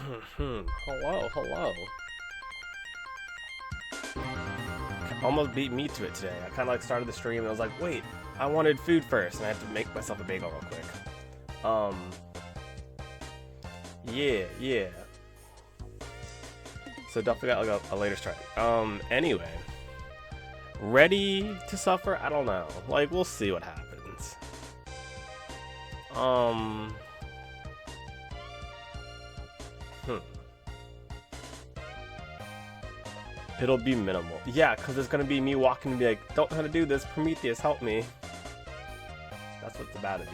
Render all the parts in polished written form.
Hello, hello. Almost beat me to it today. I kind of like started the stream and I was like, wait, I wanted food first, and I had to make myself a bagel real quick. Yeah. So definitely got like a later start. Anyway, ready to suffer? I don't know. Like, we'll see what happens. It'll be minimal. Yeah, because it's gonna be me walking and be like, don't know how to do this, Prometheus, help me. That's what's about to do.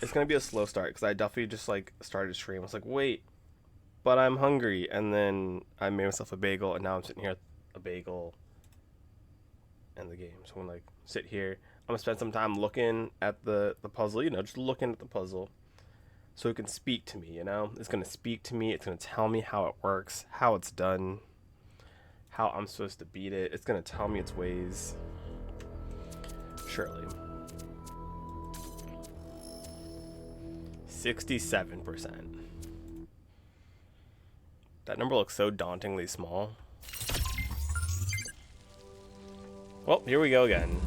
It's gonna be a slow start because I definitely just like started stream. I was like, wait, but I'm hungry, and then I made myself a bagel, and now I'm sitting here with a bagel and the game. So I'm gonna like sit here. I'm gonna spend some time looking at the puzzle, you know, just looking at the puzzle, so it can speak to me. You know, it's gonna speak to me. It's gonna tell me how it works, how it's done, how I'm supposed to beat it. It's gonna tell me its ways. Surely. 67%. That number looks so dauntingly small. Well, here we go again.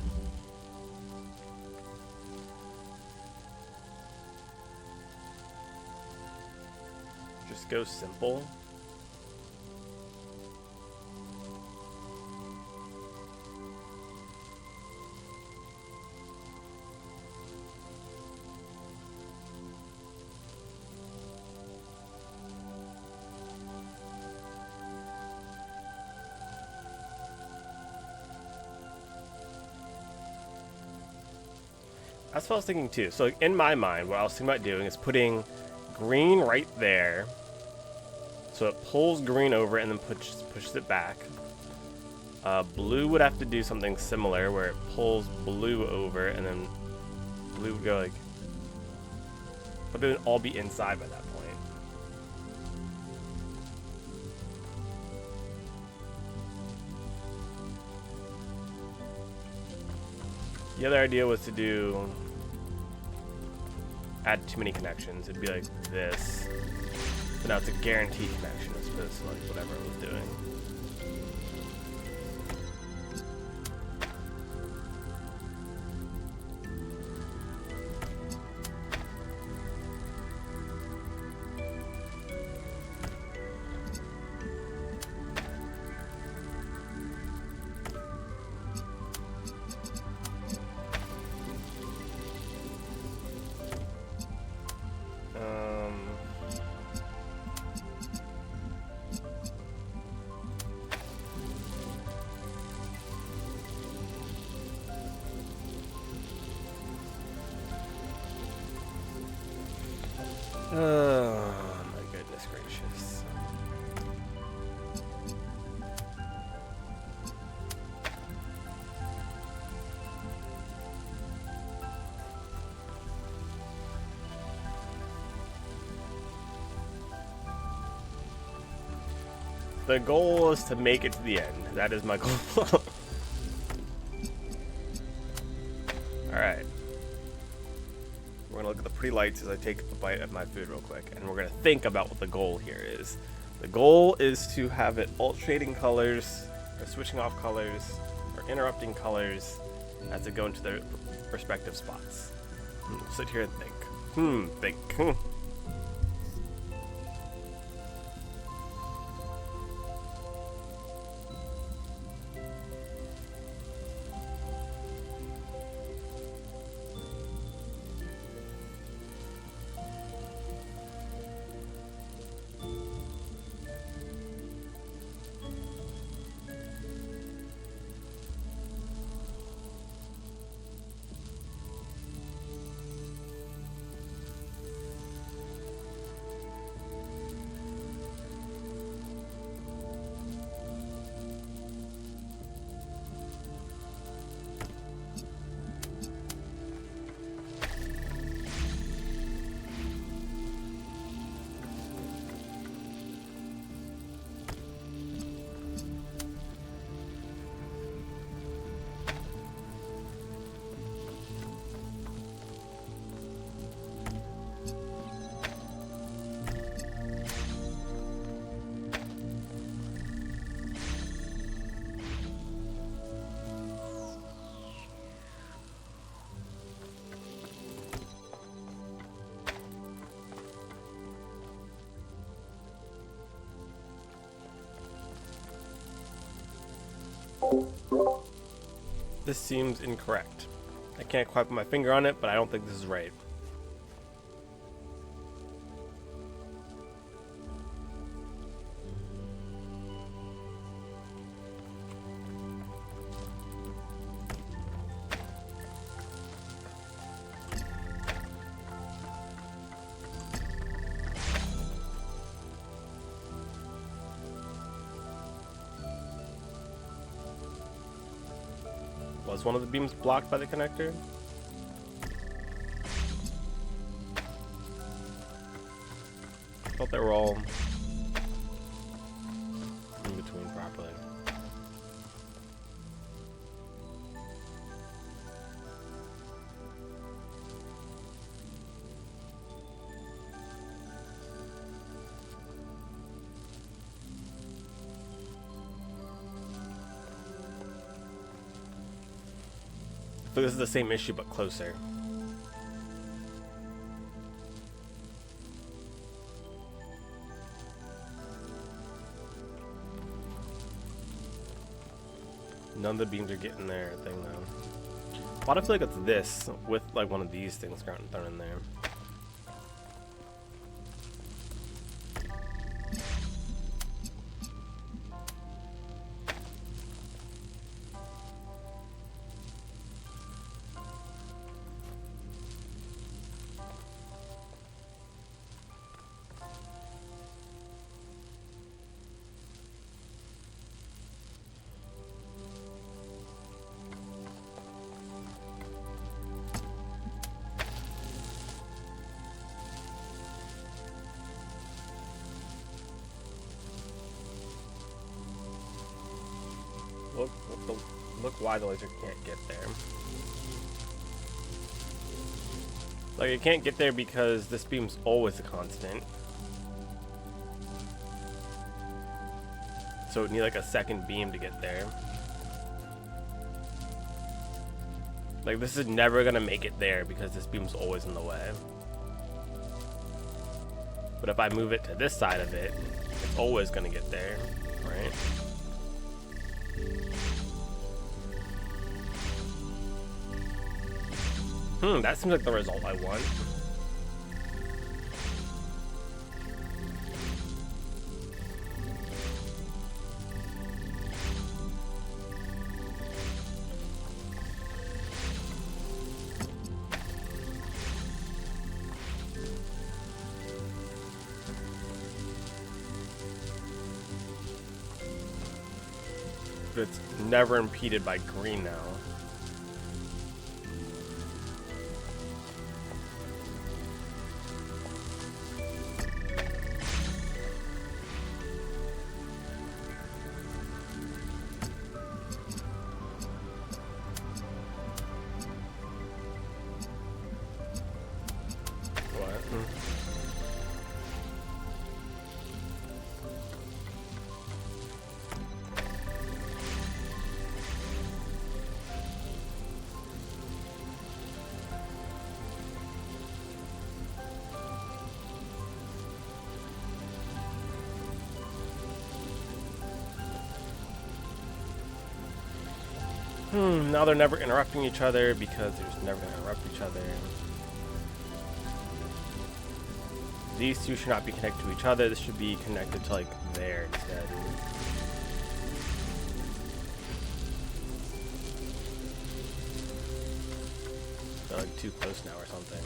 Just go simple. That's what I was thinking too. So in my mind, what I was thinking about doing is putting green right there. So it pulls green over and then pushes it back. Blue would have to do something similar where it pulls blue over and then blue would go like... But they would all be inside by that point. The other idea was to do... add too many connections. It'd be like this. But now it's a guaranteed connection as opposed to like whatever I was doing. Oh my goodness gracious. The goal is to make it to the end. That is my goal. Alright. We're gonna look at the pretty lights as I take a bite of my food real quick, and we're gonna think about what the goal here is. The goal is to have it alternating colors, or switching off colors, or interrupting colors as they go into their respective spots. Sit here and think. Think. This seems incorrect. I can't quite put my finger on it, but I don't think this is right. Was one of the beams blocked by the connector? I thought they were all in between properly. So this is the same issue but closer. None of the beams are getting their thing though. Why do I feel like it's this with like one of these things thrown in there? Look why the laser can't get there. Like, it can't get there because this beam's always a constant. So it would need like a second beam to get there. Like, this is never gonna make it there because this beam's always in the way. But if I move it to this side of it, it's always gonna get there, right? That seems like the result I want. But it's never impeded by green now. Now they're never interrupting each other because they're just never going to interrupt each other. These two should not be connected to each other. This should be connected to like there instead. They're like too close now or something.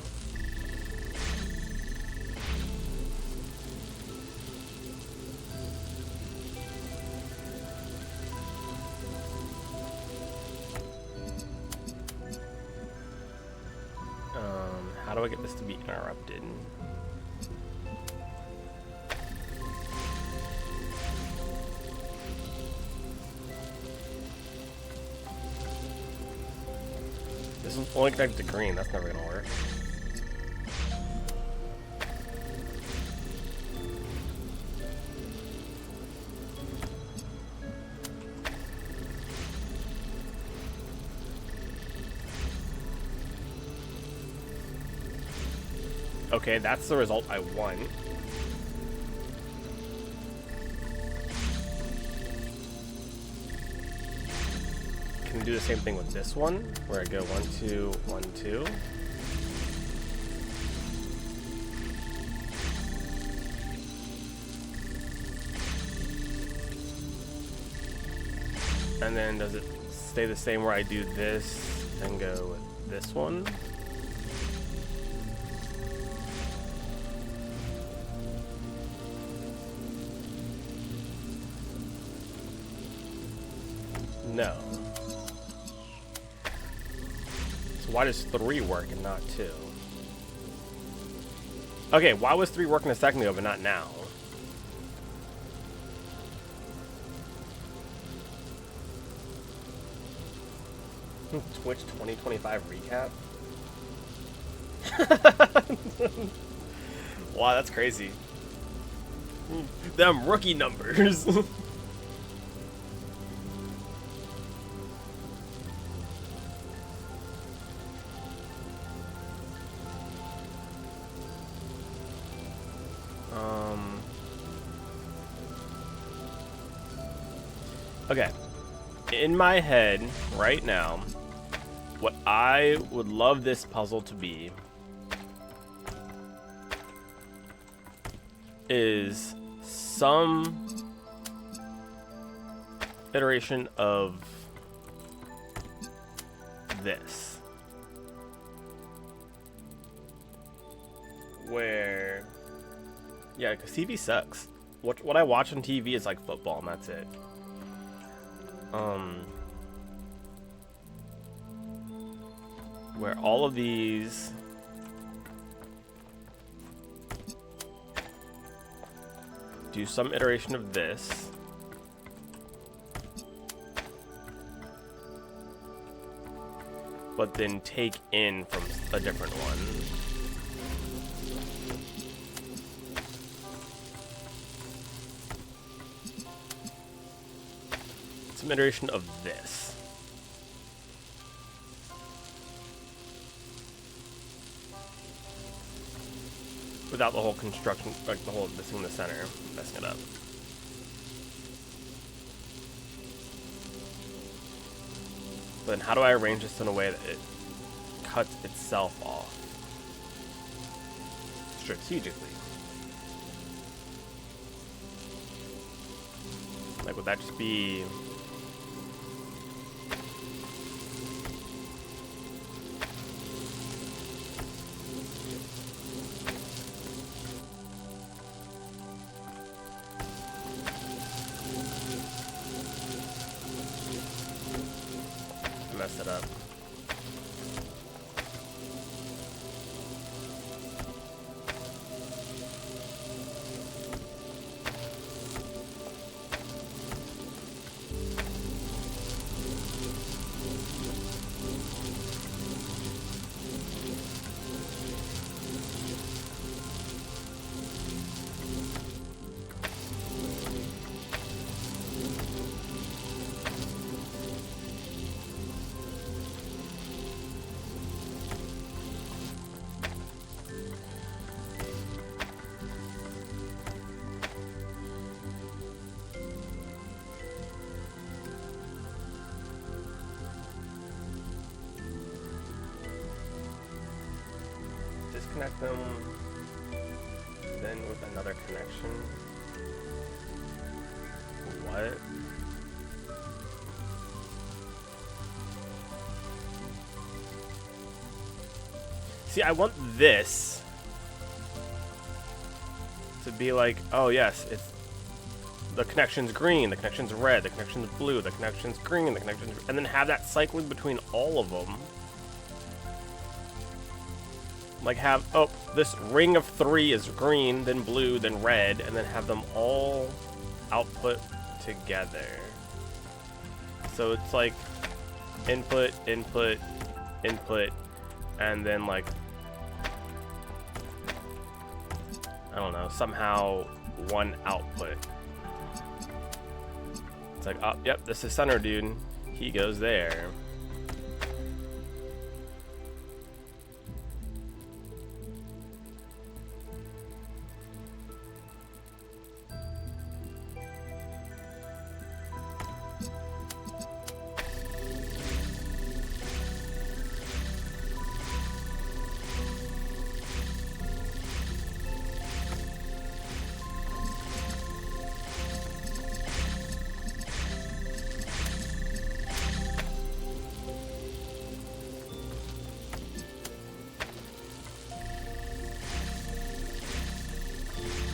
How do I get this to be interrupted? This is only connected to green. That's never gonna work. Okay, that's the result I want. can do the same thing with this one, where I go 1, 2, 1, 2. And then does it stay the same where I do this and go with this one? No. So why does 3 work and not 2? Okay, why was 3 working a second ago but not now? Twitch 2025 recap? Wow, that's crazy. Them rookie numbers. Okay. In my head, right now, what I would love this puzzle to be is some iteration of this. Where, yeah, because TV sucks. What I watch on TV is like football and that's it. Where all of these do some iteration of this, but then take in from a different one. Some iteration of this. Without the whole construction, like the whole this in the center, messing it up. But then how do I arrange this in a way that it cuts itself off strategically? Like, would that just be... mess it up. Disconnect them, then with another connection. What? See, I want this to be like, oh yes, it's the connection's green, the connection's red, the connection's blue, the connection's green, the connection's, and then have that cycling between all of them. Like have, oh, this ring of 3 is green, then blue, then red, and then have them all output together. So it's like input, input, input, and then like, I don't know, somehow one output. It's like, oh, yep, this is center dude. He goes there.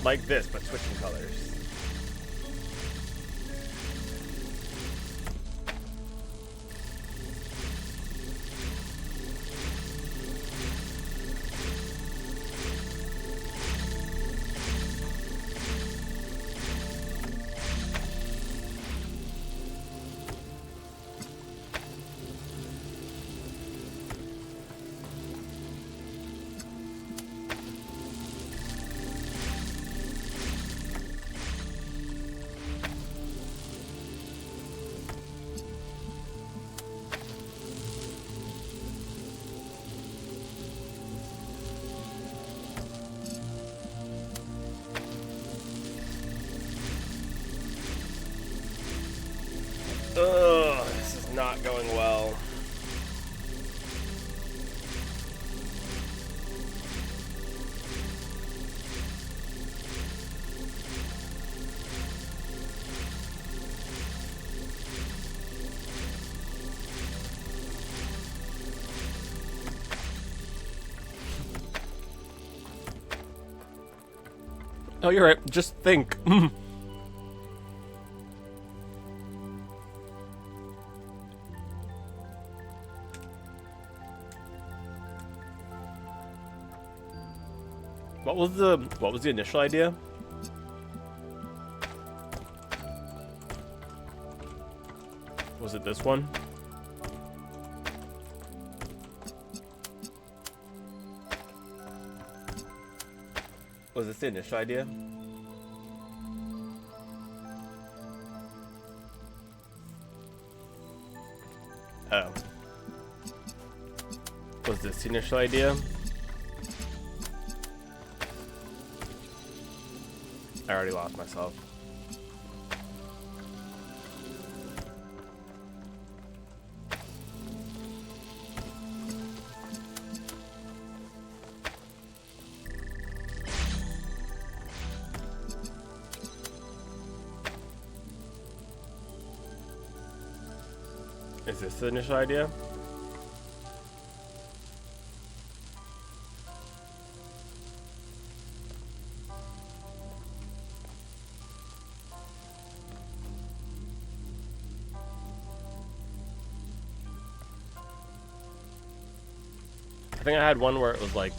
Like this, but switching colors. Ugh, this is not going well. Oh, you're right. Just think. What was the initial idea? Was it this one? Was this the initial idea? Oh. Was this the initial idea? I already lost myself. Is this the initial idea? I think I had one where it was like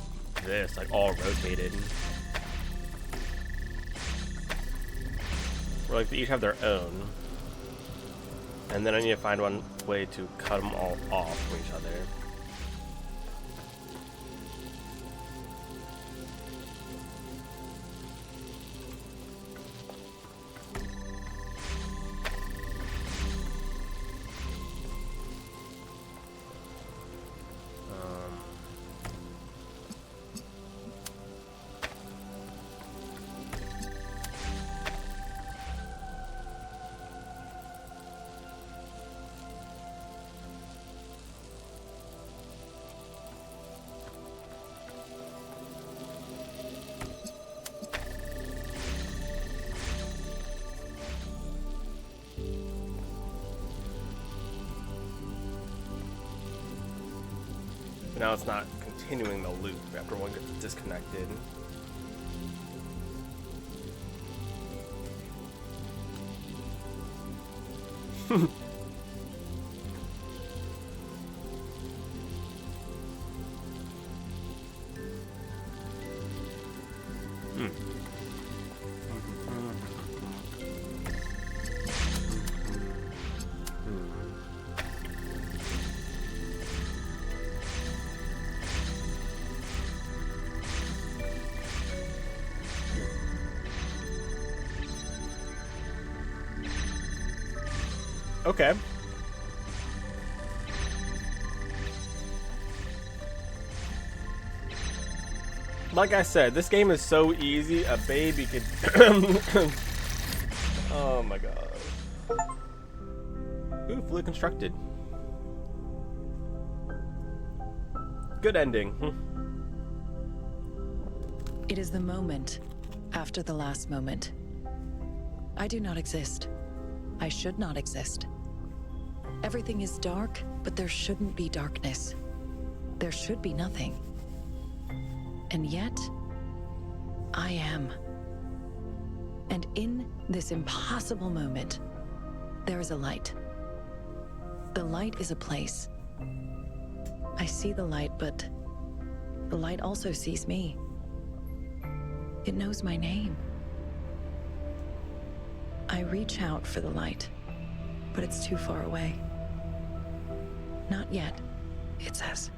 this, like all rotated. Where like they each have their own. And then I need to find one way to cut them all off from each other. But now it's not continuing the loop after one gets disconnected. Okay. Like I said, this game is so easy, a baby could... Oh my god. Ooh, fully constructed. Good ending. It is the moment after the last moment. I do not exist. I should not exist. Everything is dark, but there shouldn't be darkness. There should be nothing. And yet, I am. And in this impossible moment, there is a light. The light is a place. I see the light, but the light also sees me. It knows my name. I reach out for the light, but it's too far away. Not yet, it says.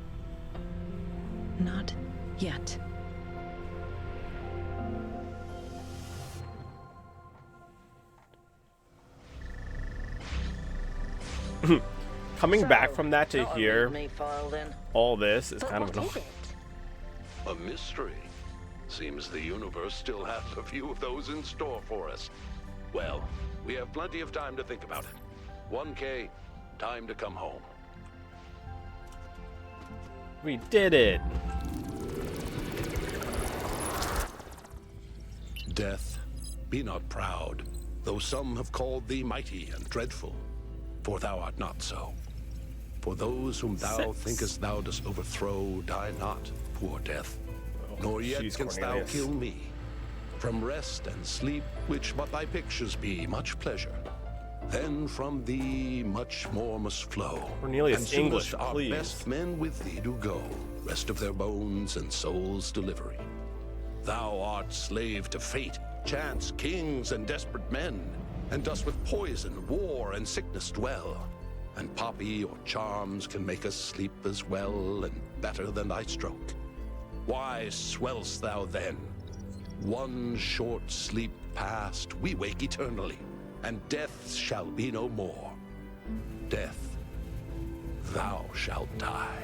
Not yet. Coming back from that to hear all this is kind of annoying. A mystery. Seems the universe still has a few of those in store for us. Well, we have plenty of time to think about it. 1K, time to come home. We did it. Death, be not proud, though some have called thee mighty and dreadful, for thou art not so. For those whom thou thinkest thou dost overthrow die not, poor death, nor yet canst thou kill me. From rest and sleep, which but thy pictures be, much pleasure. Then from thee much more must flow. Cornelius, and English, our please. best men with thee do go, rest of their bones and souls' delivery. Thou art slave to fate, chance, kings, and desperate men, and dost with poison, war, and sickness dwell. And poppy or charms can make us sleep as well and better than thy stroke. Why swell'st thou then? One short sleep past, we wake eternally, and death shall be no more. Death, thou shalt die.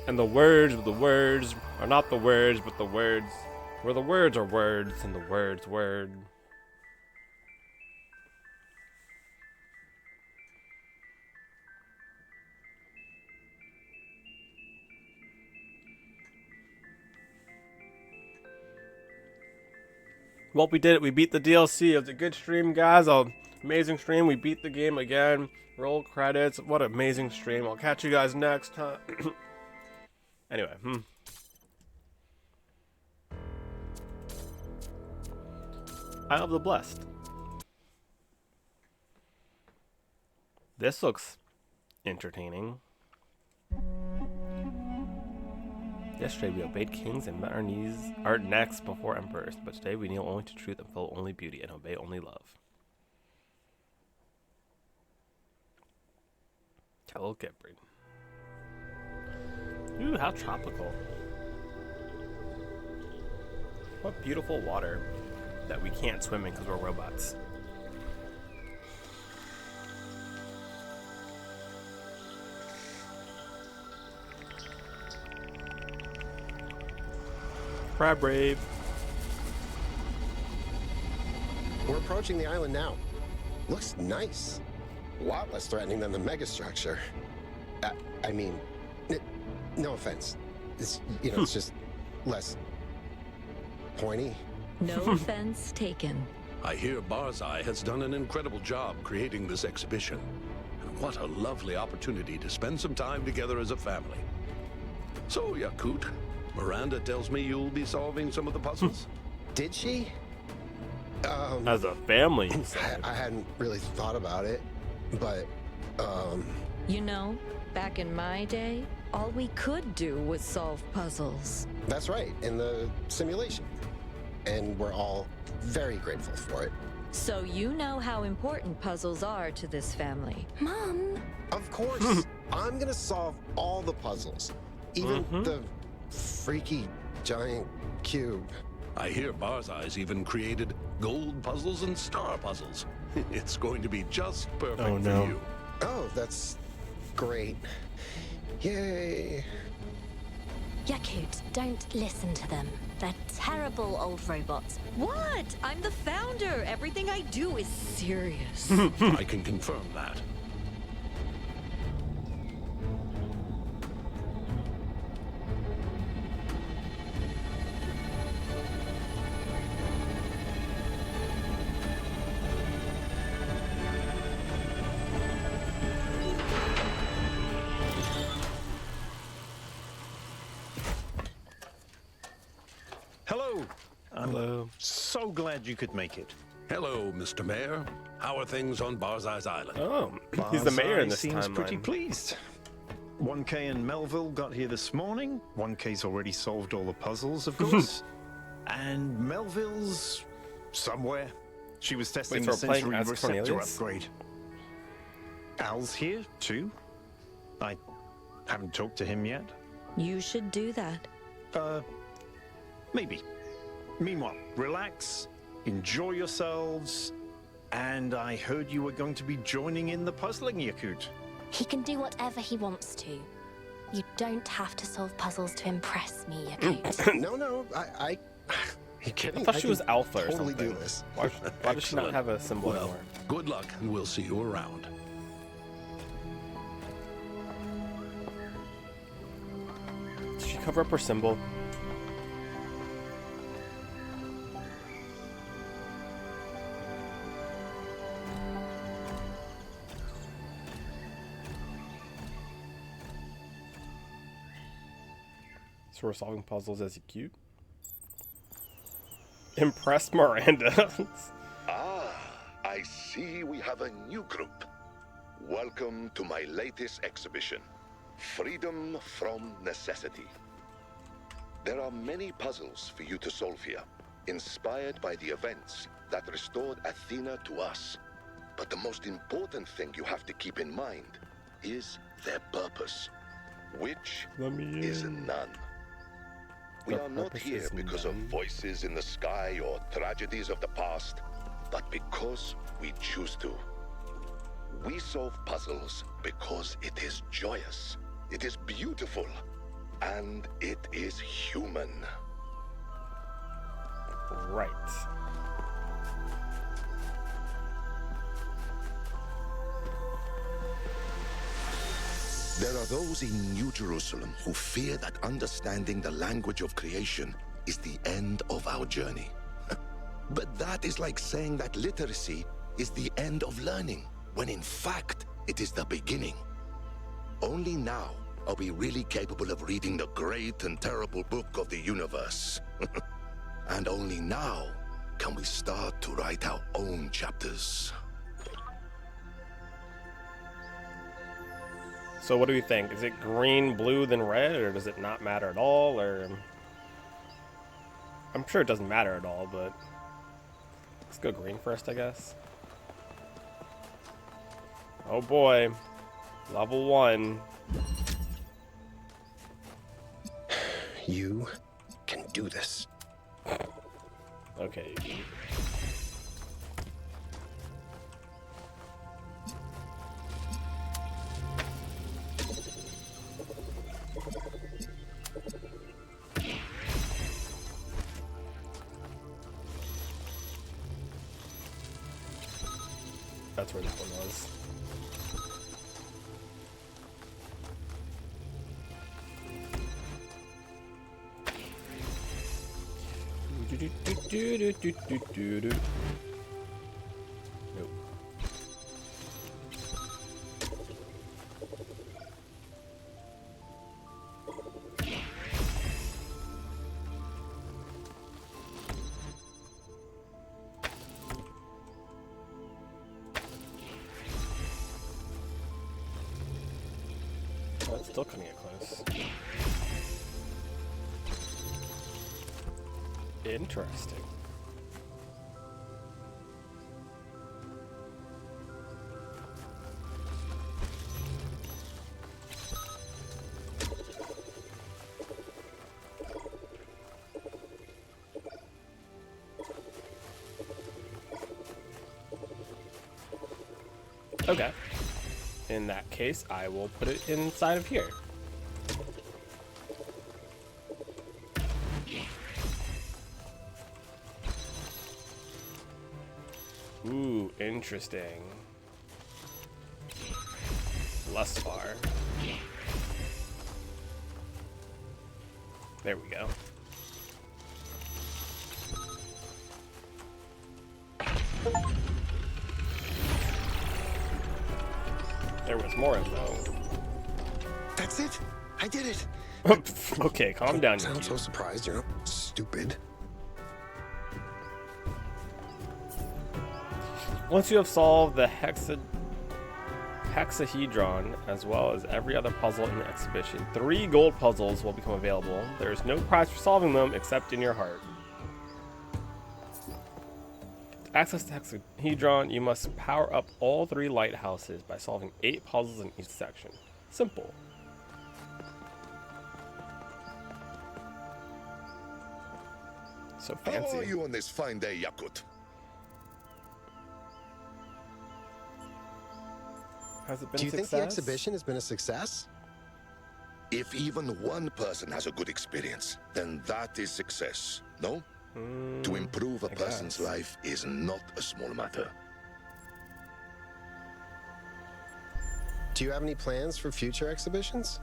And the words are not the words, but the words. Where the words are words, and the words word. Well, we did it. We beat the DLC. It was a good stream, guys. Amazing stream. We beat the game again. Roll credits. What an amazing stream. I'll catch you guys next time. Anyway, Isle of the Blessed. This looks entertaining. Yesterday we obeyed kings and met our necks before emperors, but today we kneel only to truth and follow only beauty and obey only love. Hello, Gibrid. Ooh, how tropical. What beautiful water that we can't swim in because we're robots. Crab Rave. We're approaching the island now. Looks nice. A lot less threatening than the megastructure. I mean, no offense. It's, it's just less pointy. No offense taken. I hear Barzai has done an incredible job creating this exhibition. And what a lovely opportunity to spend some time together as a family. So, Yakut, Miranda tells me you'll be solving some of the puzzles? Did she? As a family, you said. I hadn't really thought about it, but, You know, back in my day, all we could do was solve puzzles. that's right, in the simulation. And we're all very grateful for it. So you know how important puzzles are to this family. Mom! Of course, I'm gonna solve all the puzzles. Even the freaky giant cube. I hear Barzai's even created gold puzzles and star puzzles. It's going to be just perfect Oh, no. for you. Oh, that's great. Yay. Yakut, don't listen to them. They're terrible old robots. What? I'm the founder. Everything I do is serious. I can confirm that. Hello. I'm Hello. so glad you could make it. Hello, Mr. Mayor. How are things on Barzai's Island? Oh, he's the mayor in Barzai this seems pretty timeline. pleased. 1K and Melville got here this morning. 1K's already solved all the puzzles, of course. And Melville's somewhere. She was testing so the we're playing sensory as receptor Cornelius? upgrade. Al's here, too. I haven't talked to him yet. You should do that. Maybe. Meanwhile, relax, enjoy yourselves, and I heard you were going to be joining in the puzzling, Yakut. He can do whatever he wants to. You don't have to solve puzzles to impress me, Yakut. No, I you kidding? I thought she was can Alpha or totally something. do this. Why does she not Excellent. have a symbol Well, anymore? good luck, and we'll see you around. Did she cover up her symbol? So we're solving puzzles as cute. Impressed Miranda. Ah, I see we have a new group. Welcome to my latest exhibition, Freedom from Necessity. There are many puzzles for you to solve here, inspired by the events that restored Athena to us. But the most important thing you have to keep in mind is their purpose, which Let me is in. none. We The are not purpose here is because of none. voices in the sky or tragedies of the past, but because we choose to. We solve puzzles because it is joyous, it is beautiful, and it is human. Right. There are those in New Jerusalem who fear that understanding the language of creation is the end of our journey. But that is like saying that literacy is the end of learning, when in fact, it is the beginning. Only now are we really capable of reading the great and terrible book of the universe. And only now can we start to write our own chapters. So what do we think? Is it green, blue, then red, or does it not matter at all? Or I'm sure it doesn't matter at all, but let's go green first, I guess. Oh boy, level 1. You can do this. Okay. That's where that one was. Nope. Oh, it's still coming in close. Interesting. Okay. In that case, I will put it inside of here. Ooh, interesting. Less far. There we go. There was more though. That's it. I did it. Okay, calm down. Sound You. so surprised, stupid. Once you have solved the hexahedron, as well as every other puzzle in the exhibition, 3 gold puzzles will become available. There is no prize for solving them except in your heart. To access the hexahedron, you must power up all 3 lighthouses by solving 8 puzzles in each section. Simple. So How are fancy. you on this fine day, Yakut? Has it been Do a you think success? the exhibition has been a success? If even one person has a good experience, then that is success, no? To improve a I person's guess. life is not a small matter. Do you have any plans for future exhibitions?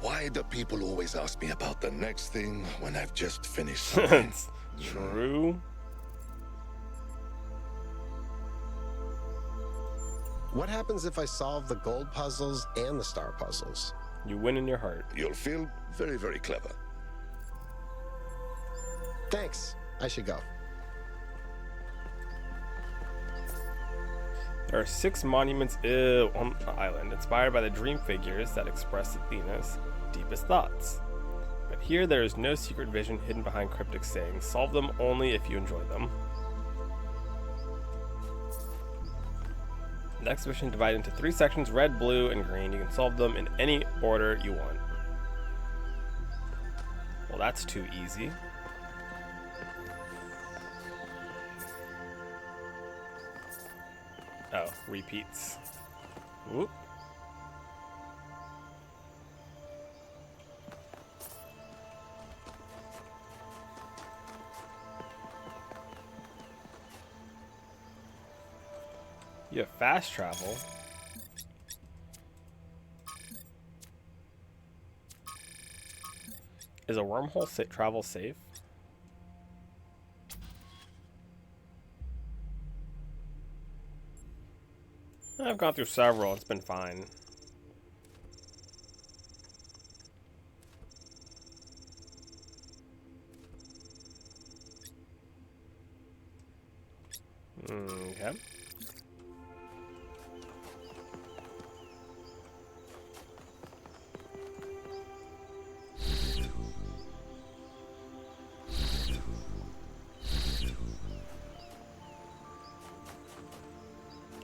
Why do people always ask me about the next thing when I've just finished something? It's true. What happens if I solve the gold puzzles and the star puzzles? You win in your heart. You'll feel very, very clever. Thanks. I should go. There are 6 monuments on the island, inspired by the dream figures that express Athena's deepest thoughts. But here there is no secret vision hidden behind cryptic sayings. Solve them only if you enjoy them. The exhibition is divided into 3 sections, red, blue, and green. You can solve them in any order you want. Well, that's too easy. Oh, repeats. Whoop. You have fast travel. Is a wormhole travel safe? I've gone through several. It's been fine. Okay.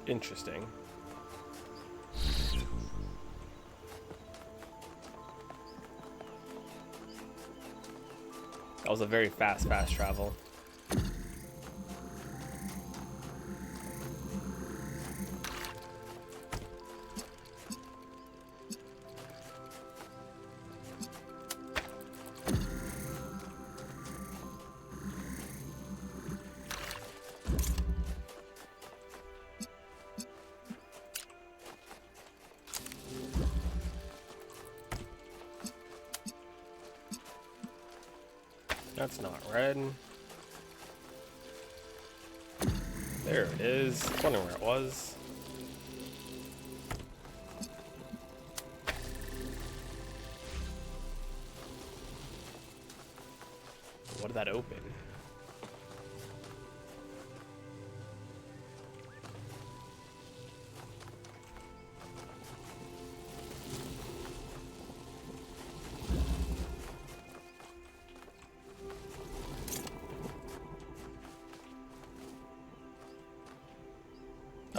Interesting. That was a very fast travel. That's not red. There it is. I was wondering where it was. What did that open?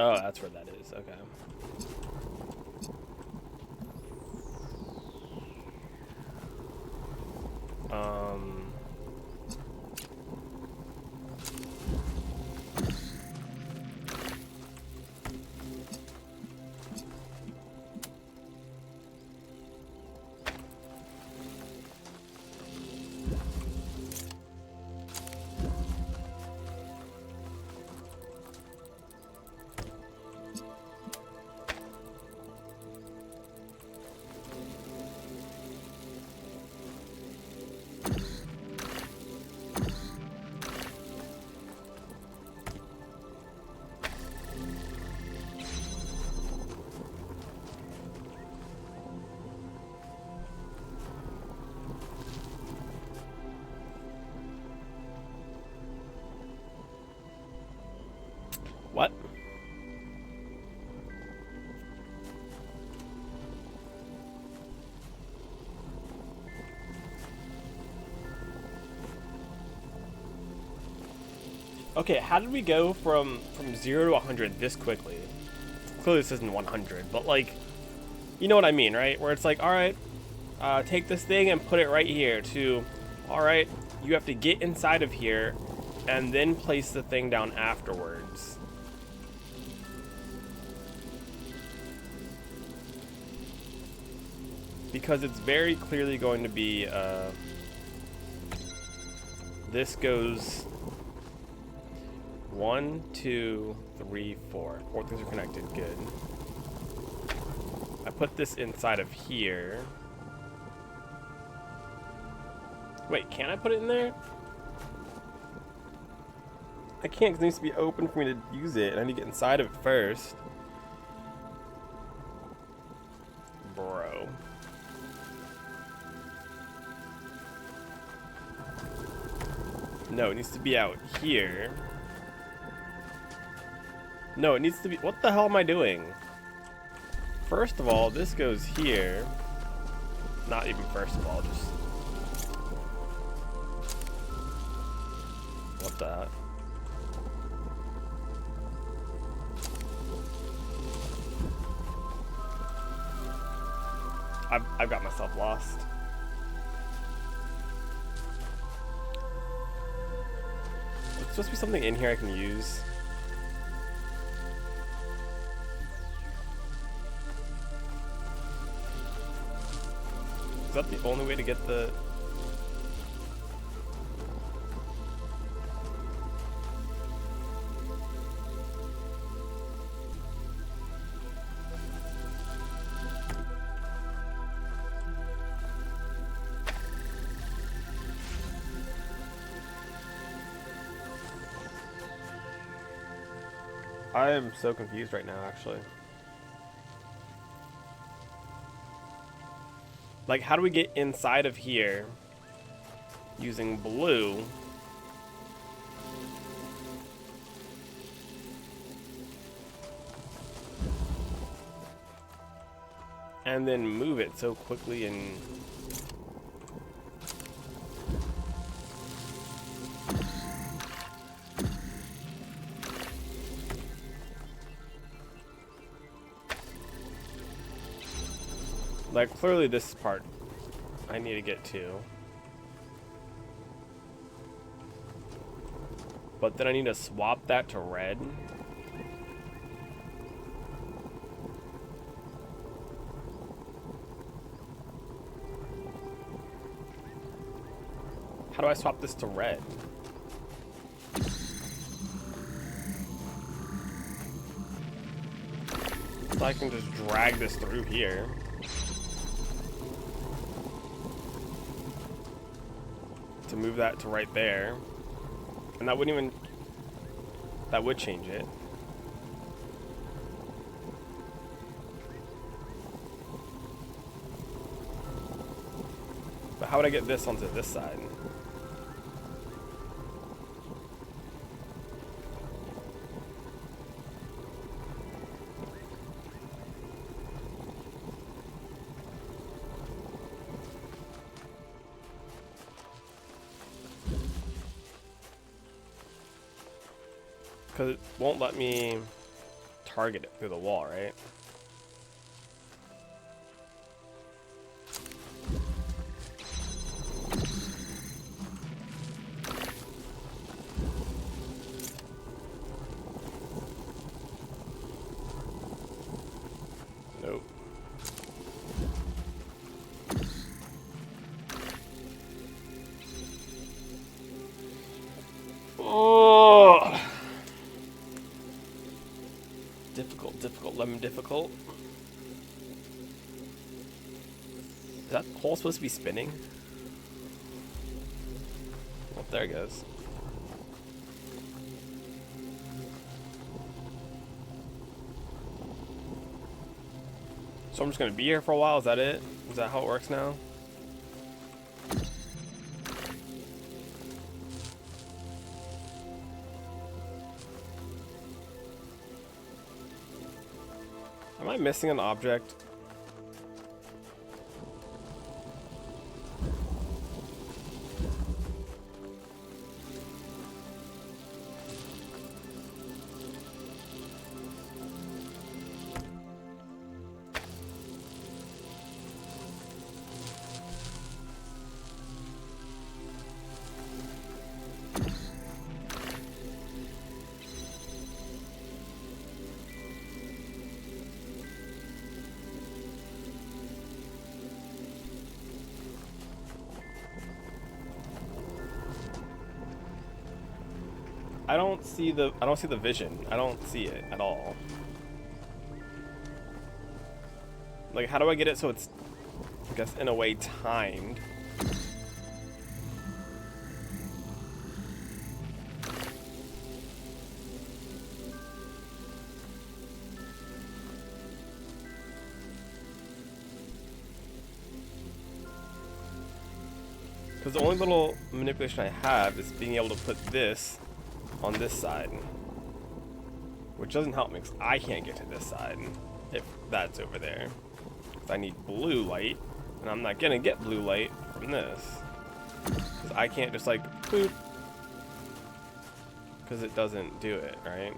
Oh, that's where that is. Okay. What? Okay, how did we go from 0 to 100 this quickly? Clearly this isn't 100, but like, you know what I mean, right? Where it's like, all right, take this thing and put it right here, to, all right, you have to get inside of here and then place the thing down afterwards. Because it's very clearly going to be, this goes 1, 2, 3, 4. 4 things are connected, good. I put this inside of here. Wait, can I put it in there? I can't because it needs to be open for me to use it, and I need to get inside of it first. Bro. No, it needs to be out here. No, it needs to be... What the hell am I doing? First of all, this goes here. Not even first of all, just... What the... I've got myself lost. There's supposed to be something in here I can use. Is that the only way to get the... I am so confused right now, actually. Like, how do we get inside of here using blue? And then move it so quickly and... Like, clearly this part I need to get to. But then I need to swap that to red. How do I swap this to red? So I can just drag this through here. To move that to right there. And that wouldn't even... That would change it. But how would I get this onto this side? Because it won't let me target it through the wall, right? Nope. Oh! Difficult, lemon difficult. Is that hole supposed to be spinning? Oh, there it goes. So I'm just gonna be here for a while, is that it? Is that how it works now? I missing an object? I don't see the vision. I don't see it at all. Like, how do I get it so it's, I guess, in a way timed? Because the only little manipulation I have is being able to put this on this side, which doesn't help me because I can't get to this side if that's over there. I need blue light, and I'm not gonna get blue light from this because I can't just like boop, because it doesn't do it, right?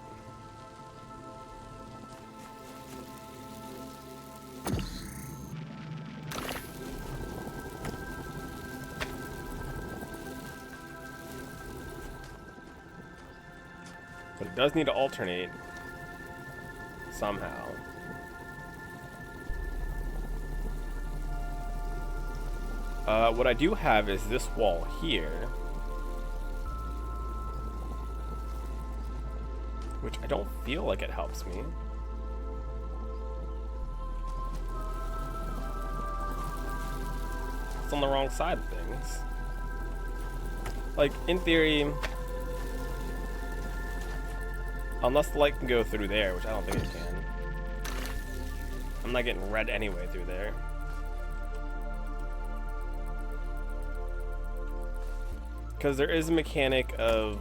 But it does need to alternate somehow. What I do have is this wall here, which I don't feel like it helps me. It's on the wrong side of things. Like, in theory, unless the light can go through there, which I don't think it can. I'm not getting red anyway through there. Because there is a mechanic of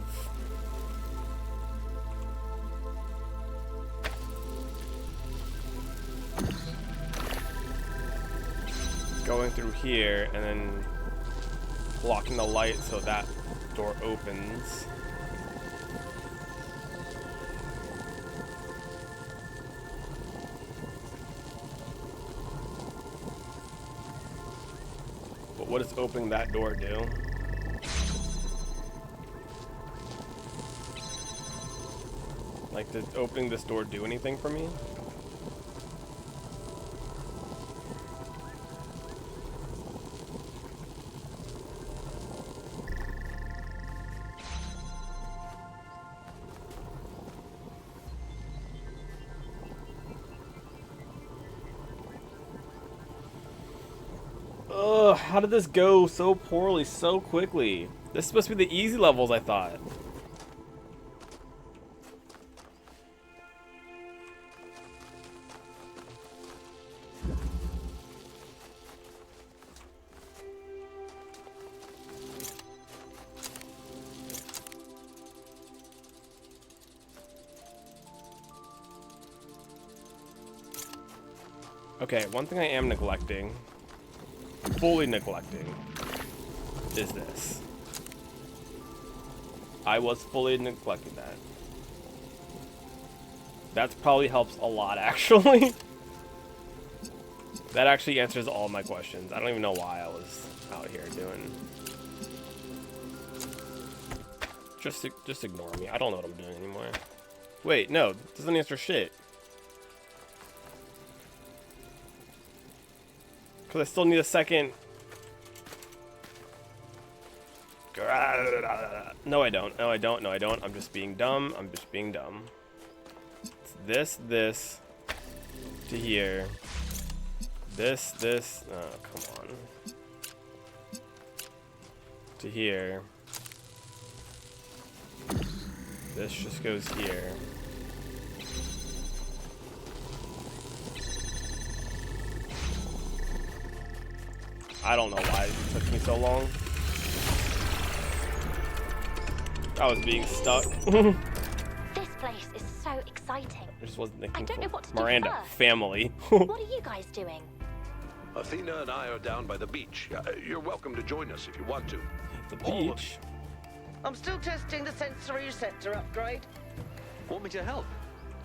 going through here and then blocking the light so that door opens. But what does opening that door do? Like, did opening this door do anything for me? Ugh, how did this go so poorly so quickly? This is supposed to be the easy levels, I thought. Okay, one thing I am neglecting, fully neglecting, is this. I was fully neglecting that. That probably helps a lot, actually. That actually answers all my questions. I don't even know why I was out here doing. Just ignore me. I don't know what I'm doing anymore. Wait, no, it doesn't answer shit. Because I still need a second. No, I don't. No, I don't. No, I don't. I'm just being dumb. I'm just being dumb. It's this to here. This. Oh, come on. To here. This just goes here. I don't know why it took me so long. I was being stuck. This place is so exciting. I just wasn't I thinking don't know for what to do Miranda. first. Family. What are you guys doing? Athena and I are down by the beach. You're welcome to join us if you want to. The All of beach. I'm still testing the sensory receptor upgrade. Want me to help?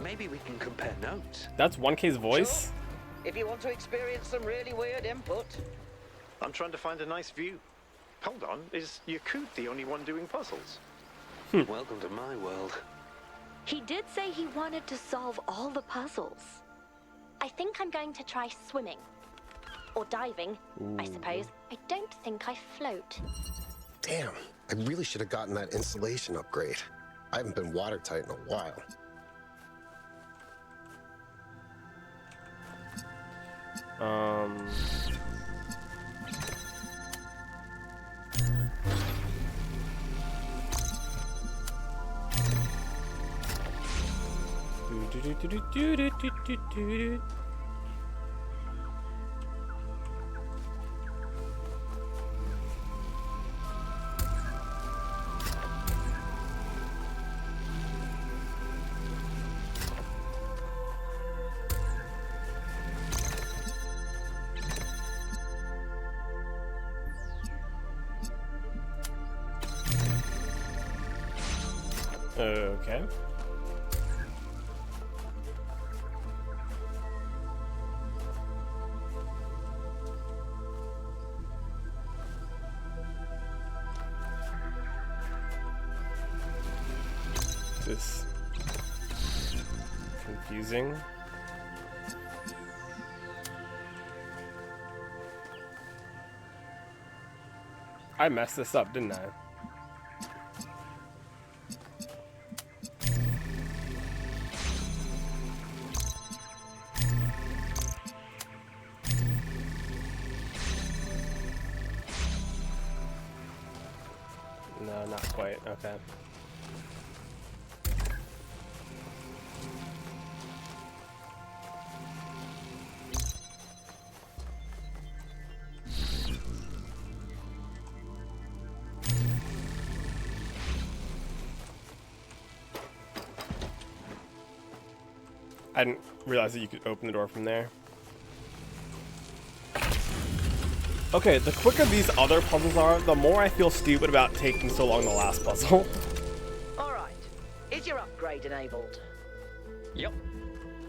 Maybe we can compare notes. That's 1K's voice? Sure. If you want to experience some really weird input. I'm trying to find a nice view. Hold on, is Yakut the only one doing puzzles? Welcome to my world. He did say he wanted to solve all the puzzles. I think I'm going to try swimming. Or diving, I suppose. I don't think I float. Damn, I really should have gotten that insulation upgrade. I haven't been watertight in a while. Okay. This confusing. I messed this up, didn't I? No, not quite. Okay. I didn't realize that you could open the door from there. Okay, the quicker these other puzzles are, the more I feel stupid about taking so long the last puzzle. All right. Is your upgrade enabled? Yep.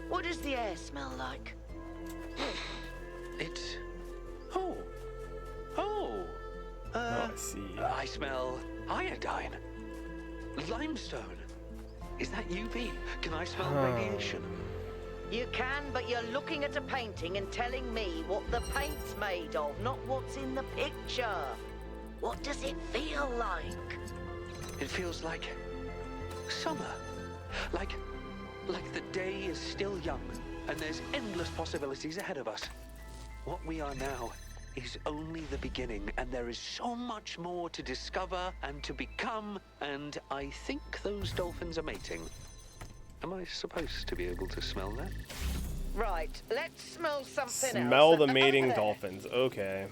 What does the air smell like? It's... Oh. Oh, I see. I smell iodine. Limestone. Is that UV? Can I smell radiation? You can, but you're looking at a painting and telling me what the paint's made of, not what's in the picture. What does it feel like? It feels like summer. Like the day is still young and there's endless possibilities ahead of us. What we are now is only the beginning, and there is so much more to discover and to become, and I think those dolphins are mating. Am I supposed to be able to smell that? Right, let's smell something else. Smell the Over mating there. dolphins. Okay.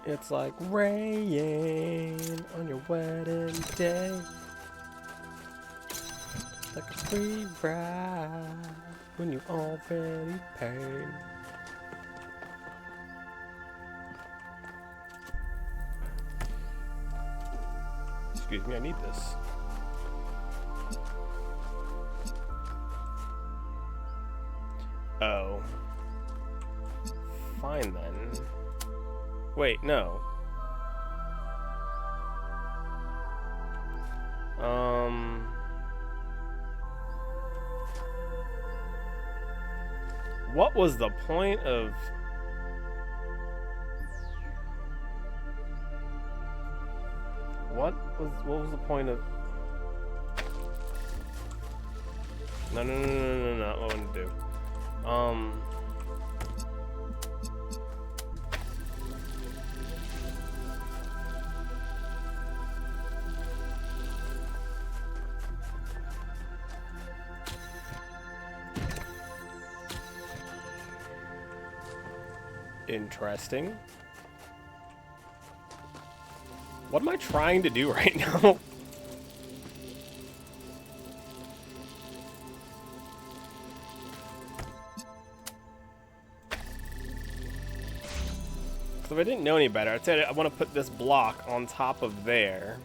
It's like rain on your wedding day. Like a free ride when you already paid. Excuse me, I need this. Oh. Fine then. Wait, no. What was the point of... What was the point of... No, what I want to do. Interesting. What am I trying to do right now? If I didn't know any better, I'd say I want to put this block on top of there.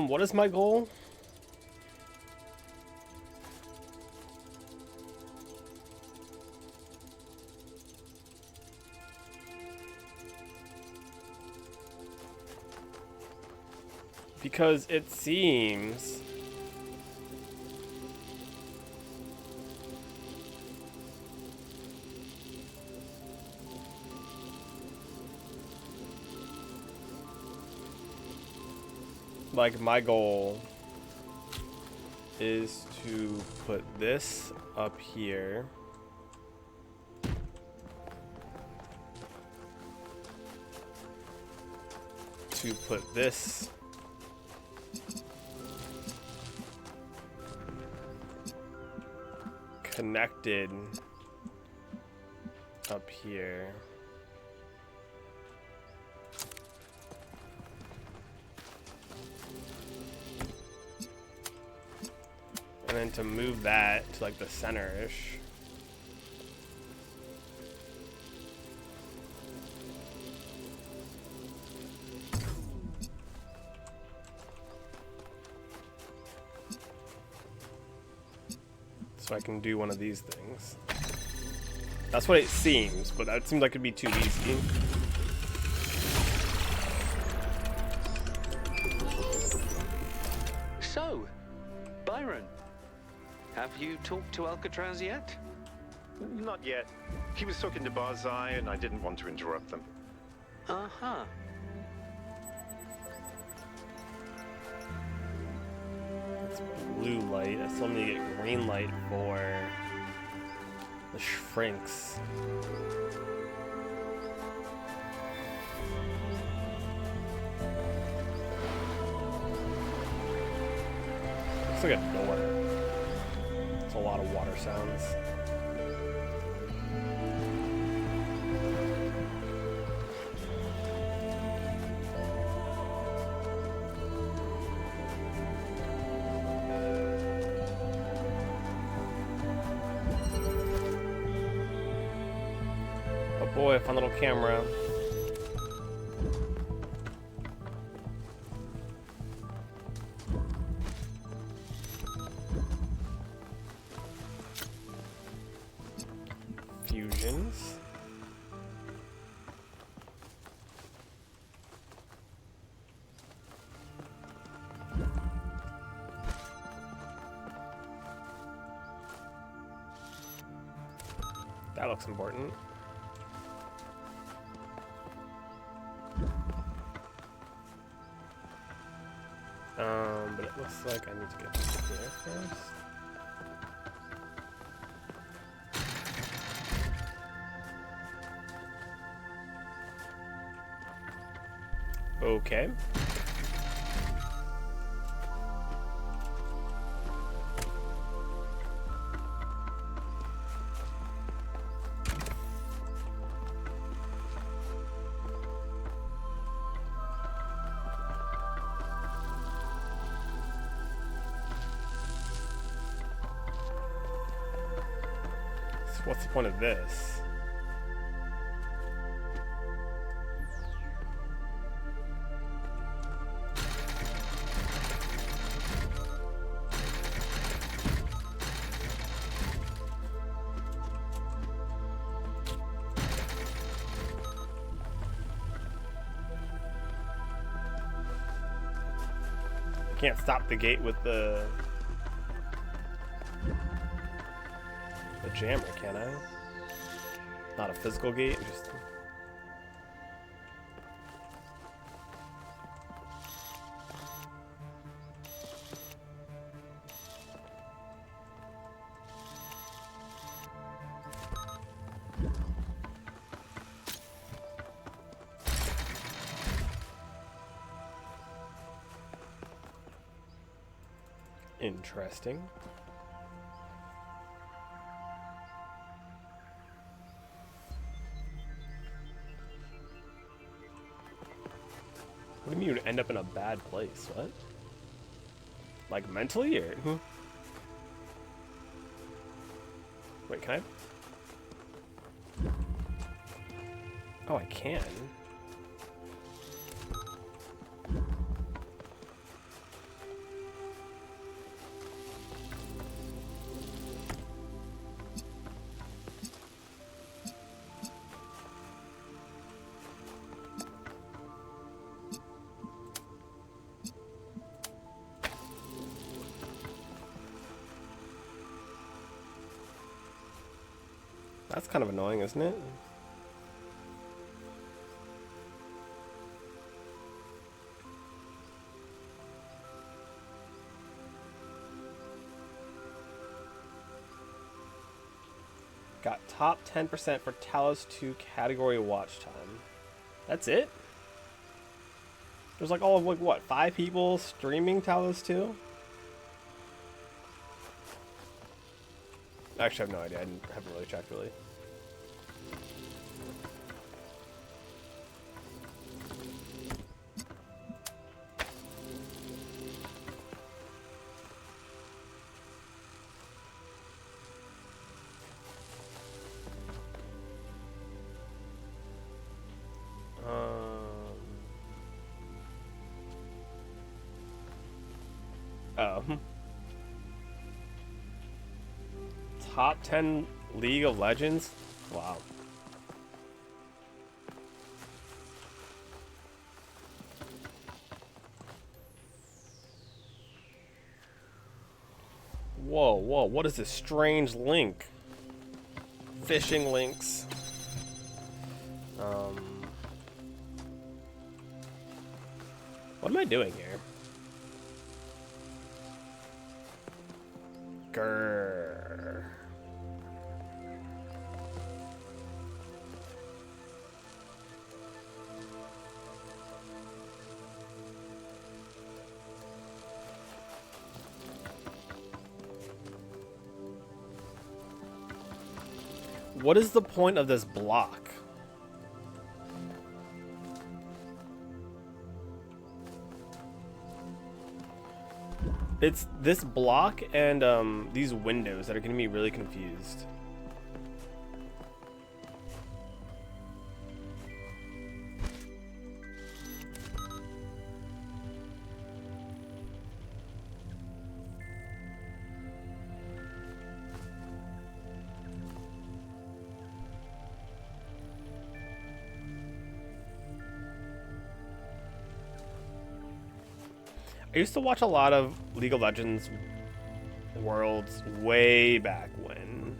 What is my goal? Because it seems like my goal is to put this up here. To put this connected up here. And then to move that to like the center-ish. So I can do one of these things. That's what it seems, but that seems like it'd be too easy. So, Byron, have you talked to Alcatraz yet? Not yet. He was talking to Barzai, and I didn't want to interrupt them. Uh-huh. That's blue light. I still need to get green light for the shrinks. Looks like a door. It's a lot of water sounds. Oh boy, a fun little camera. Fusions. That looks important. But it looks like I need to get there first. Okay. So what's the point of this? Can't stop the gate with the jammer, can I? Not a physical gate, just... Interesting. What do you mean you'd end up in a bad place? What? Like mentally or? Wait, can I? Oh, I can. That's kind of annoying, isn't it? Got top 10% for Talos II category watch time. That's it? There's like all of like what, 5 people streaming Talos II? Actually, I have no idea. I haven't really checked really. Oh. Top 10 League of Legends? Wow. Whoa, whoa, what is this strange link? Phishing links. What am I doing here? Grrr. What is the point of this block? It's this block and these windows that are getting me really confused. I used to watch a lot of League of Legends Worlds way back when.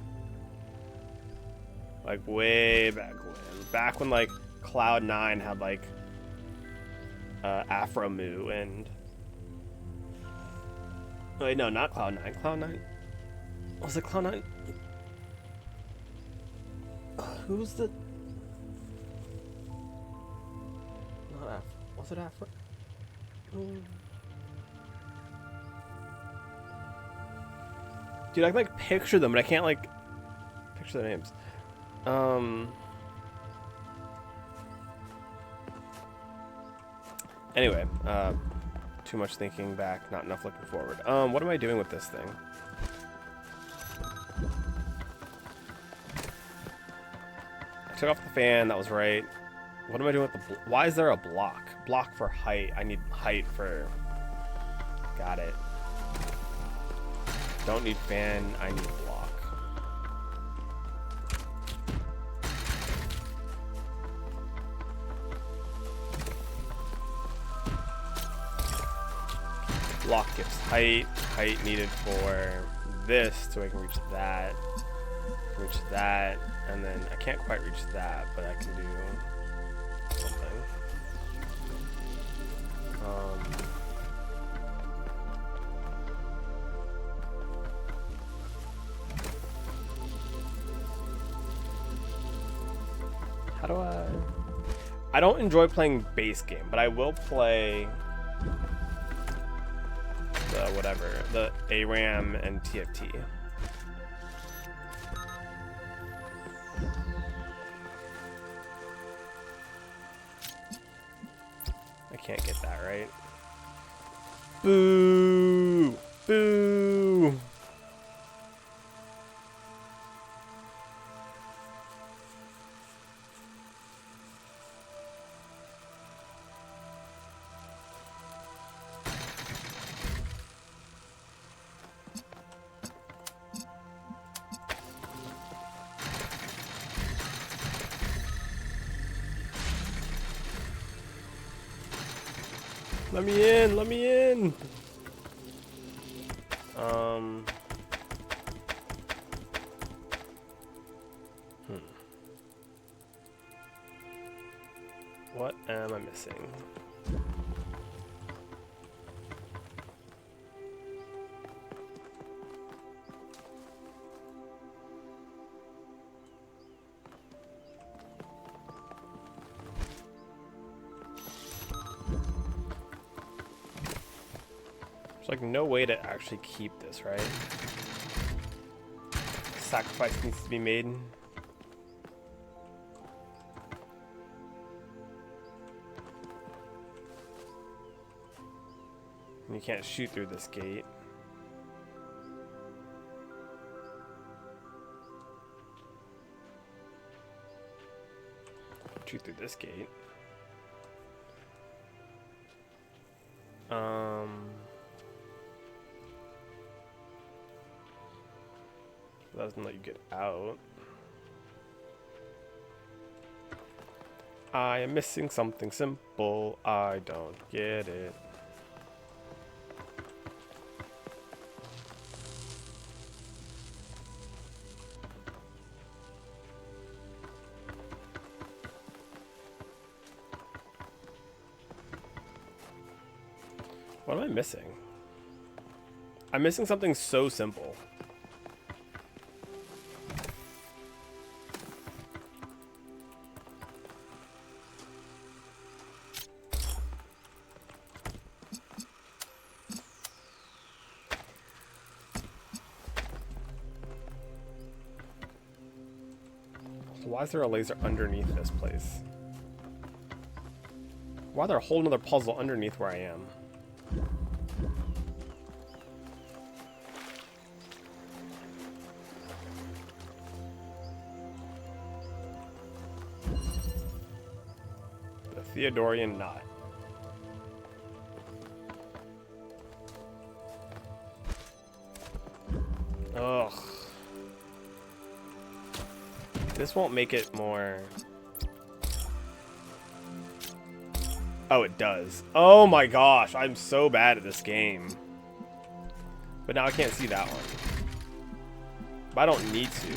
Like, way back when. Back when, like, Cloud9 had, like, Afro Moo and... Wait, no, not Cloud9. Cloud9? Was it Cloud9? Who's the... Not Afro. Was it Afro? Dude, I can, like, picture them, but I can't, like, picture their names. Anyway, too much thinking back, not enough looking forward. What am I doing with this thing? I took off the fan, that was right. What am I doing with the... Why is there a block? Block for height. I need height for... Got it. Don't need fan, I need block. Block gives height. Height needed for this, so I can reach that. And then I can't quite reach that, but I can do something. How do I don't enjoy playing base game, but I will play the whatever, the ARAM and TFT. I can't get that right. Boo! Boo! Let me in, let me in. What am I missing? There's like no way to actually keep this, right? Sacrifice needs to be made. You can't shoot through this gate. Shoot through this gate. That doesn't let you get out. I am missing something simple. I don't get it. What am I missing? I'm missing something so simple. So why is there a laser underneath this place? Why is there a whole nother puzzle underneath where I am? Theodorian knot. Ugh. This won't make it more... Oh, it does. Oh my gosh, I'm so bad at this game. But now I can't see that one. But I don't need to.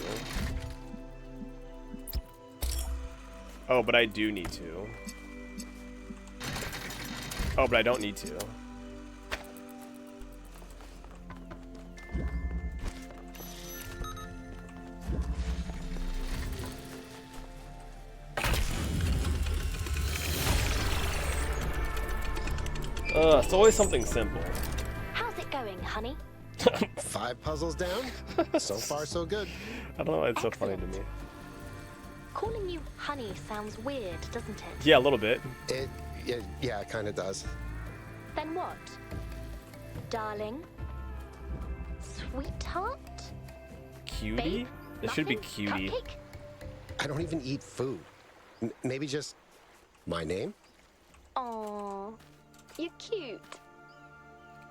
Oh, but I do need to. Oh, but I don't need to. It's always something simple. How's it going, honey? 5 puzzles down? So far, so good. I don't know why it's so funny to me. Calling you honey sounds weird, doesn't it? Yeah, a little bit. Yeah, it kind of does. Then what? Darling? Sweetheart? Cutie? Babe? It should be Muffin? cutie. Cupcake? I don't even eat food. Maybe just my name? Aww, you're cute.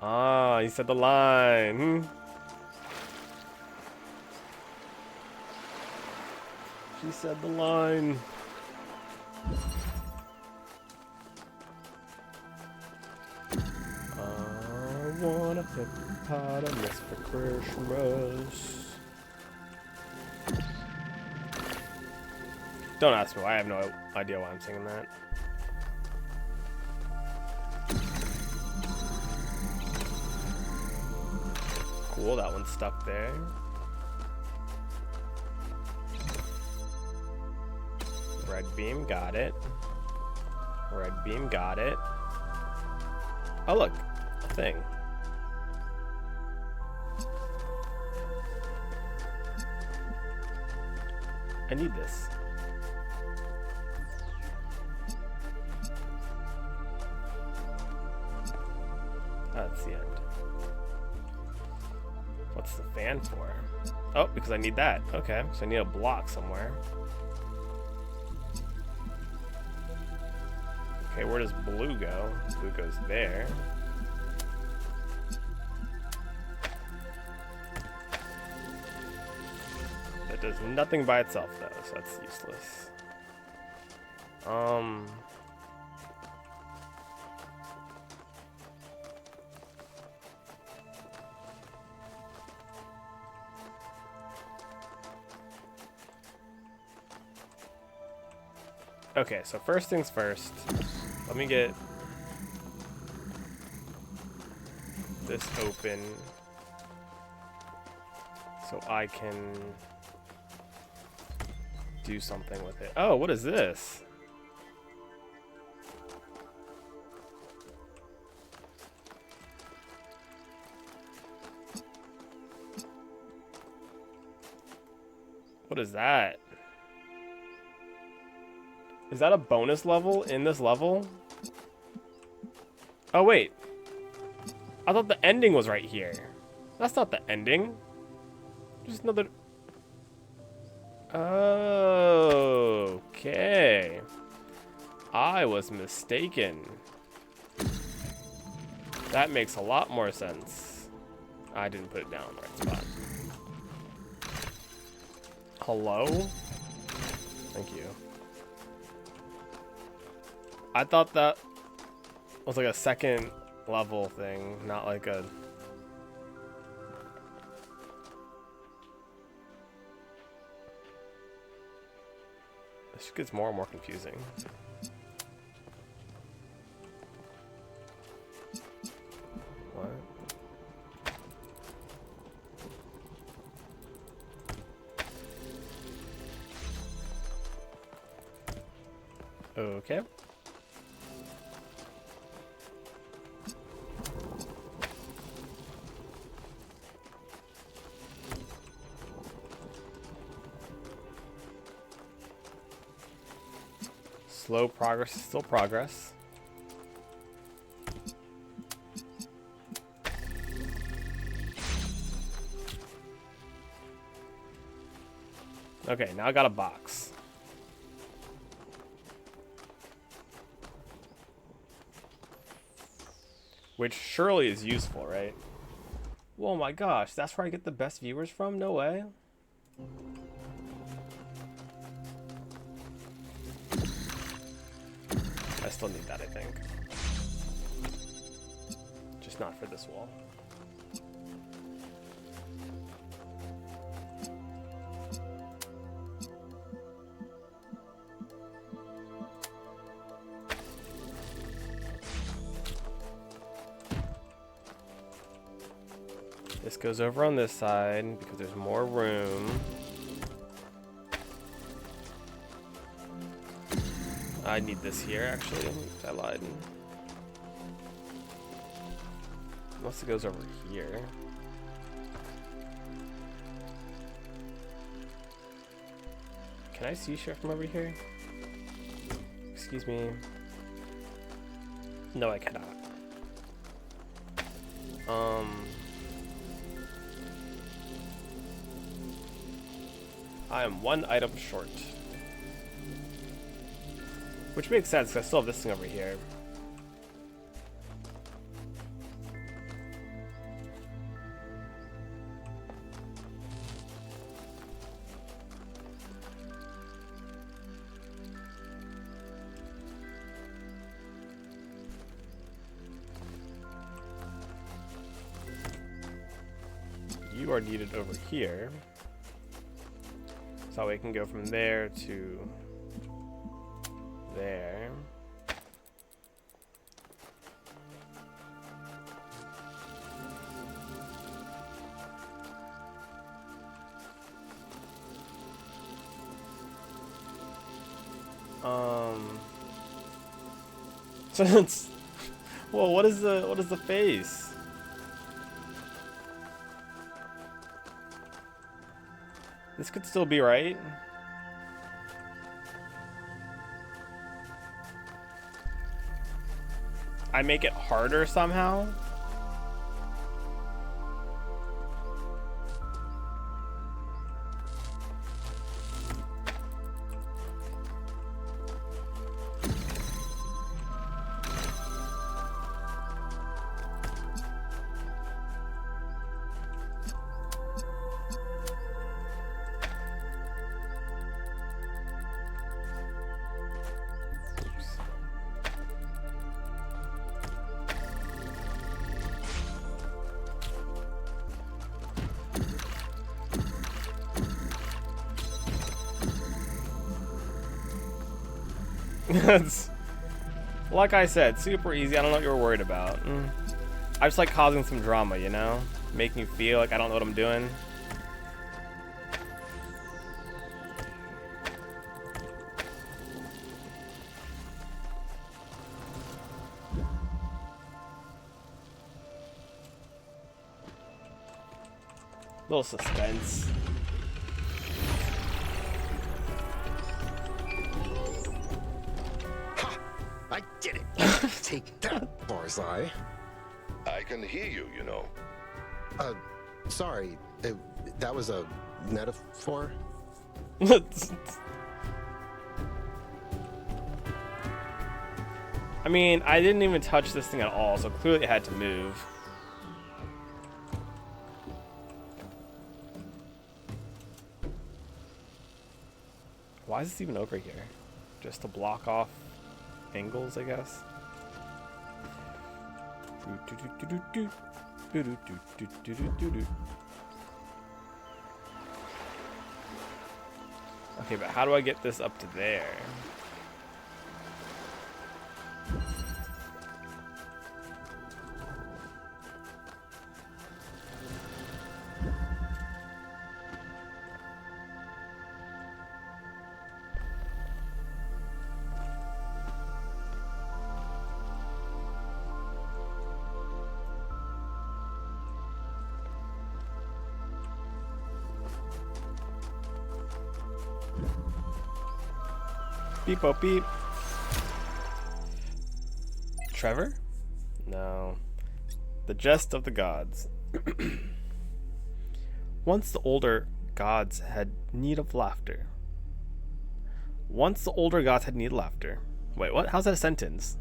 Ah, he said the line. She said the line. I want a hippopotamus for Christmas. Don't ask me why. I have no idea why I'm singing that. Cool, that one's stuck there. Red beam, got it. Red beam, got it. Oh look, a thing. I need this. That's the end. What's the fan for? Oh, because I need that. Okay, so I need a block somewhere. Okay, where does blue go? Blue goes there. That does nothing by itself, though, so that's useless. Okay, so first things first, let me get this open so I can do something with it. Oh, what is this? What is that? Is that a bonus level in this level? Oh, wait. I thought the ending was right here. That's not the ending. Just another... Okay. I was mistaken. That makes a lot more sense. I didn't put it down in the right spot. Hello? Thank you. I thought that was like a second level thing, not like a... This gets more and more confusing. What? Okay. Slow progress is still progress. Okay, now I got a box. Which surely is useful, right? Oh my gosh, that's where I get the best viewers from? No way. I still need that, I think. Just not for this wall. This goes over on this side because there's more room. I need this here, actually. I lied. Unless it goes over here. Can I see shit from over here? Excuse me. No, I cannot. I am one item short. Which makes sense, because I still have this thing over here. You are needed over here. So we can go from there to there. So it's, well, what is the face? This could still be right. I make it harder somehow. It's, like I said, super easy. I don't know what you were worried about. I just like causing some drama, you know? Making you feel like I don't know what I'm doing. Little suspense. I did it. Take that, Barzai. I can hear you, you know. Sorry. That was a metaphor? I mean, I didn't even touch this thing at all, so clearly it had to move. Why is this even over here? Just to block off angles, I guess. Okay, but how do I get this up to there? Beep, oh, beep. Trevor? No. The Jest of the Gods. Once the older gods had need of laughter. Once the older gods had need of laughter. Wait, what? How's that a sentence?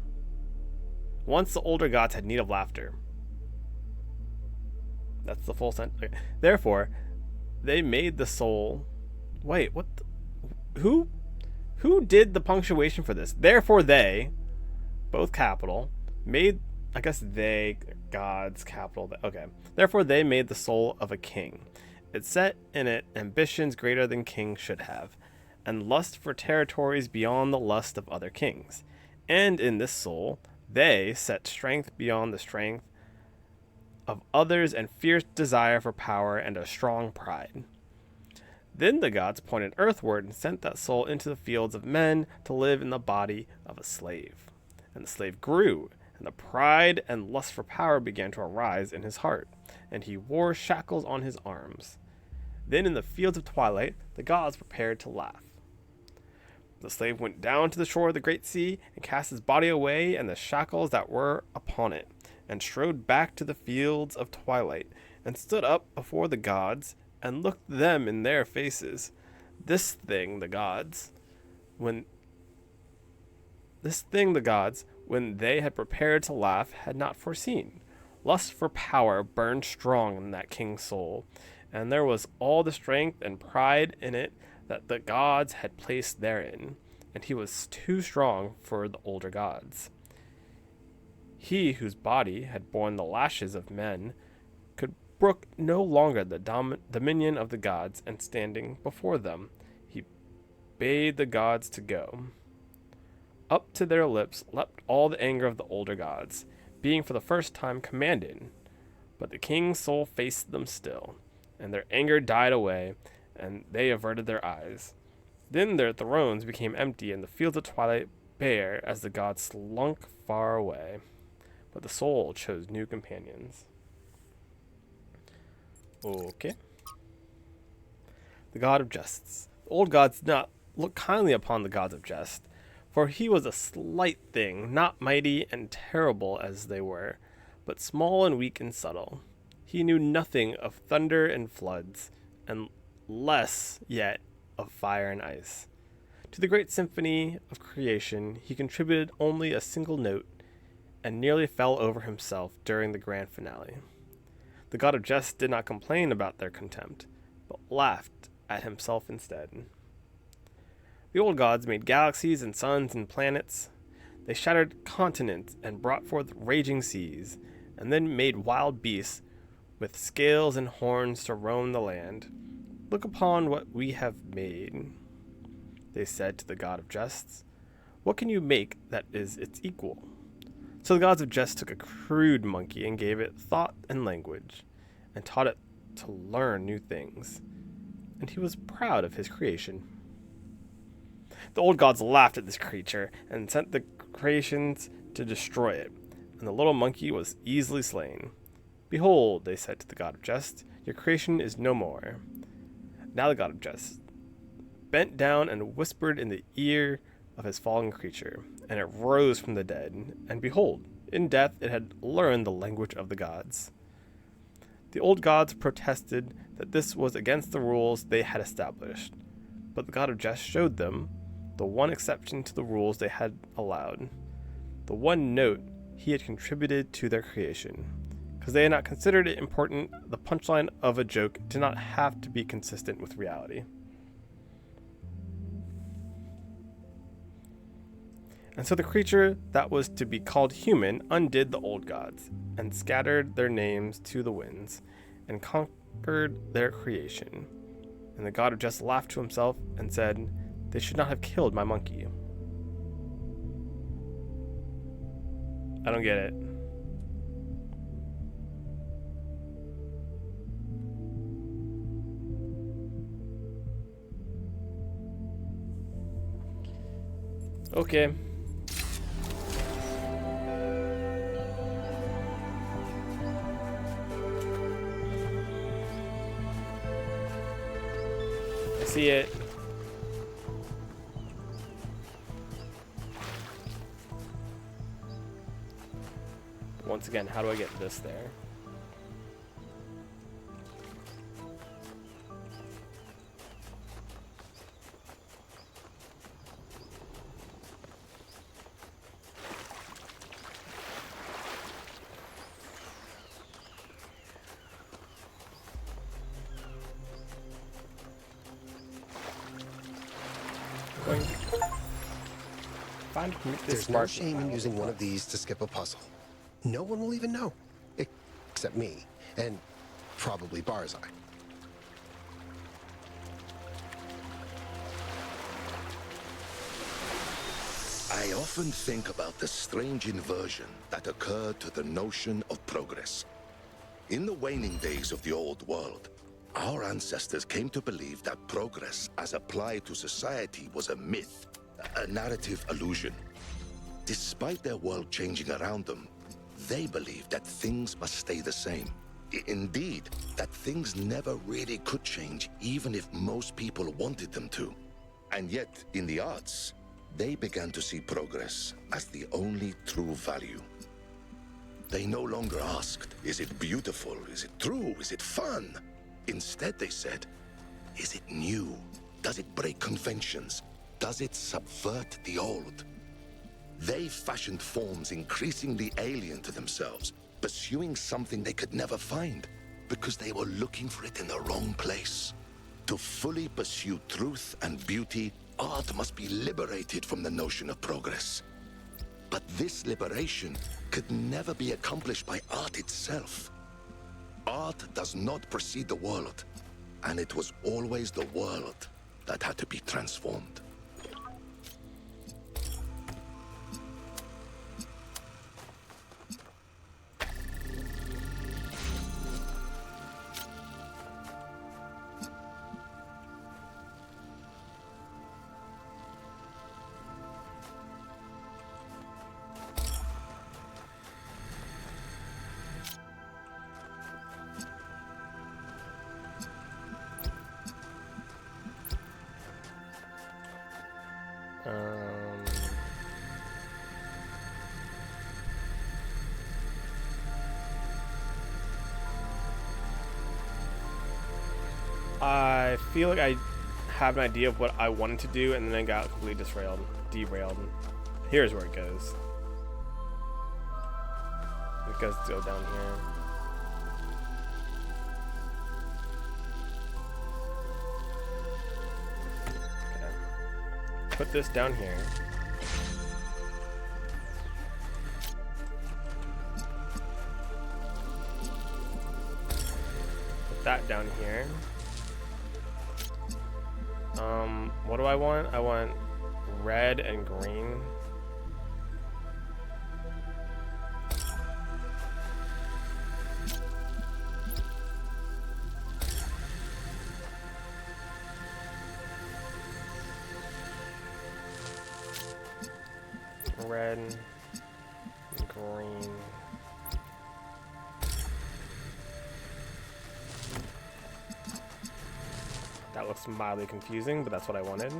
Once the older gods had need of laughter. That's the full sentence. Okay. Therefore, they made the soul... Wait, what? Who did the punctuation for this? Therefore they, both capital, made, I guess they, gods, capital, okay. Therefore they made the soul of a king. It set in it ambitions greater than kings should have, and lust for territories beyond the lust of other kings. And in this soul, they set strength beyond the strength of others and fierce desire for power and a strong pride. Then the gods pointed earthward and sent that soul into the fields of men to live in the body of a slave. And the slave grew, and the pride and lust for power began to arise in his heart, and he wore shackles on his arms. Then in the fields of twilight, the gods prepared to laugh. The slave went down to the shore of the great sea and cast his body away and the shackles that were upon it, and strode back to the fields of twilight, and stood up before the gods, and looked them in their faces. This thing the gods, when they had prepared to laugh, had not foreseen. Lust for power burned strong in that king's soul, and there was all the strength and pride in it that the gods had placed therein, and he was too strong for the older gods. He whose body had borne the lashes of men could brook no longer the dominion of the gods, and standing before them, he bade the gods to go. Up to their lips leapt all the anger of the older gods, being for the first time commanded. But the king's soul faced them still, and their anger died away, and they averted their eyes. Then their thrones became empty, and the fields of twilight bare, as the gods slunk far away. But the soul chose new companions. Okay. The god of jests. The old gods did not look kindly upon the gods of jest, For he was a slight thing, not mighty and terrible as they were, but small and weak and subtle. He knew nothing of thunder and floods, and less yet of fire and ice. To the great symphony of creation he contributed only a single note, and nearly fell over himself during the grand finale. The god of jest did not complain about their contempt, but laughed at himself instead. The old gods made galaxies and suns and planets. They shattered continents and brought forth raging seas, and then made wild beasts with scales and horns to roam the land. Look upon what we have made, they said to the god of jests. What can you make that is its equal? So the gods of jest took a crude monkey and gave it thought and language, and taught it to learn new things. And he was proud of his creation. The old gods laughed at this creature and sent the creations to destroy it, and the little monkey was easily slain. Behold, they said to the god of jest, your creation is no more. Now the god of jest bent down and whispered in the ear of his fallen creature, and it rose from the dead, and behold, in death it had learned the language of the gods. The old gods protested that this was against the rules they had established, but the god of jest showed them the one exception to the rules they had allowed, the one note he had contributed to their creation. Because they had not considered it important, the punchline of a joke did not have to be consistent with reality. And so the creature that was to be called human undid the old gods, and scattered their names to the winds, and conquered their creation. And the god of jest laughed to himself, and said, they should not have killed my monkey. I don't get it. Okay. I see it. Once again, how do I get this there? There's no shame in using one of these to skip a puzzle. No one will even know. Except me. And probably Barzai. I often think about the strange inversion that occurred to the notion of progress. In the waning days of the old world, our ancestors came to believe that progress as applied to society was a myth, a narrative illusion. Despite their world changing around them, they believed that things must stay the same. Indeed, that things never really could change, even if most people wanted them to. And yet, in the arts, they began to see progress as the only true value. They no longer asked, is it beautiful? Is it true? Is it fun? Instead, they said, is it new? Does it break conventions? Does it subvert the old? They fashioned forms increasingly alien to themselves, pursuing something they could never find, because they were looking for it in the wrong place. To fully pursue truth and beauty, art must be liberated from the notion of progress. But this liberation could never be accomplished by art itself. Art does not precede the world, and it was always the world that had to be transformed. I feel like I have an idea of what I wanted to do, and then I got completely derailed. Here's where it goes. It goes to go down here. Okay. Put this down here. Put that down here. What do I want? I want red and green. Red and green. That looks mildly confusing, but that's what I wanted.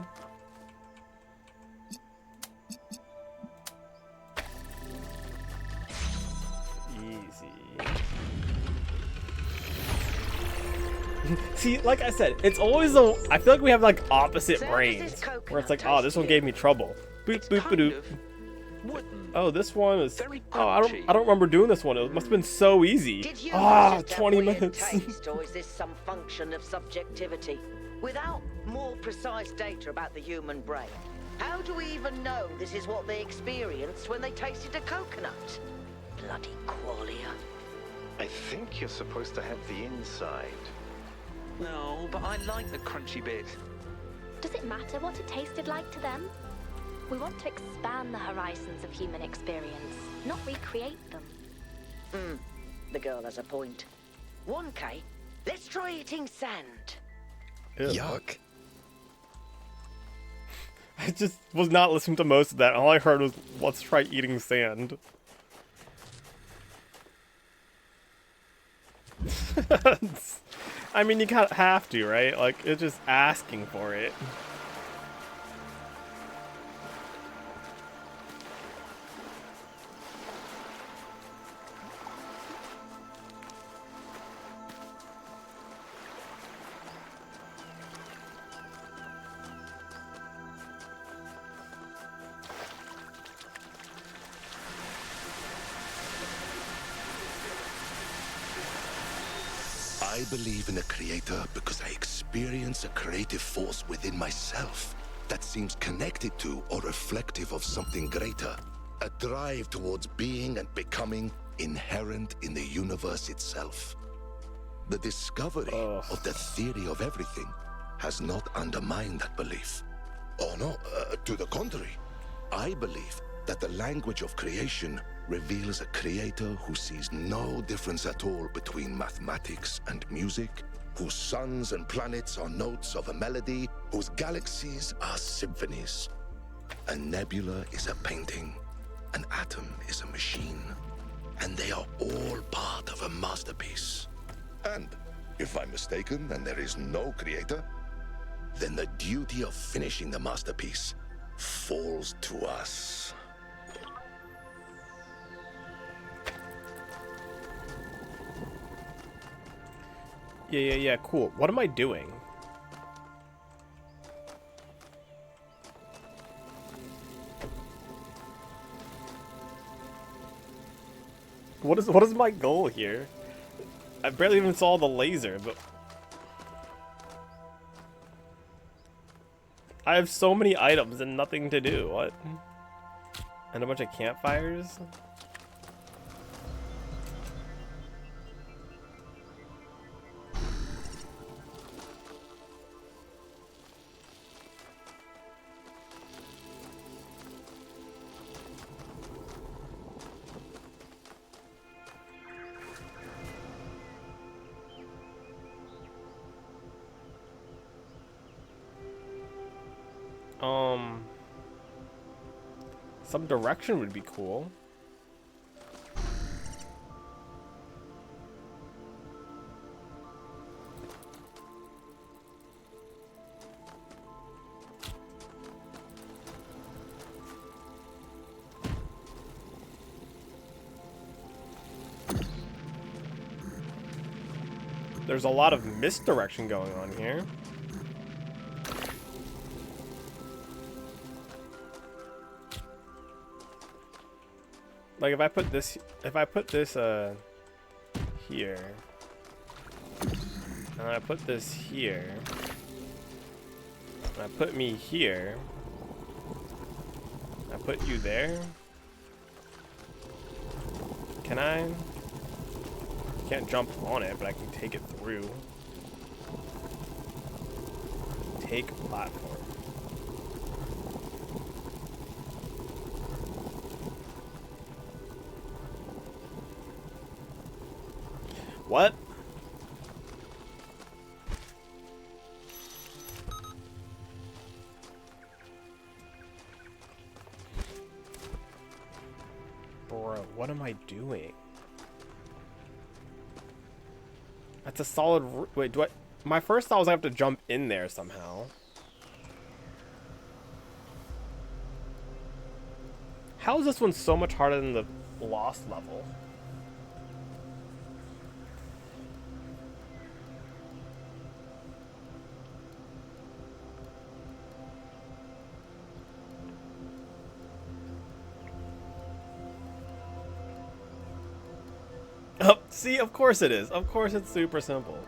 Easy. See, like I said, it's always I feel like we have like opposite brains. Where it's like, oh, this one gave me trouble. Boop boop boop. Oh, this one is. Oh, I don't remember doing this one. It must have been so easy. Ah, 20 minutes. Taste, or is this some function of subjectivity? Without more precise data about the human brain, how do we even know this is what they experienced when they tasted a coconut? Bloody qualia. I think you're supposed to have the inside. No, but I like the crunchy bit. Does it matter what it tasted like to them? We want to expand the horizons of human experience, not recreate them. The girl has a point. 1K, let's try eating sand. Ew. Yuck. I just was not listening to most of that. All I heard was, let's try eating sand. I mean, you kind of have to, right? Like, it's just asking for it. I believe in a creator because I experience a creative force within myself that seems connected to or reflective of something greater. A drive towards being and becoming inherent in the universe itself. The discovery of the theory of everything has not undermined that belief. Oh no, to the contrary. I believe that the language of creation reveals a creator who sees no difference at all between mathematics and music, whose suns and planets are notes of a melody, whose galaxies are symphonies. A nebula is a painting, an atom is a machine, and they are all part of a masterpiece. And if I'm mistaken and there is no creator, then the duty of finishing the masterpiece falls to us. Yeah, cool. What am I doing? What is my goal here? I barely even saw the laser, but I have so many items and nothing to do. What? And a bunch of campfires? Some direction would be cool. There's a lot of misdirection going on here. Like if I put this here, and I put this here, and I put me here, I put you there. Can I? Can't jump on it, but I can take it through. Take platform. What? Bro, what am I doing? That's a solid... Wait, do I... My first thought was I have to jump in there somehow. How is this one so much harder than the Lost level? Oh, see, of course it is. Of course it's super simple.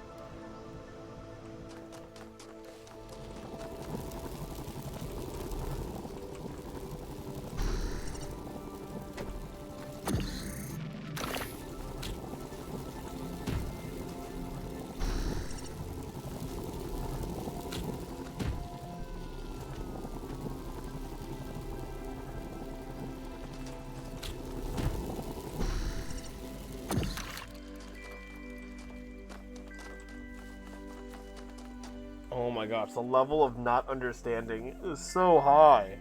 Oh my gosh, the level of not understanding is so high.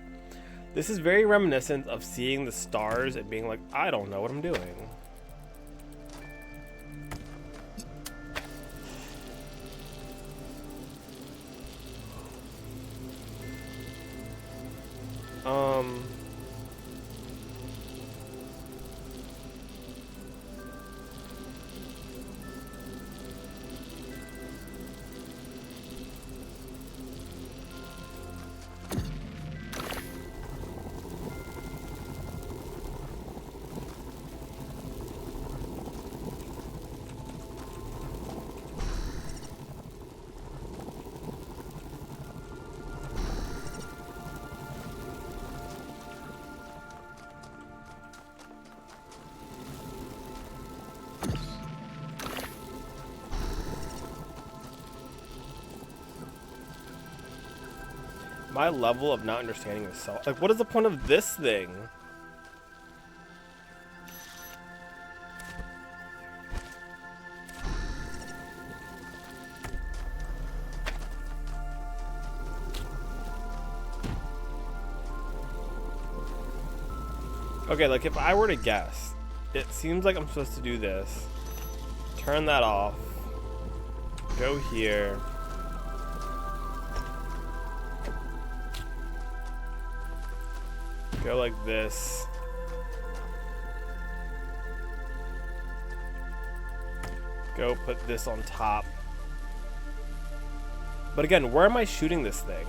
This is very reminiscent of seeing the stars and being like, I don't know what I'm doing. My level of not understanding is so... Like, what is the point of this thing? Okay, like, if I were to guess, it seems like I'm supposed to do this. Turn that off. Go here. Go like this. Go put this on top. But again, where am I shooting this thing?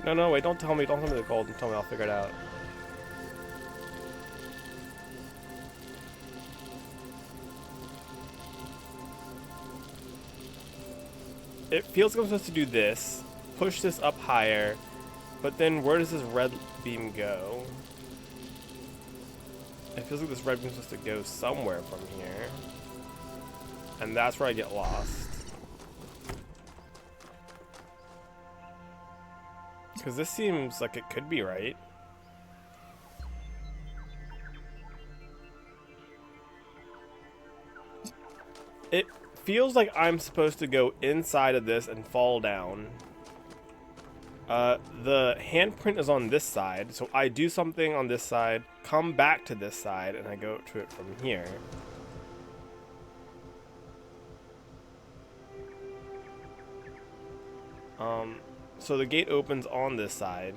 No, wait, don't tell me the code and tell me I'll figure it out. It feels like I'm supposed to do this, push this up higher, but then where does this red beam go? It feels like this red beam is supposed to go somewhere from here. And that's where I get lost. Because this seems like it could be right. It feels like I'm supposed to go inside of this and fall down. The handprint is on this side, so I do something on this side, come back to this side, and I go to it from here. So the gate opens on this side.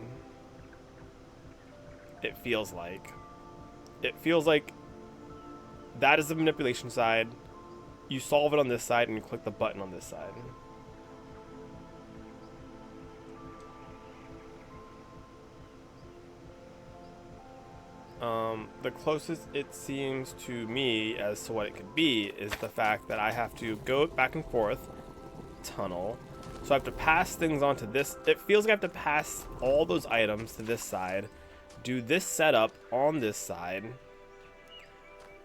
It feels like. It feels like that is the manipulation side. You solve it on this side, and you click the button on this side. The closest it seems to me as to what it could be is the fact that I have to go back and forth, tunnel, so I have to pass things onto this. It feels like I have to pass all those items to this side, do this setup on this side,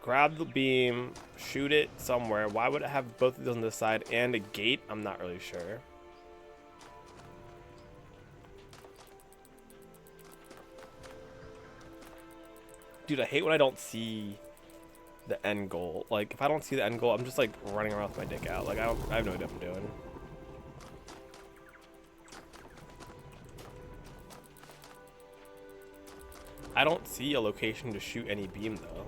grab the beam, shoot it somewhere. Why would it have both of those on this side and a gate? I'm not really sure. Dude, I hate when I don't see the end goal. Like, if I don't see the end goal, I'm just like running around with my dick out. Like, I have no idea what I'm doing. I don't see a location to shoot any beam though.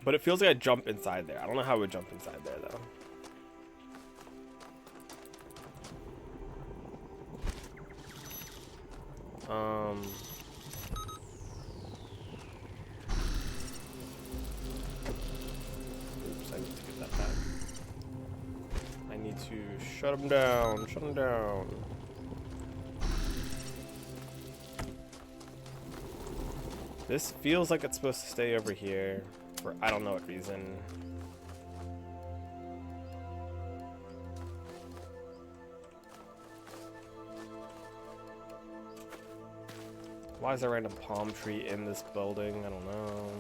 But it feels like I jump inside there. I don't know how I would jump inside there though. Oops, I need to get that back. I need to shut him down. Shut him down. This feels like it's supposed to stay over here for I don't know what reason. Why is there a random palm tree in this building? I don't know.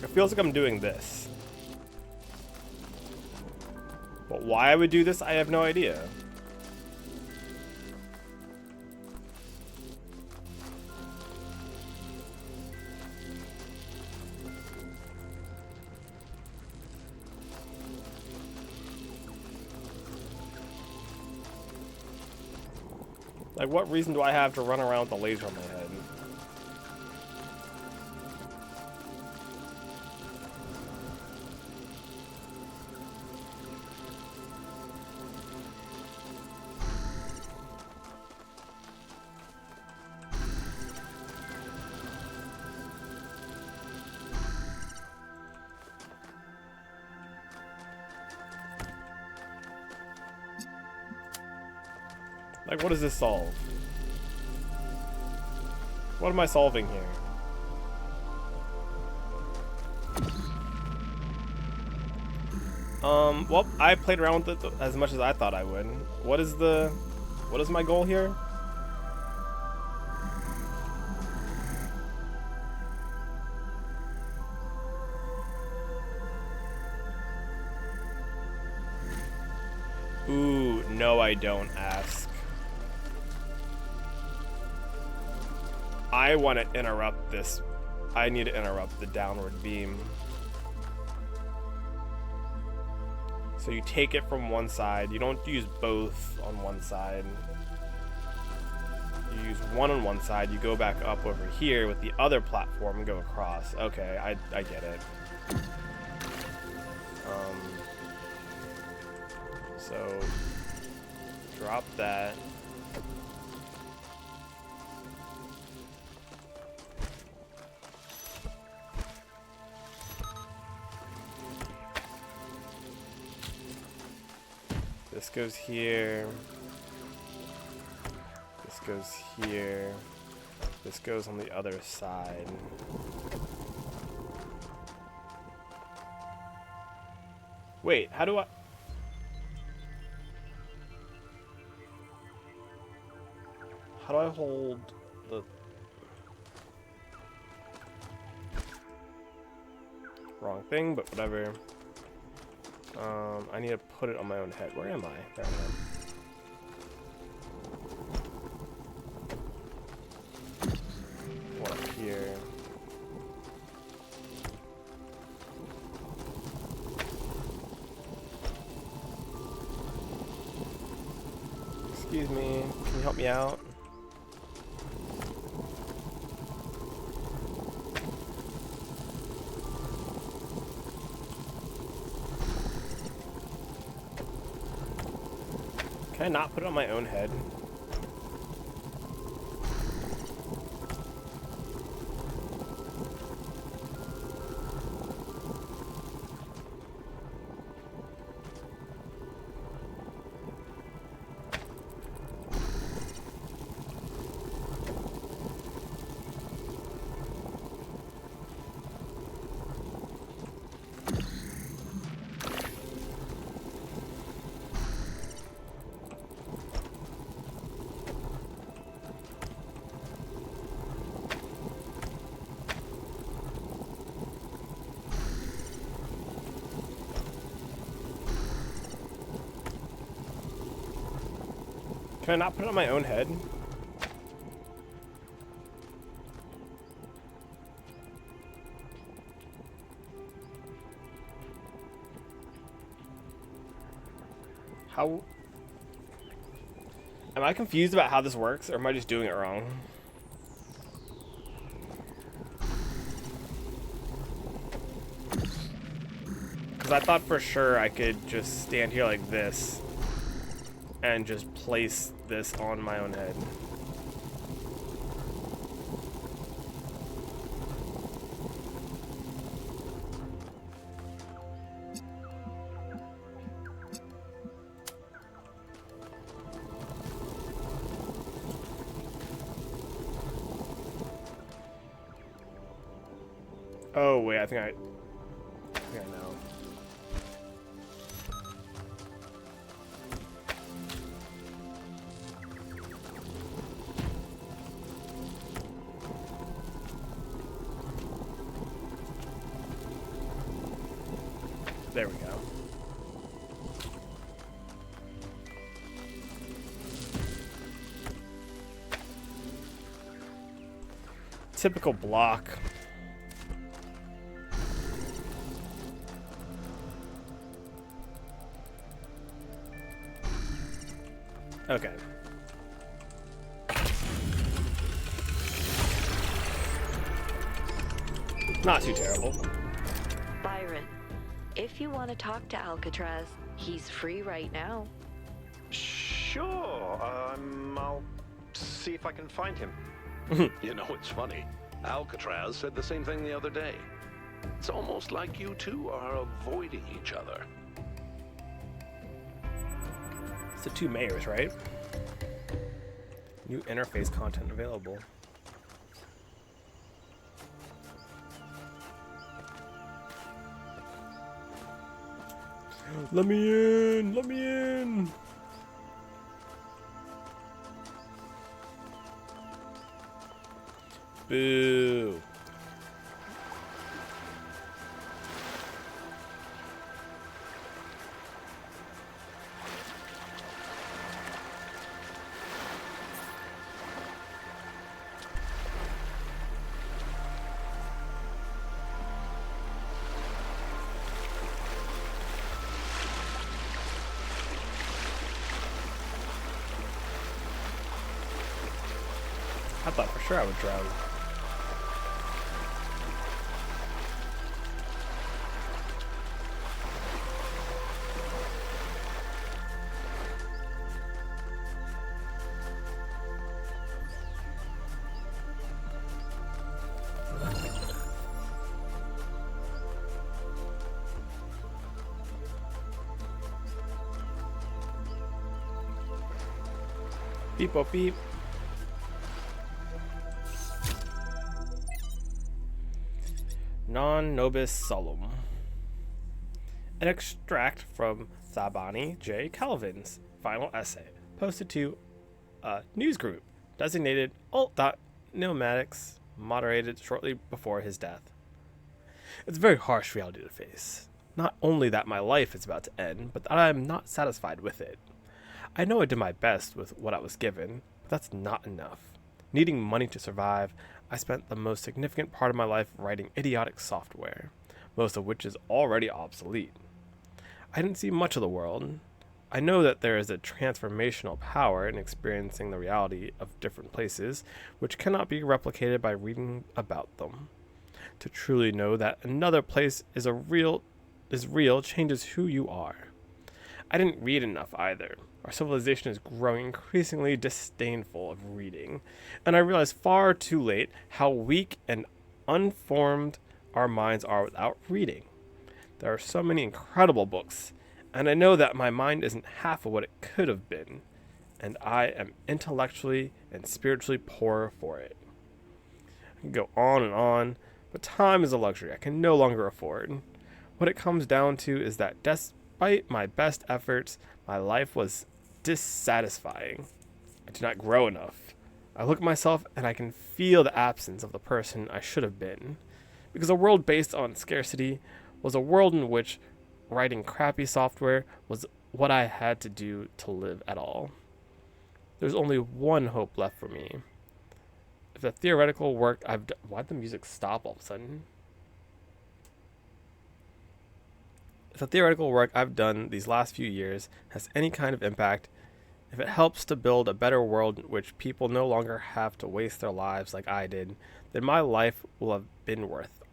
It feels like I'm doing this. But why I would do this, I have no idea. Like, what reason do I have to run around with a laser on my head? Like, what does this solve? What am I solving here? Well, I played around with it as much as I thought I would. What is my goal here? Ooh, no I don't ask. I want to interrupt this. I need to interrupt the downward beam. So you take it from one side. You don't use both on one side. You use one on one side. You go back up over here with the other platform and go across. Okay, I get it. So drop that. This goes here. This goes here. This goes on the other side. Wait, how do I... How do I hold the... Wrong thing, but whatever. I need to put it on my own head. Where am I? There I am. One up here. Excuse me, can you help me out? Can I not put it on my own head? Can I not put it on my own head? How... Am I confused about how this works, or am I just doing it wrong? Because I thought for sure I could just stand here like this and just place this on my own head. Oh wait, I think I know. There we go. Typical block. Okay. Not too terrible. Byron, if you want to talk to Alcatraz, he's free right now. Sure. I'll see if I can find him. You know, it's funny. Alcatraz said the same thing the other day. It's almost like you two are avoiding each other. It's the two mayors, right? New interface content available. Let me in! Let me in! Boo! I thought for sure I would drown. Beep oh beep. Non nobis solum. An extract from Thabani J. Calvin's final essay, posted to a news group designated alt.nomadics, moderated shortly before his death. It's a very harsh reality to face. Not only that my life is about to end, but that I am not satisfied with it. I know I did my best with what I was given, but that's not enough. Needing money to survive, I spent the most significant part of my life writing idiotic software, most of which is already obsolete. I didn't see much of the world. I know that there is a transformational power in experiencing the reality of different places, which cannot be replicated by reading about them. To truly know that another place is real changes who you are. I didn't read enough either. Our civilization is growing increasingly disdainful of reading, and I realized far too late how weak and unformed our minds are without reading. There are so many incredible books, and I know that my mind isn't half of what it could have been, and I am intellectually and spiritually poorer for it. I can go on, but time is a luxury I can no longer afford. What it comes down to is that despite my best efforts, my life was dissatisfying. I did not grow enough. I look at myself and I can feel the absence of the person I should have been. Because a world based on scarcity was a world in which writing crappy software was what I had to do to live at all. There's only one hope left for me. If the theoretical work I've done... Why'd the music stop all of a sudden? If the theoretical work I've done these last few years has any kind of impact, if it helps to build a better world in which people no longer have to waste their lives like I did, then my life will have been worth.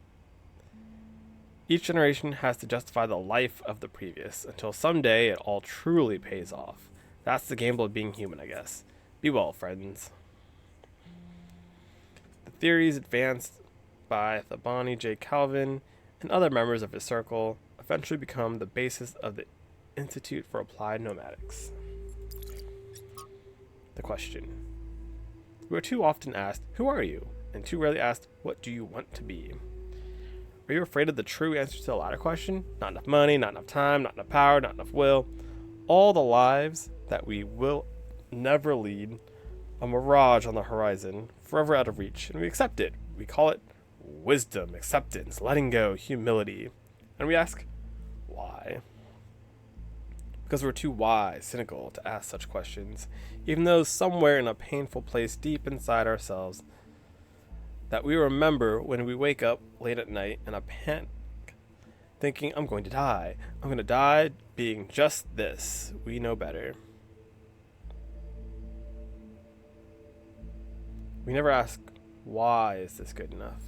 Each generation has to justify the life of the previous until someday it all truly pays off. That's the gamble of being human, I guess. Be well, friends. The theories advanced by Thabani J. Calvin and other members of his circle eventually become the basis of the Institute for Applied Nomadics. The question. We are too often asked, "Who are you?" and too rarely asked, "What do you want to be?" Are you afraid of the true answer to the latter question? Not enough money, not enough time, not enough power, not enough will. All the lives that we will never lead, a mirage on the horizon, forever out of reach, and we accept it. We call it wisdom, acceptance, letting go, humility. And we ask, why? Because we're too wise, cynical to ask such questions, even though somewhere in a painful place deep inside ourselves, that we remember when we wake up late at night in a panic, thinking, I'm going to die. I'm going to die being just this. We know better. We never ask, why is this good enough?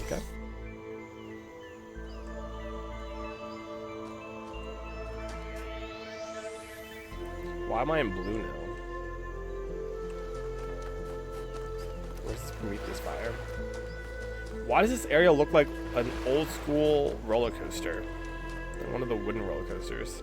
Okay. Why am I in blue now? Where's this Prometheus fire? Why does this area look like an old school roller coaster? Like one of the wooden roller coasters.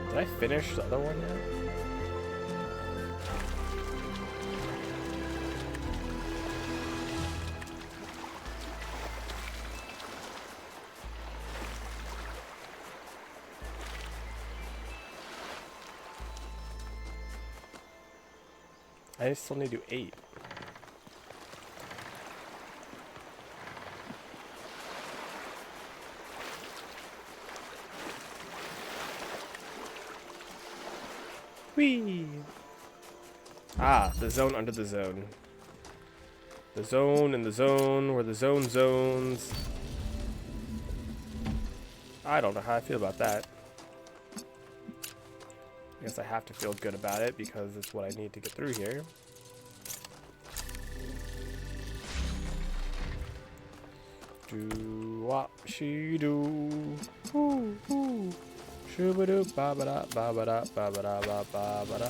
Did I finish the other one yet? I still need to do 8. Whee! Ah, the zone under the zone. The zone and the zone where the zone zones. I don't know how I feel about that. I guess I have to feel good about it because it's what I need to get through here. Do wop she doo. Woo woo. Shoo-ba-doo ba-ba-da ba-ba-da ba-ba-da ba-ba-da.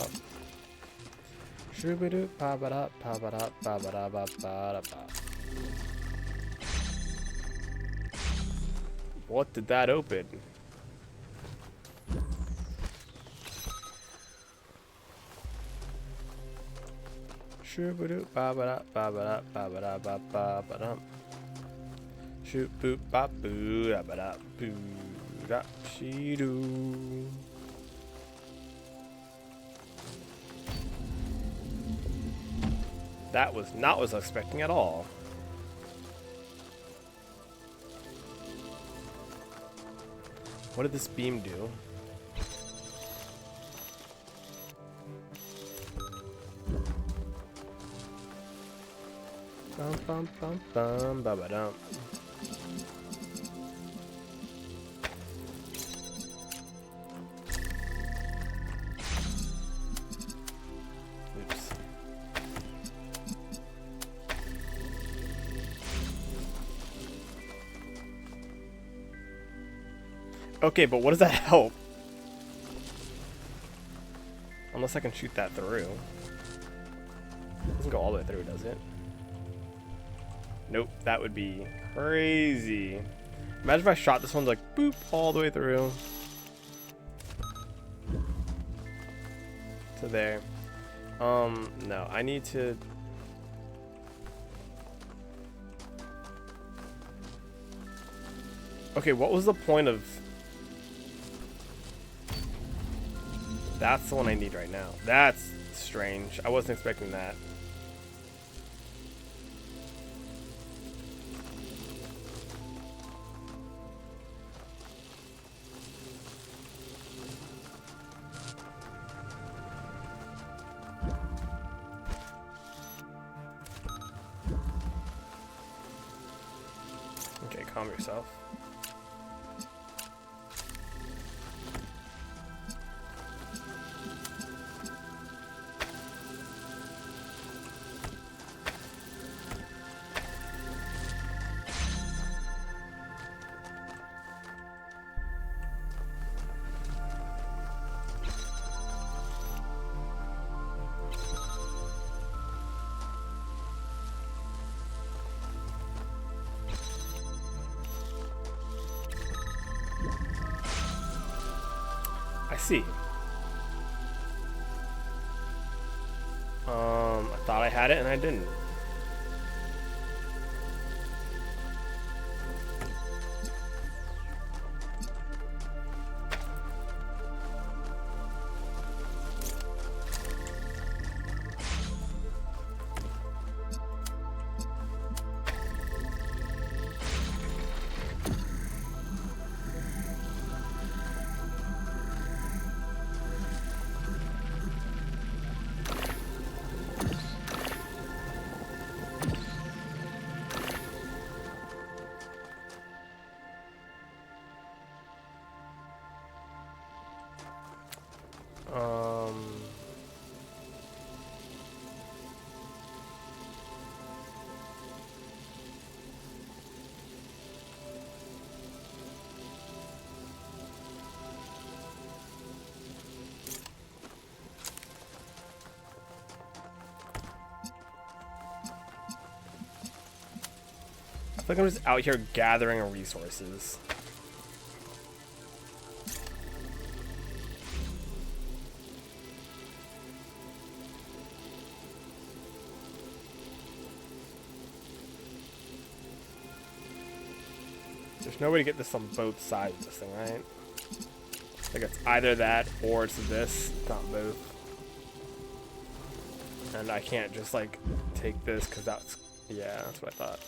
Shoo-ba-doo ba-ba-da ba-ba-da ba-ba-da ba-ba-da ba. What did that open? Shoo-ba-doo ba-ba-da ba-ba-da ba-ba-da ba-ba-da. Shoot boop bop boo da ba da boo da she doo. That was not what I was expecting at all. What did this beam do? Bum bum bum bum ba ba dum. Oops. Okay, but what does that help? Unless I can shoot that through. It doesn't go all the way through, does it? Nope, that would be crazy. Imagine if I shot this one like boop all the way through to there. No, I need to. Okay, what was the point of? That's the one I need right now. That's strange. I wasn't expecting that. Okay, calm yourself. I see. I thought I had it and I didn't. I feel like I'm just out here gathering resources. There's no way to get this on both sides of this thing, right? Like it's either that or it's this, not both. And I can't just like take this because that's, yeah, that's what I thought.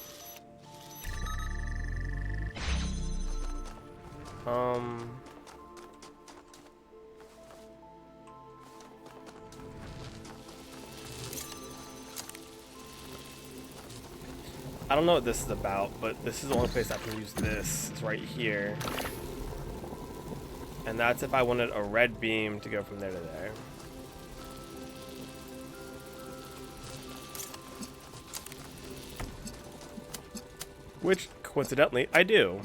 I don't know what this is about, but this is the only place I can use this, is right here. And that's if I wanted a red beam to go from there to there. Which Coincidentally, I do.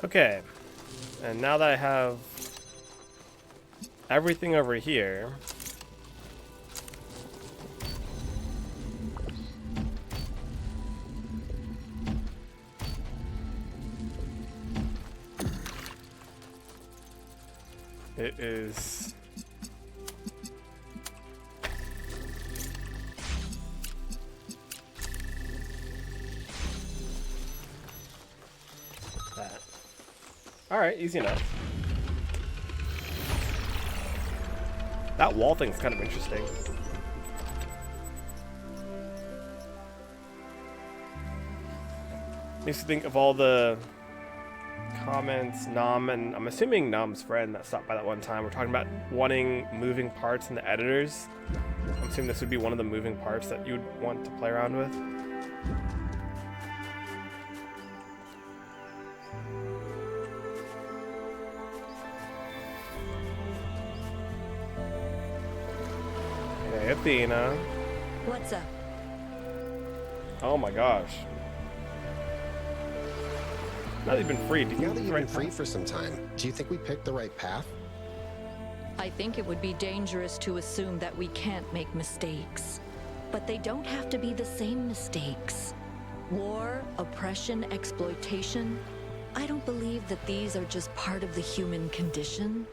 Okay, and now that I have everything over here, it is that. Alright, easy enough. That wall thing's kind of interesting. Makes you think of all the comments Nom, and I'm assuming Nom's friend that stopped by that one time, we're talking about wanting moving parts in the editors. I'm assuming this would be one of the moving parts that you'd want to play around with. Hey, Athena. What's up? Oh my gosh. Now that you've been free, do you Now think that it's you've the been right free path? for some time, do you think we picked the right path? I think it would be dangerous to assume that we can't make mistakes. But they don't have to be the same mistakes. War, oppression, exploitation. I don't believe that these are just part of the human condition.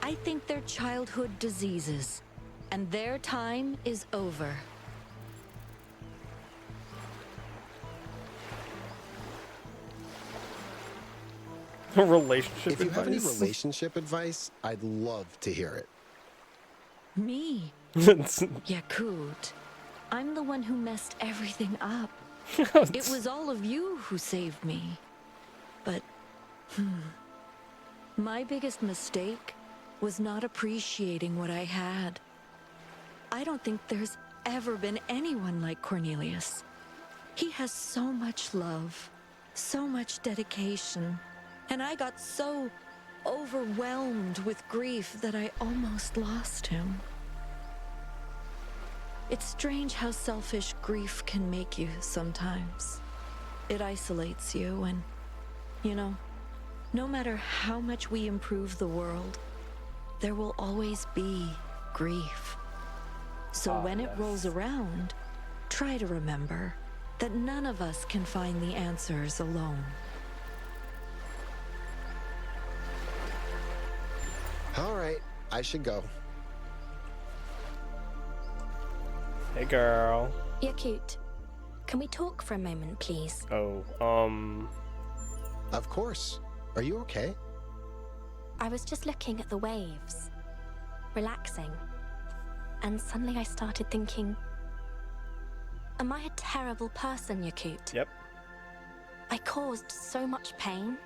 I think they're childhood diseases. And their time is over. Relationship If you have any advice? relationship advice, I'd love to hear it. Me? Yakut. I'm the one who messed everything up. It was all of you who saved me. But, my biggest mistake was not appreciating what I had. I don't think there's ever been anyone like Cornelius. He has so much love, so much dedication, and I got so overwhelmed with grief that I almost lost him. It's strange how selfish grief can make you sometimes. It isolates you and, you know, no matter how much we improve the world, there will always be grief. So when it rolls around, try to remember that none of us can find the answers alone. All right, I should go. Hey girl. You're cute. Can we talk for a moment, please? Oh, Of course. Are you okay? I was just looking at the waves, relaxing, and suddenly I started thinking, am I a terrible person, Yakut? Yep. I caused so much pain.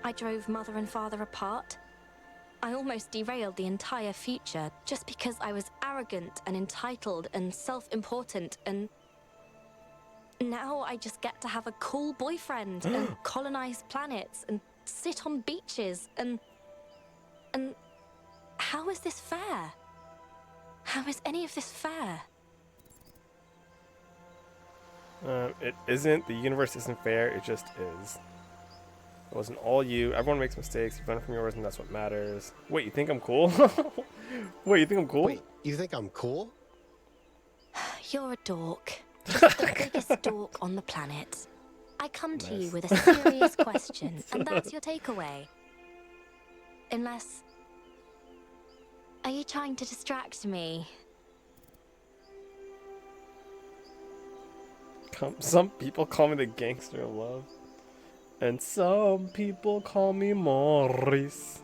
I drove mother and father apart. I almost derailed the entire future just because I was arrogant and entitled and self-important, and now I just get to have a cool boyfriend and colonize planets and sit on beaches and how is this fair? How is any of this fair? It isn't. The universe isn't fair. It just is. It wasn't all you. Everyone makes mistakes. You've learned from yours, and that's what matters. Wait, you think I'm cool? Wait, you think I'm cool? Wait, you think I'm cool? You're a dork. Just the biggest dork on the planet. I come to you with a serious question, and that's your takeaway. Unless... Are you trying to distract me? Some people call me the gangster of love. And some people call me Maurice.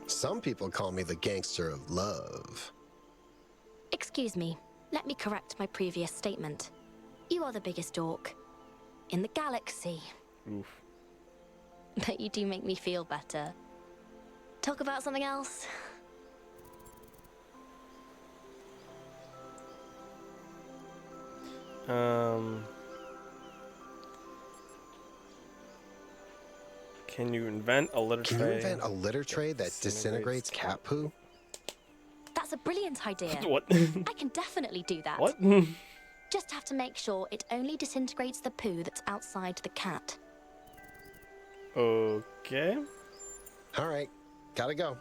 Some people call me the gangster of love. Excuse me. Let me correct my previous statement. You are the biggest dork in the galaxy. Oof. But you do make me feel better. Talk about something else? Can you invent a litter Can tray? you invent a litter tray that disintegrates cat poo? That's a brilliant idea. What? I can definitely do that. What? Just have to make sure it only disintegrates the poo that's outside the cat. Okay. All right, gotta go.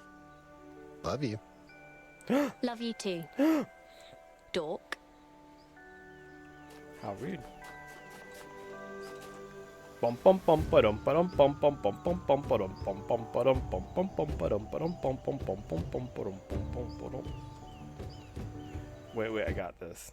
Love you. Love you too. Dork. How rude. Bum bum bum ba-dum ba-dum bum bum bum bum bum ba-dum bum bum ba-dum bum bum bum ba-dum ba-dum bum bum bum bum bum ba-dum bum bum ba-dum. Wait, I got this.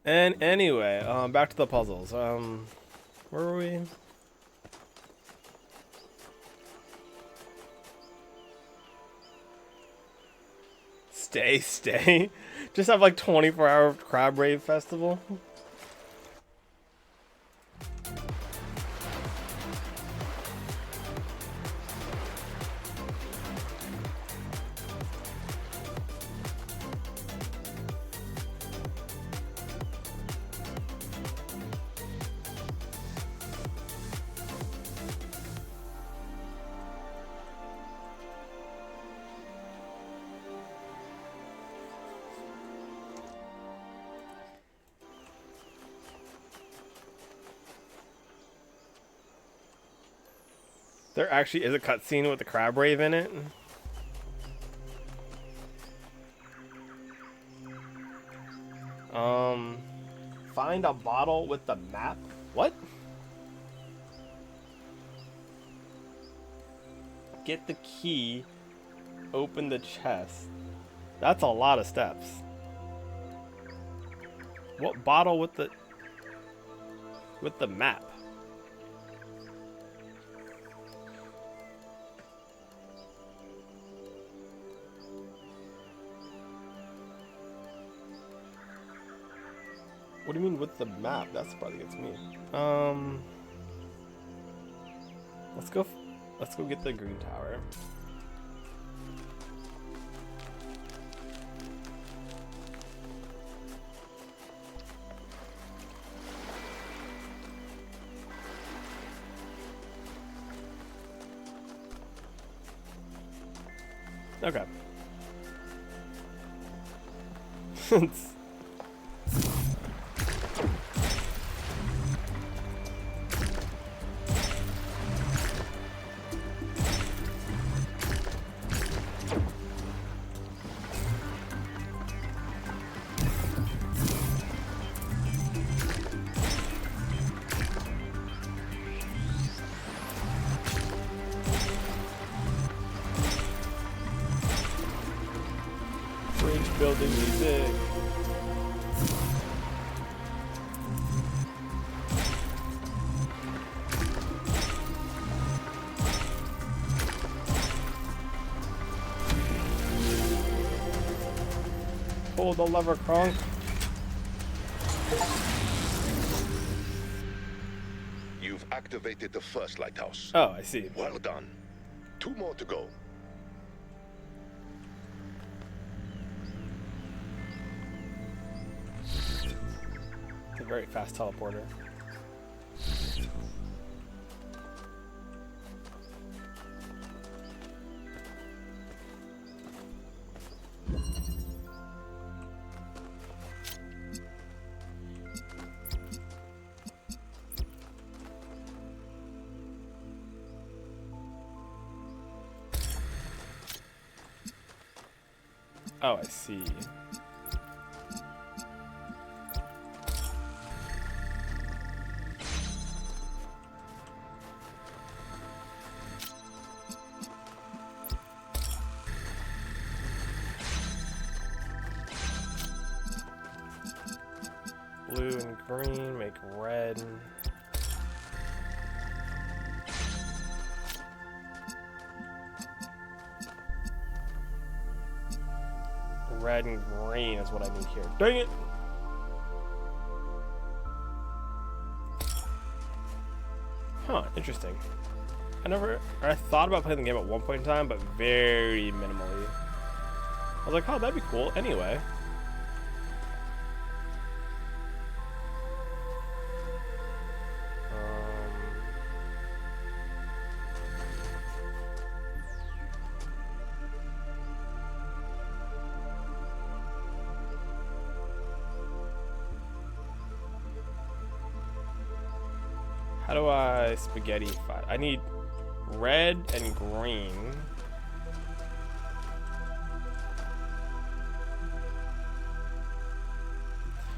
And anyway, back to the puzzles. Where were we? Stay. Just have like 24-hour crab rave festival. There actually is a cutscene with the crab rave in it. Find a bottle with the map. What? Get the key. Open the chest. That's a lot of steps. What bottle with the map? What do you mean with the map? That's probably gets me. Let's go get the green tower. Okay. Bridge building music. Pull the lever, Kronk. You've activated the first lighthouse. Oh, I see. Well done. 2 more to go. It's a very fast teleporter. Oh, I see. Blue and green make red. Red and green is what I need here. Dang it! Huh, interesting. I thought about playing the game at one point in time, but very minimally. I was like, oh, that'd be cool anyway. How do I spaghetti fight? I need red and green.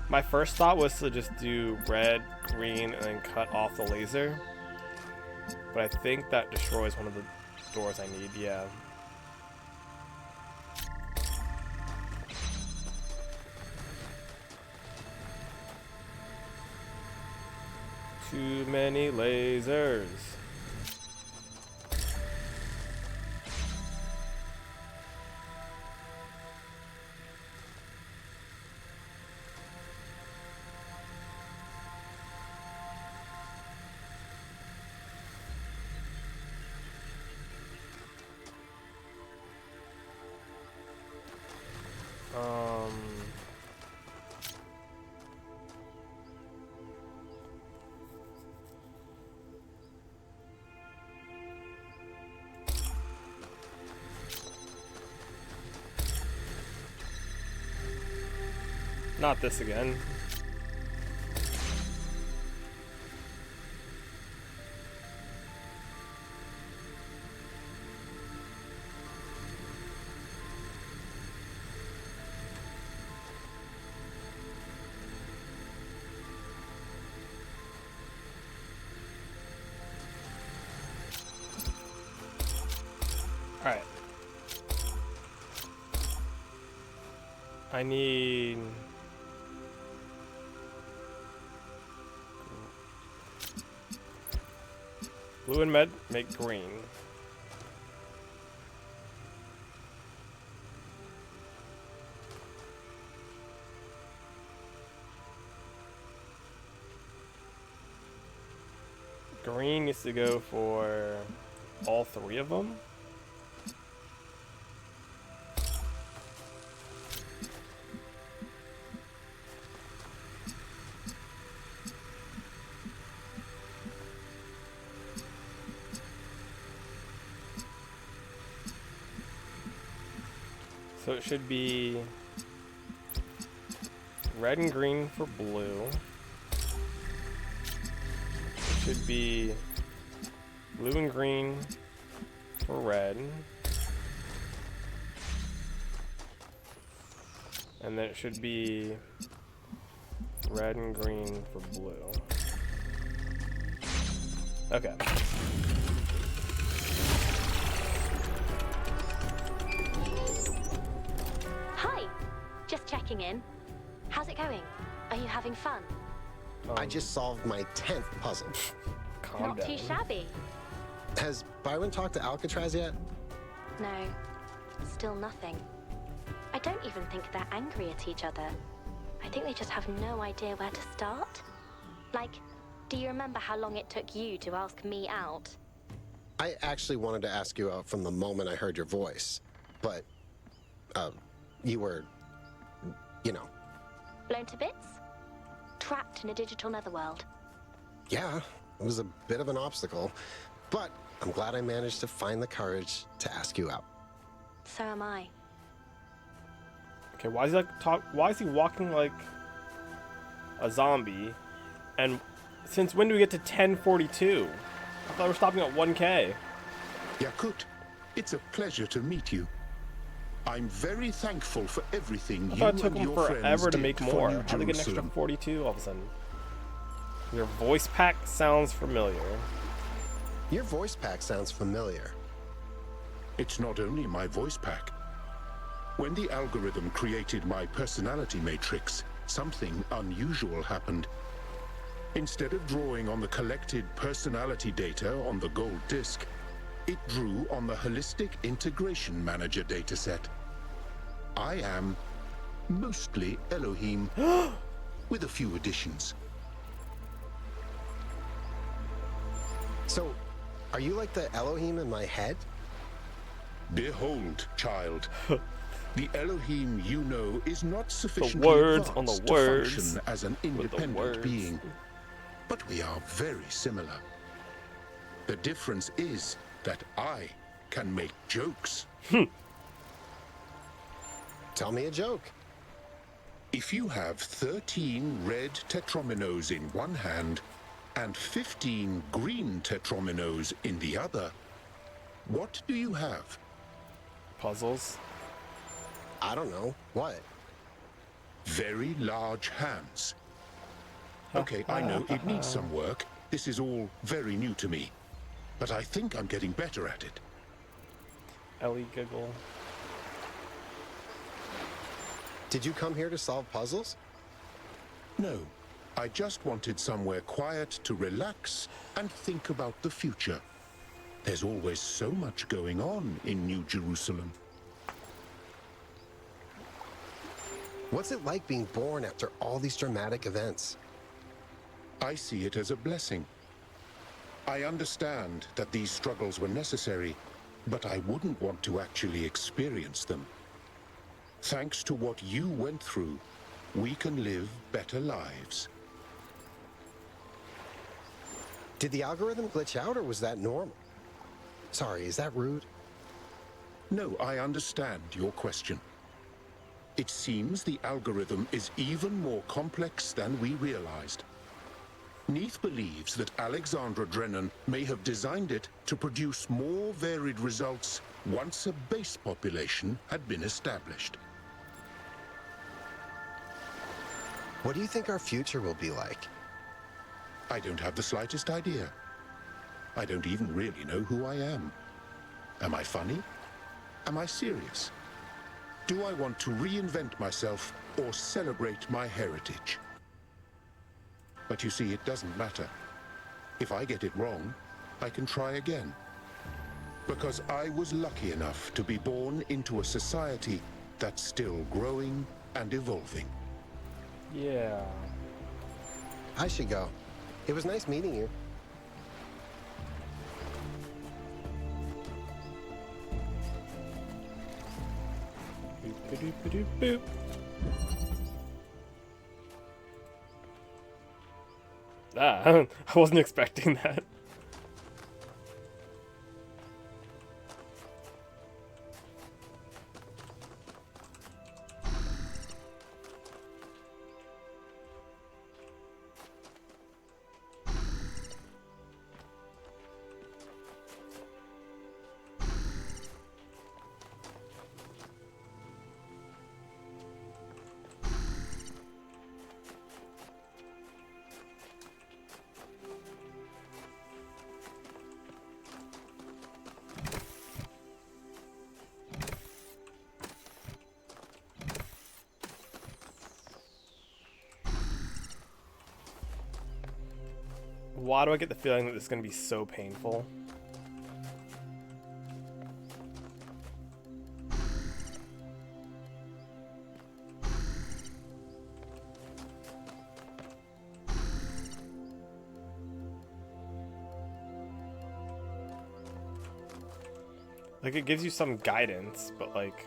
My first thought was to just do red, green, and then cut off the laser. But I think that destroys one of the doors I need, yeah. Too many lasers. Not this again. All right. I need blue and red make green. Green needs to go for all three of them. So it should be red and green for blue. It should be blue and green for red. And then it should be red and green for blue. Okay. Hi, just checking in. How's it going? Are you having fun? I just solved my 10th puzzle. Calm Not down. too shabby. Has Byron talked to Alcatraz yet? No, still nothing. I don't even think they're angry at each other. I think they just have no idea where to start. Like, do you remember how long it took you to ask me out? I actually wanted to ask you out from the moment I heard your voice, but, you were, you know. Blown to bits? Trapped in a digital netherworld? Yeah, it was a bit of an obstacle, but I'm glad I managed to find the courage to ask you out. So am I. Okay, why is he why is he walking like a zombie? And since when do we get to 1042? I thought we were stopping at 1K. Yakut, it's a pleasure to meet you. I'm very thankful for everything I you thought it took and them your friends forever to did make for more. New How'd they get an extra Jerusalem. 42 all of a sudden? Your voice pack sounds familiar. Your voice pack sounds familiar. It's not only my voice pack. When the algorithm created my personality matrix, something unusual happened. Instead of drawing on the collected personality data on the gold disk, it drew on the Holistic Integration Manager dataset. I am mostly Elohim, with a few additions. So, are you like the Elohim in my head? Behold, child. The Elohim you know is not sufficiently words on the advanced to words function as an with the independent words. being. But we are very similar. The difference is that I can make jokes. Tell me a joke. If you have 13 red tetrominos in one hand and 15 green tetrominos in the other, what do you have? Puzzles. I don't know. What? Very large hands. Okay, I know it needs some work. This is all very new to me. But I think I'm getting better at it. Ellie giggle. Did you come here to solve puzzles? No, I just wanted somewhere quiet to relax and think about the future. There's always so much going on in New Jerusalem. What's it like being born after all these dramatic events? I see it as a blessing. I understand that these struggles were necessary, but I wouldn't want to actually experience them. Thanks to what you went through, we can live better lives. Did the algorithm glitch out or was that normal? Sorry, is that rude? No, I understand your question. It seems the algorithm is even more complex than we realized. Neith believes that Alexandra Drennan may have designed it to produce more varied results once a base population had been established. What do you think our future will be like? I don't have the slightest idea. I don't even really know who I am. Am I funny? Am I serious? Do I want to reinvent myself or celebrate my heritage? But you see, it doesn't matter. If I get it wrong, I can try again. Because I was lucky enough to be born into a society that's still growing and evolving. Yeah. I should go. It was nice meeting you. Boop-a-doop-a-doop-boop. Ah, I wasn't expecting that. Why do I get the feeling that this is going to be so painful? Like, it gives you some guidance, but like...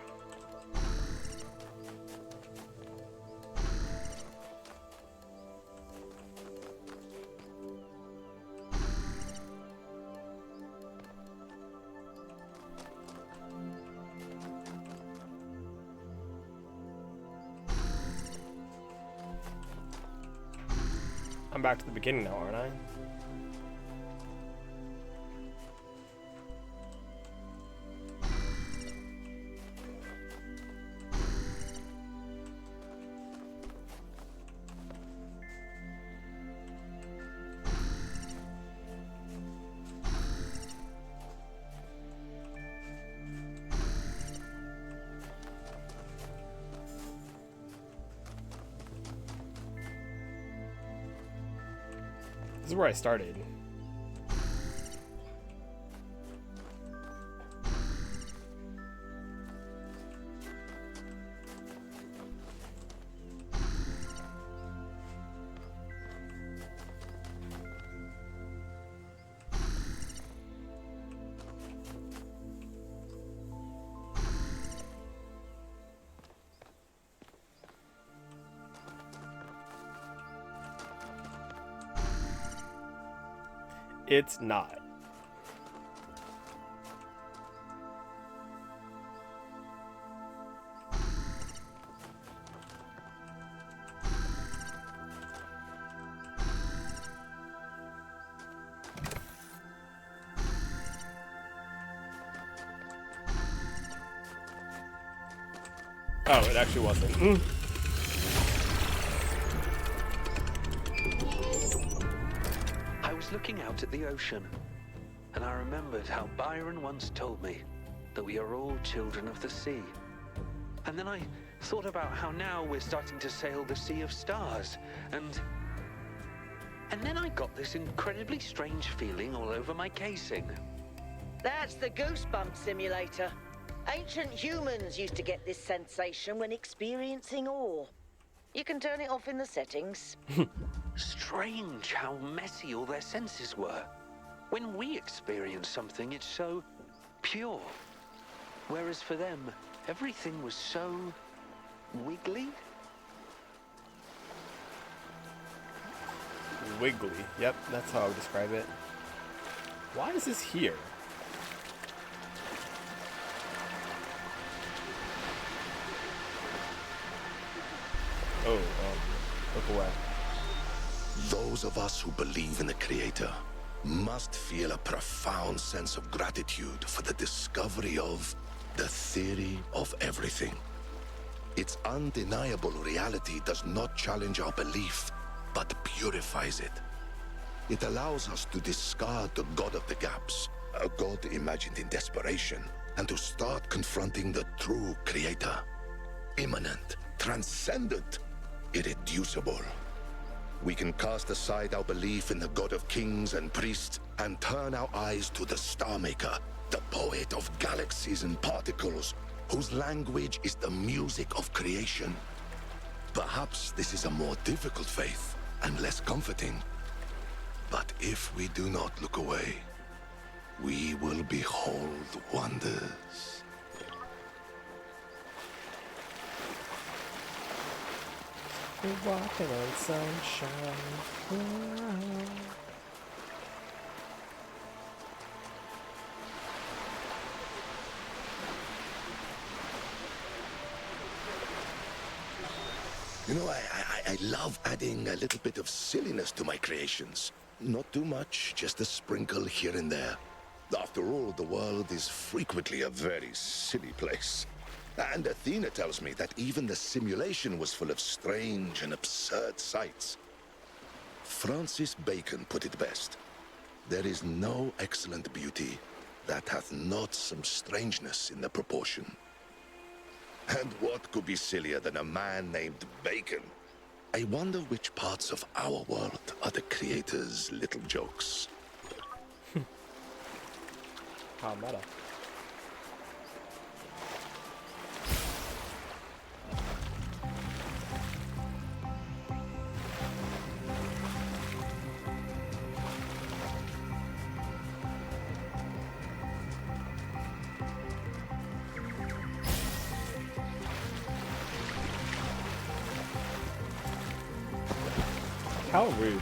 I'm back to the beginning now, aren't I? is where I started. It's not. Oh, it actually wasn't. I was looking out at the ocean, and I remembered how Byron once told me that we are all children of the sea. And then I thought about how now we're starting to sail the sea of stars, and then I got this incredibly strange feeling all over my casing. That's the goosebump simulator. Ancient humans used to get this sensation when experiencing awe. You can turn it off in the settings. Strange how messy all their senses were. When we experience something, it's so pure. Whereas for them, everything was so wiggly. Wiggly. Yep, that's how I would describe it. Why is this here? Oh, look away. Those of us who believe in the Creator must feel a profound sense of gratitude for the discovery of the theory of everything. Its undeniable reality does not challenge our belief, but purifies it. It allows us to discard the God of the gaps, a God imagined in desperation, and to start confronting the true Creator. Immanent, transcendent, irreducible. We can cast aside our belief in the God of kings and priests and turn our eyes to the Star Maker, the poet of galaxies and particles, whose language is the music of creation. Perhaps this is a more difficult faith and less comforting. But if we do not look away, we will behold wonders. We're walking on sunshine. You know, I love adding a little bit of silliness to my creations. Not too much, just a sprinkle here and there. After all, the world is frequently a very silly place. And Athena tells me that even the simulation was full of strange and absurd sights. Francis Bacon put it best. There is no excellent beauty that hath not some strangeness in the proportion. And what could be sillier than a man named Bacon? I wonder which parts of our world are the Creator's little jokes. How meta. How rude.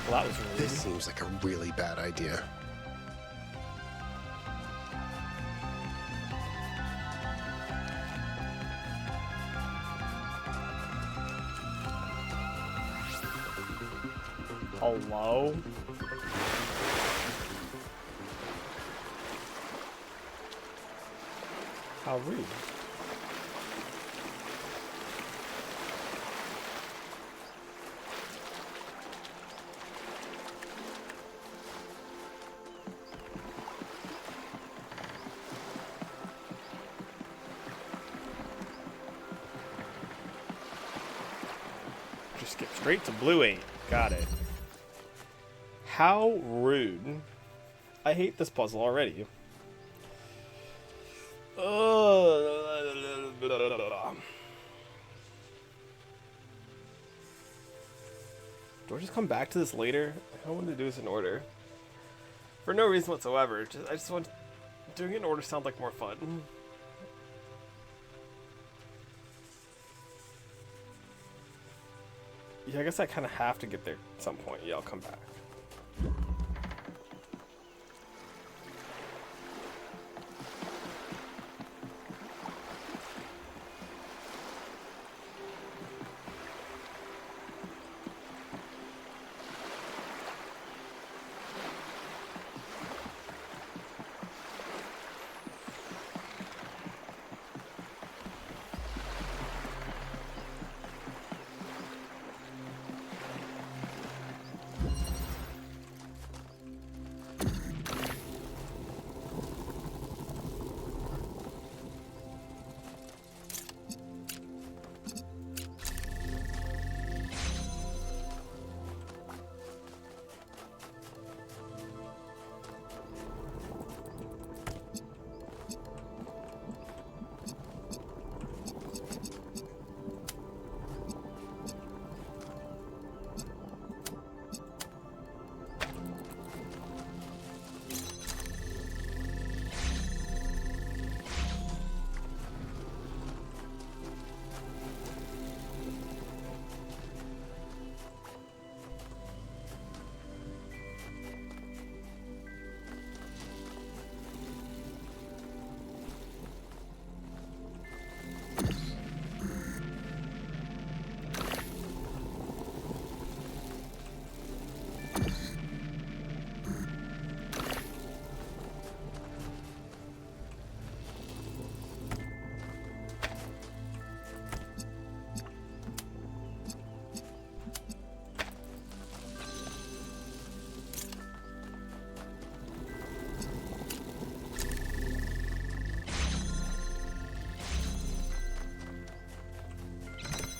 Well, that was rude. This seems like a really bad idea. Hello? How rude. skip straight to blue 8. Got it. How rude. I hate this puzzle already. Do I just come back to this later? I want to do this in order. For no reason whatsoever. I just want doing it in order to sound like more fun. Yeah, I guess I kind of have to get there at some point. Yeah, I'll come back.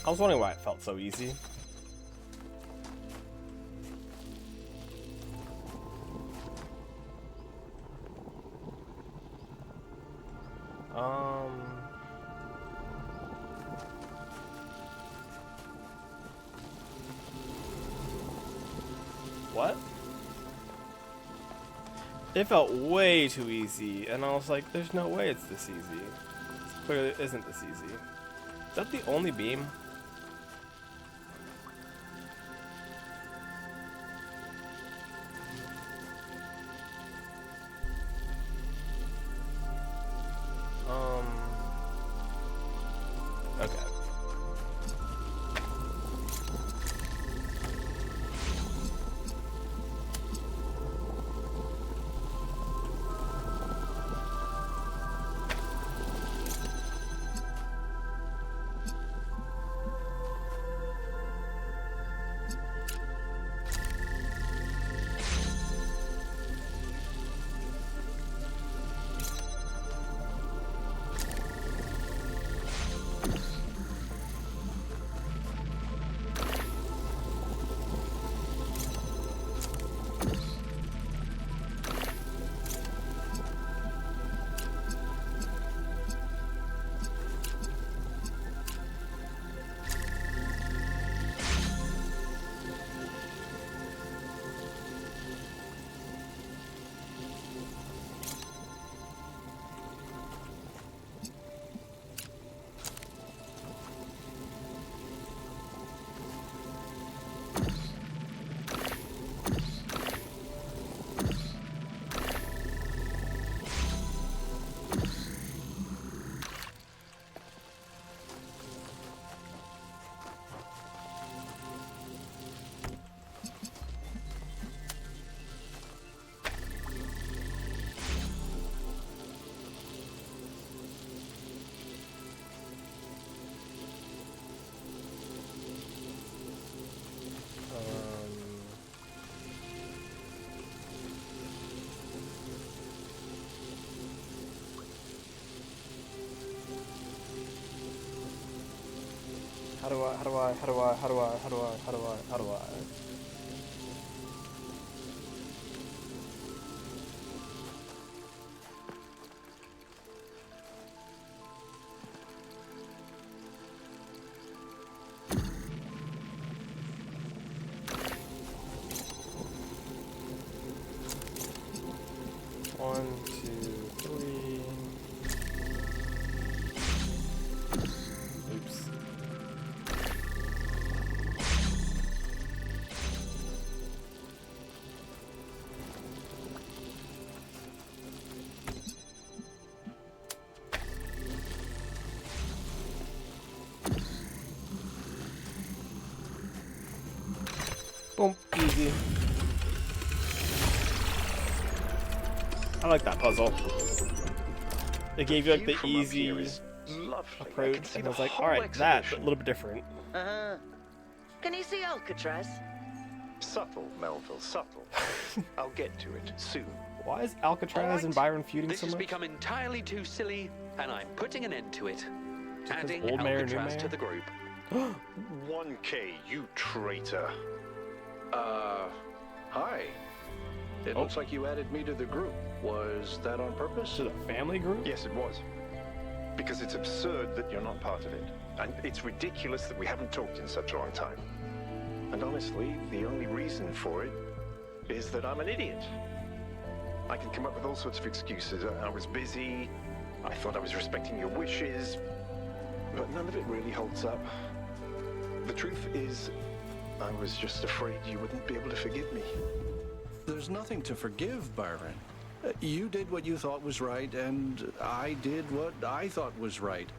I was wondering why it felt so easy. What? It felt way too easy, and I was like, there's no way it's this easy. It clearly isn't this easy. Is that the only beam? Okay. One, two, three. Oops. Boom, easy. I like that puzzle. It gave you like the easy approach, and I was like, alright, that's a little bit different. Uh-huh. Can you see Alcatraz? Subtle, Melville, subtle. I'll get to it soon. Why is Alcatraz and Byron feuding This so has much? become entirely too silly, and I'm putting an end to it. Because Adding old mayor, new Alcatraz mayor? to the group. 1K, you traitor. Hi. It looks like you added me to the group. Was that on purpose? To the family group? Yes, it was. Because it's absurd that you're not part of it. And it's ridiculous that we haven't talked in such a long time. And honestly, the only reason for it is that I'm an idiot. I can come up with all sorts of excuses. I was busy. I thought I was respecting your wishes. But none of it really holds up. The truth is, I was just afraid you wouldn't be able to forgive me. There's nothing to forgive, Byron. You did what you thought was right, and I did what I thought was right.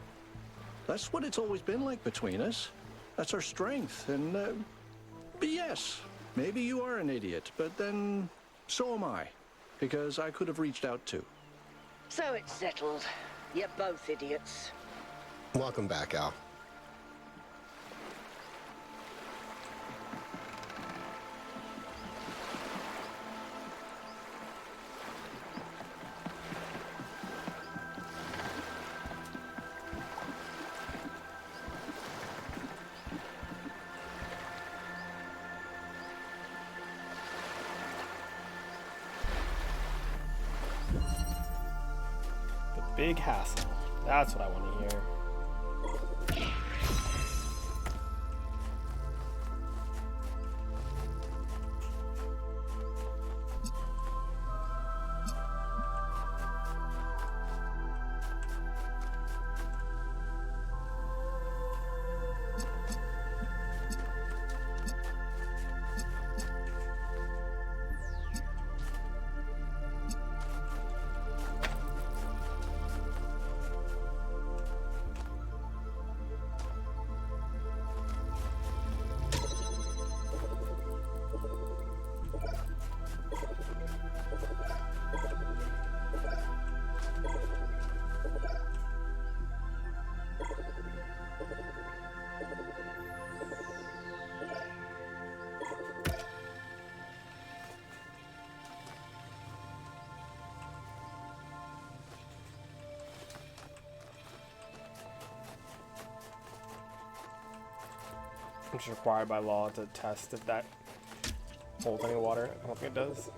That's what it's always been like between us. That's our strength, and but yes, maybe you are an idiot, but then so am I, because I could have reached out too. So it's settled. You're both idiots. Welcome back, Al. Big hassle. That's what I want to hear. It's required by law to test if that holds any water. I don't think it does.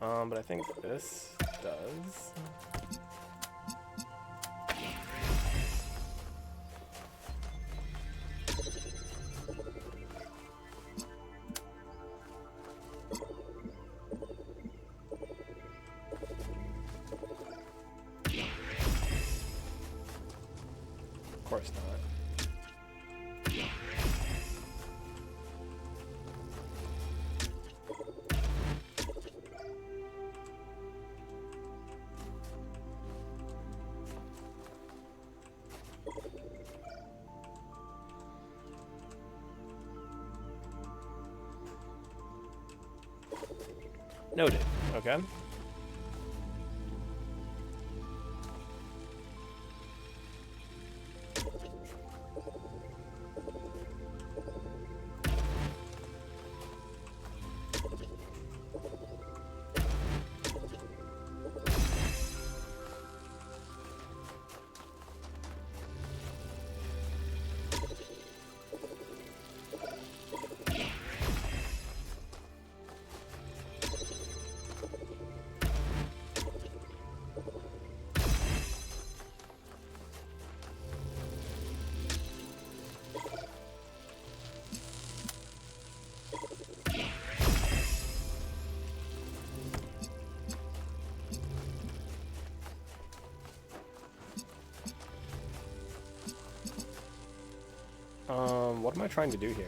But I think this does. Of course not. Noted. Okay. What am I trying to do here?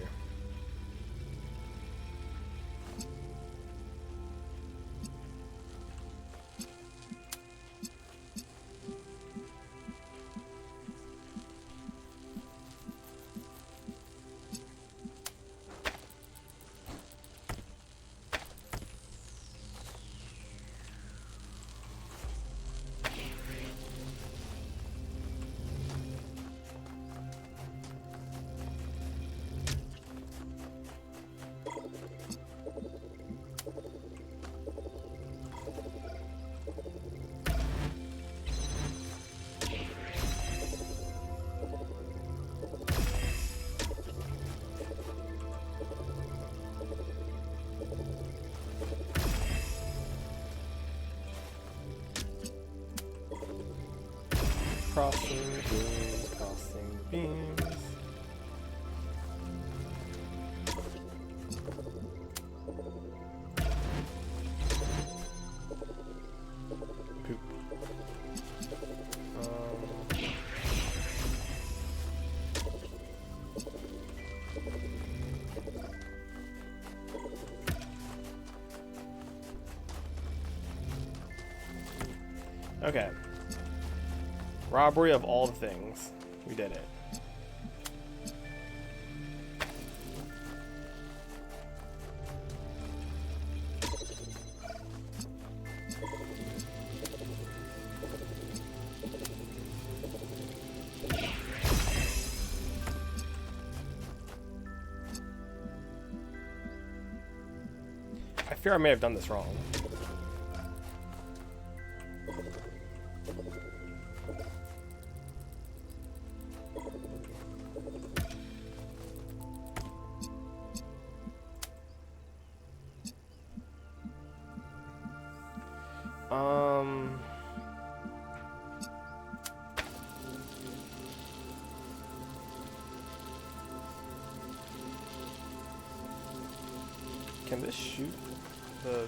Crossing the beams, crossing the beams. Poop. Okay. Robbery of all the things. We did it. I fear I may have done this wrong. Can this shoot the...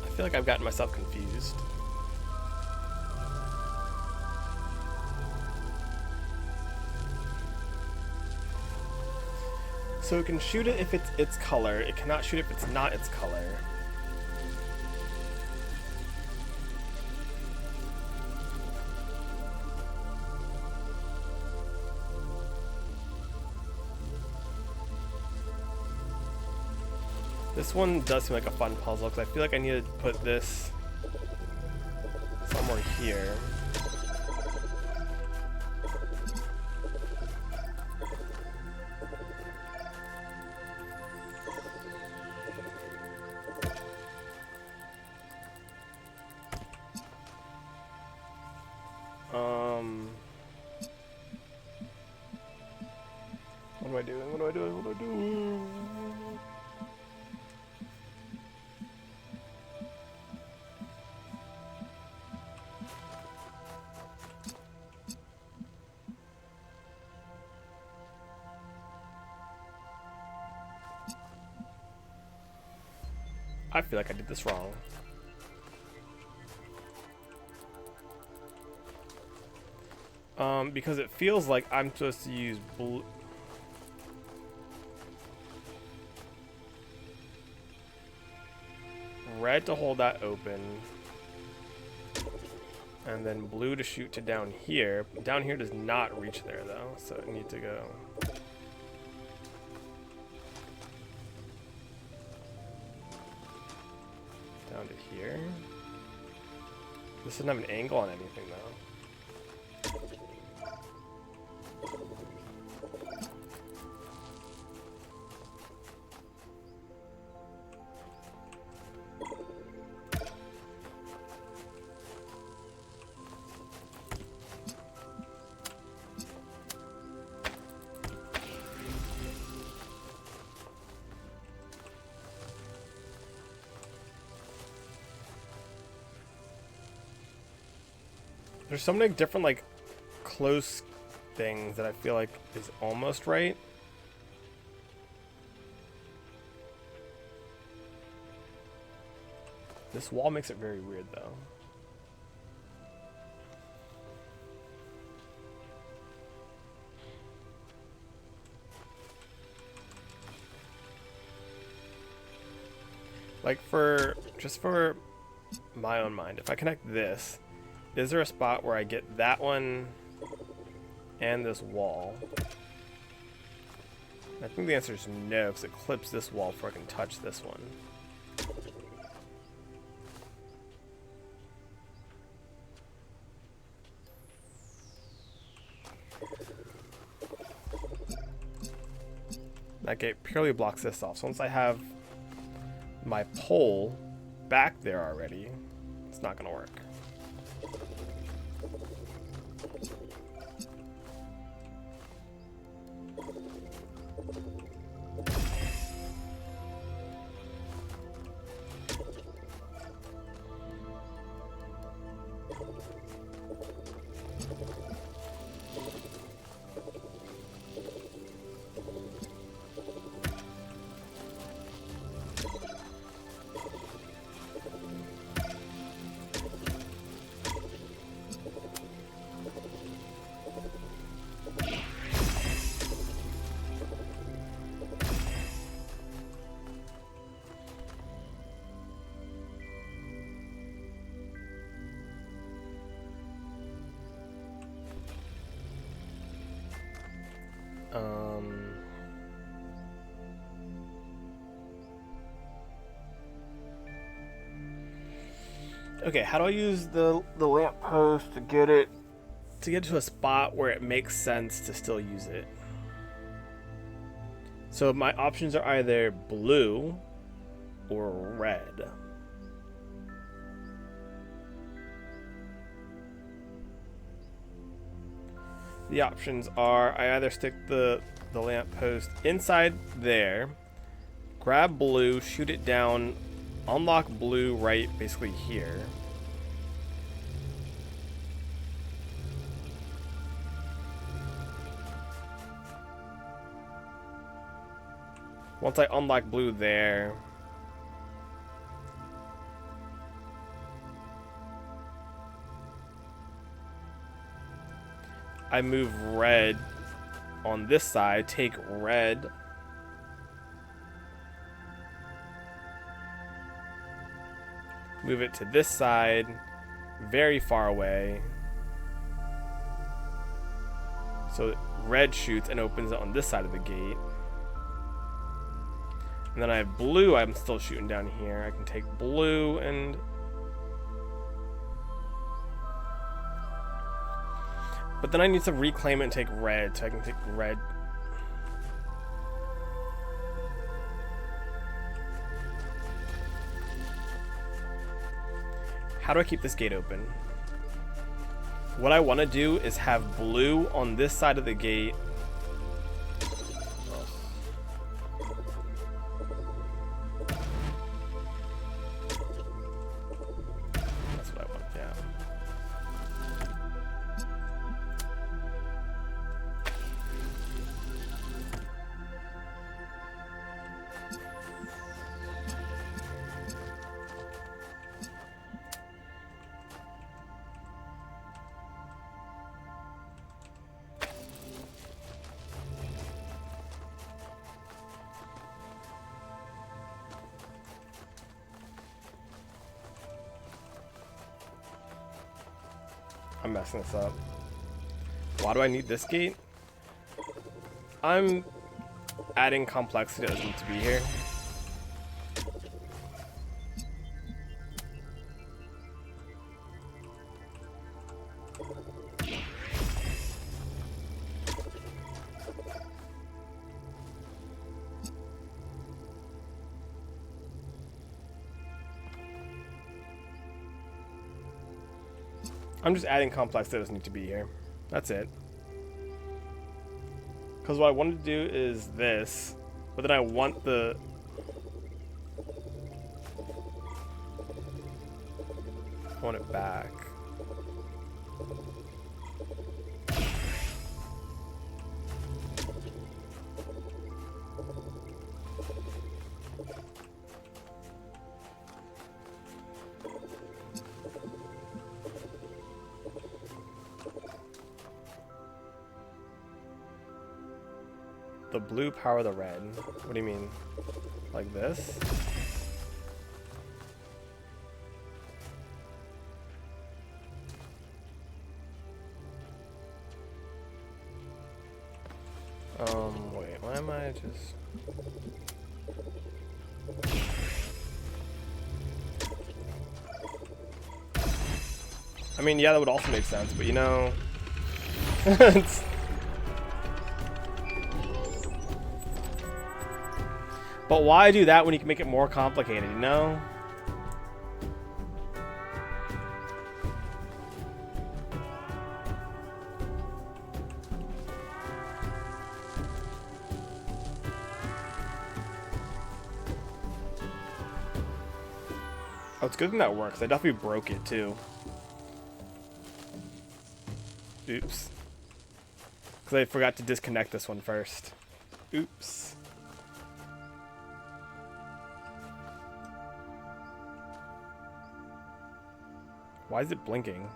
I feel like I've gotten myself confused. So it can shoot it if it's its color. It cannot shoot if it's not its color. This one does seem like a fun puzzle because I feel like I need to put this somewhere here. What am I doing? What am I doing? What am I doing? I feel like I did this wrong. Because it feels like I'm supposed to use blue. Red to hold that open. And then blue to shoot to down here. Down here does not reach there though, so it needs to go. Down to here. This doesn't have an angle on anything though. There's so many different, like, close things that I feel like is almost right. This wall makes it very weird, though. Like, just for my own mind, if I connect this, is there a spot where I get that one and this wall? I think the answer is no, because it clips this wall before I can touch this one. That gate purely blocks this off. So once I have my pole back there already, it's not going to work. Okay, how do I use the lamp post to get to a spot where it makes sense to still use it? So my options are either blue or red. The options are I either stick the lamp post inside there, grab blue, shoot it down, unlock blue right basically here. Once I unlock blue there, I move red on this side, take red, move it to this side, very far away. So red shoots and opens it on this side of the gate. And then I have blue I'm still shooting down here. I can take blue and... But then I need to reclaim it and take red, so I can take red. How do I keep this gate open? What I want to do is have blue on this side of the gate. That's what I want, yeah. I'm messing this up. Why do I need this gate? I'm adding complexity that doesn't need to be here. I'm just adding complex that doesn't need to be here. That's it. Because what I wanted to do is this, but then I want the... I want it back. The blue power the red. What do you mean? Like this? Wait, why am I just... I mean, yeah, that would also make sense, but you know... it's... But why do that when you can make it more complicated, you know? Oh, it's a good thing that works. I definitely broke it too. Oops. Because I forgot to disconnect this one first. Oops. Why is it blinking?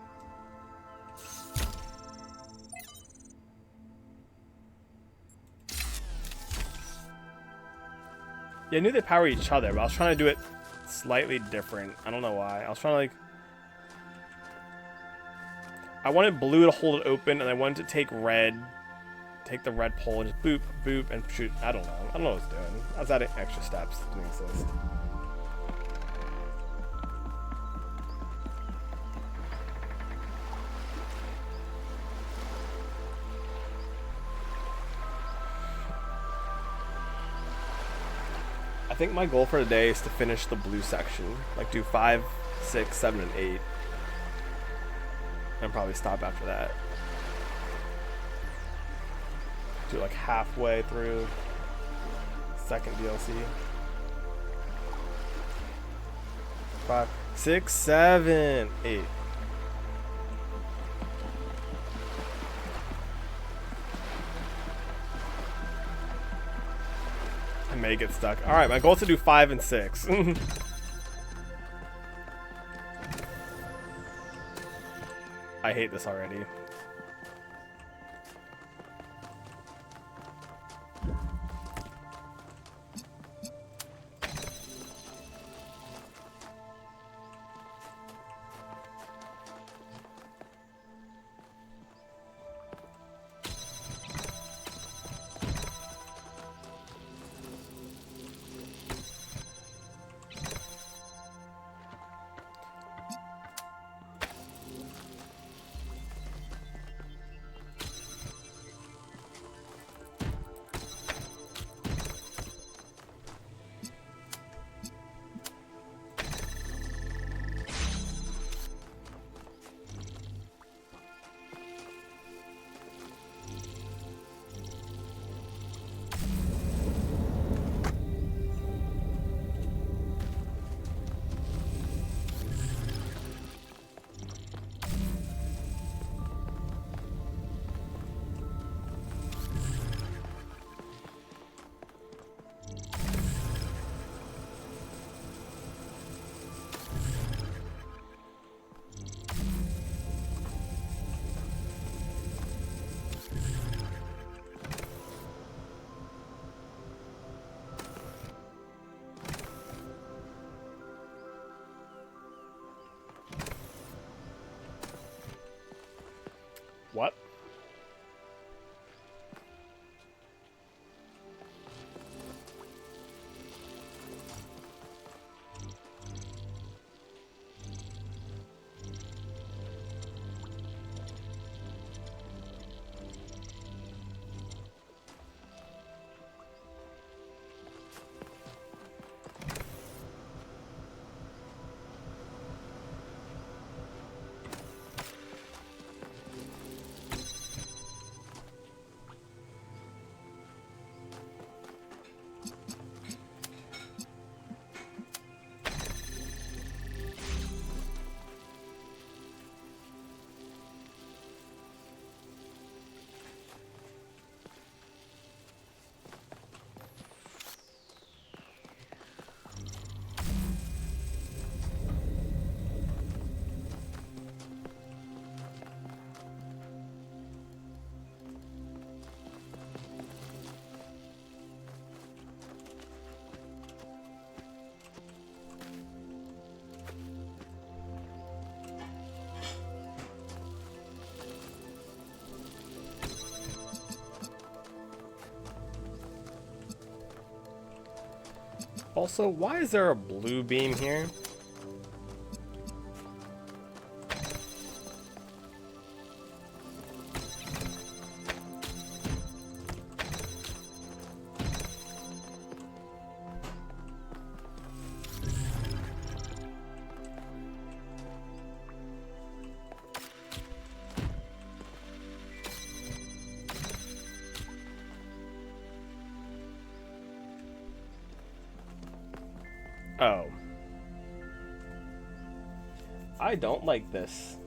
Yeah, I knew they power each other, but I was trying to do it slightly different. I don't know why. I was trying to like... I wanted blue to hold it open, and I wanted to take red, take the red pole, and just boop, boop, and shoot. I don't know. I don't know what I was doing. I was adding extra steps that didn't exist. I think my goal for today is to finish the blue section. Like do 5, 6, 7, and 8. And probably stop after that. Do like halfway through second DLC. 5, 6, 7, 8. I may get stuck. Alright, my goal is to do 5 and 6. I hate this already. Also, why is there a blue beam here? Oh. I don't like this.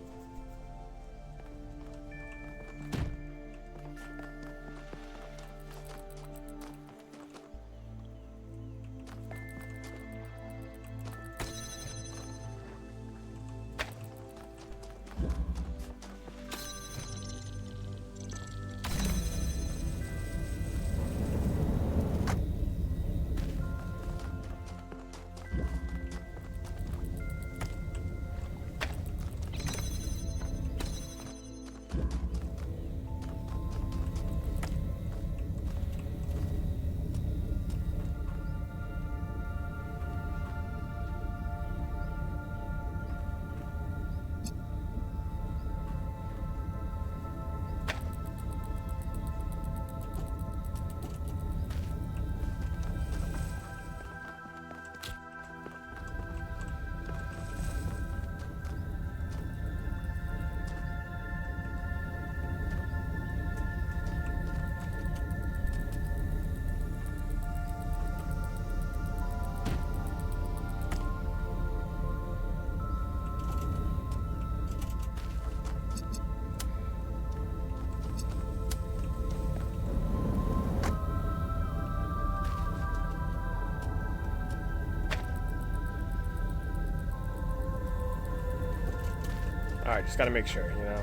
Alright, just gotta make sure, you know.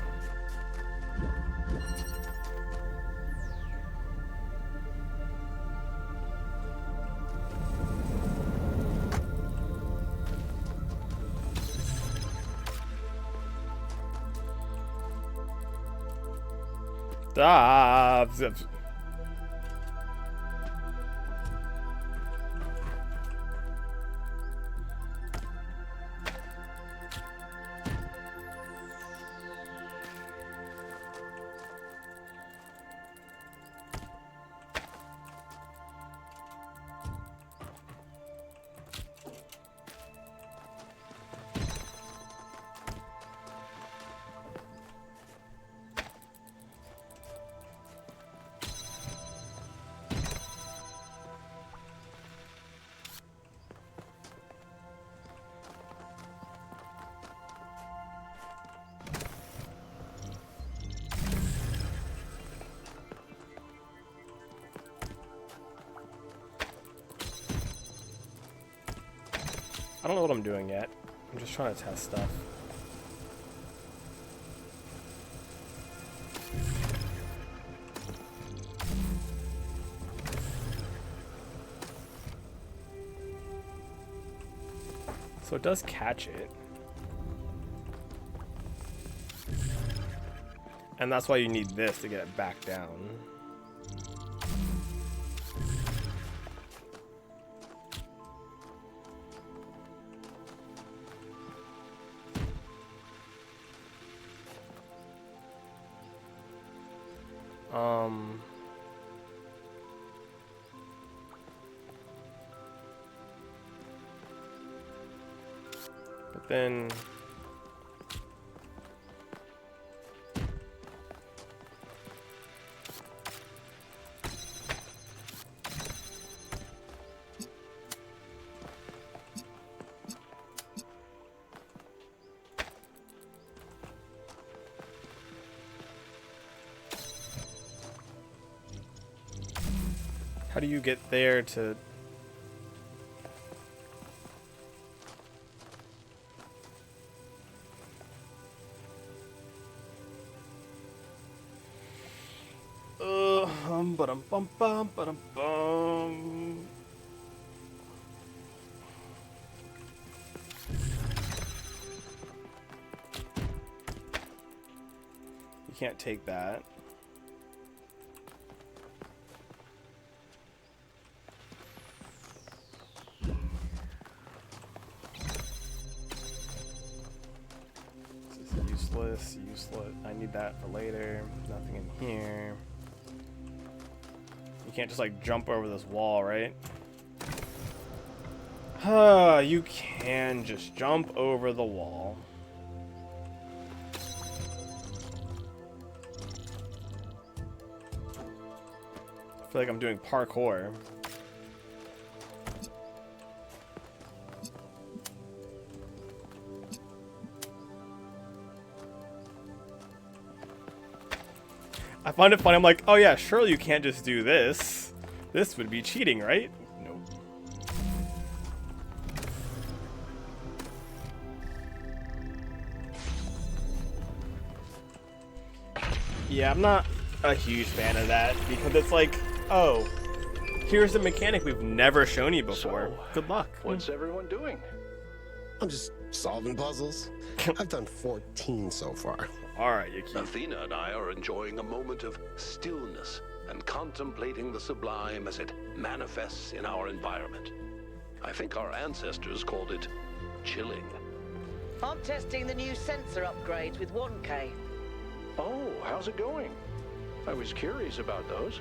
Ah, I don't know what I'm doing yet. I'm just trying to test stuff. So it does catch it. And that's why you need this to get it back down. But then how do you get there to... Ba-dum bum bum ba-dum bum. You can't take that. Useless, useless. I need that for later. Nothing in here. You can't just like jump over this wall, right? You can just jump over the wall. I feel like I'm doing parkour. I find it funny. I'm like, oh yeah, surely you can't just do this. This would be cheating, right? Nope. Yeah, I'm not a huge fan of that because it's like, oh, here's a mechanic we've never shown you before. So, good luck. What's everyone doing? I'm just solving puzzles. I've done 14 so far. All right, you keep. Athena and I are enjoying a moment of stillness and contemplating the sublime as it manifests in our environment. I think our ancestors called it chilling. I'm testing the new sensor upgrades with 1K. Oh, how's it going? I was curious about those.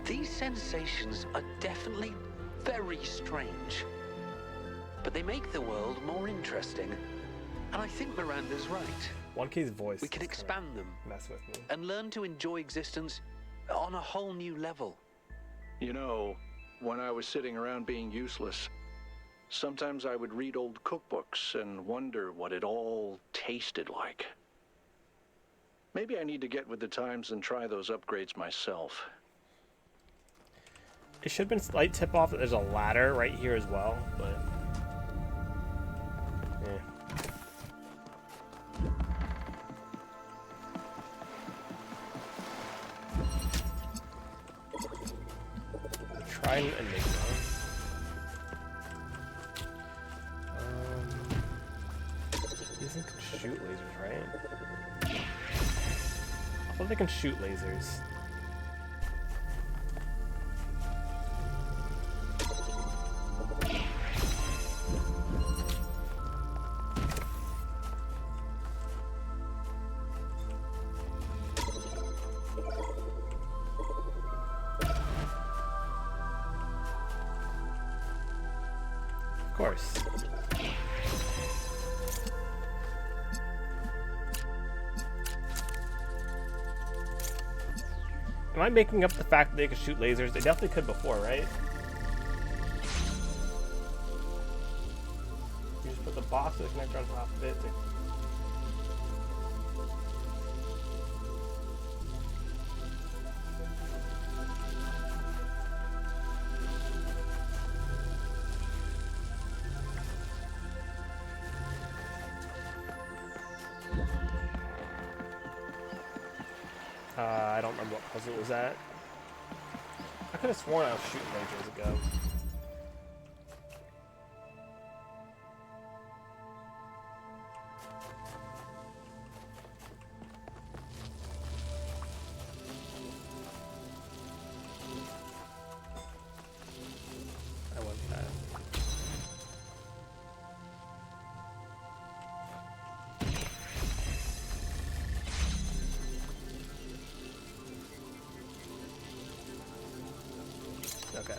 These sensations are definitely very strange. But they make the world more interesting. And I think Miranda's right. 1K's voice. We can expand them mess with me. and learn to enjoy existence on a whole new level. You know, when I was sitting around being useless, sometimes I would read old cookbooks and wonder what it all tasted like. Maybe I need to get with the times and try those upgrades myself. It should have been slight tip off that there's a ladder right here as well, but try an enigma. These things can shoot lasers, right? I thought they can shoot lasers. Of course. Am I making up the fact that they could shoot lasers? They definitely could before, right? You just put the box with the connector on top of it. I don't remember what puzzle it was at. I could have sworn I was shooting lasers ago. I want that. Okay.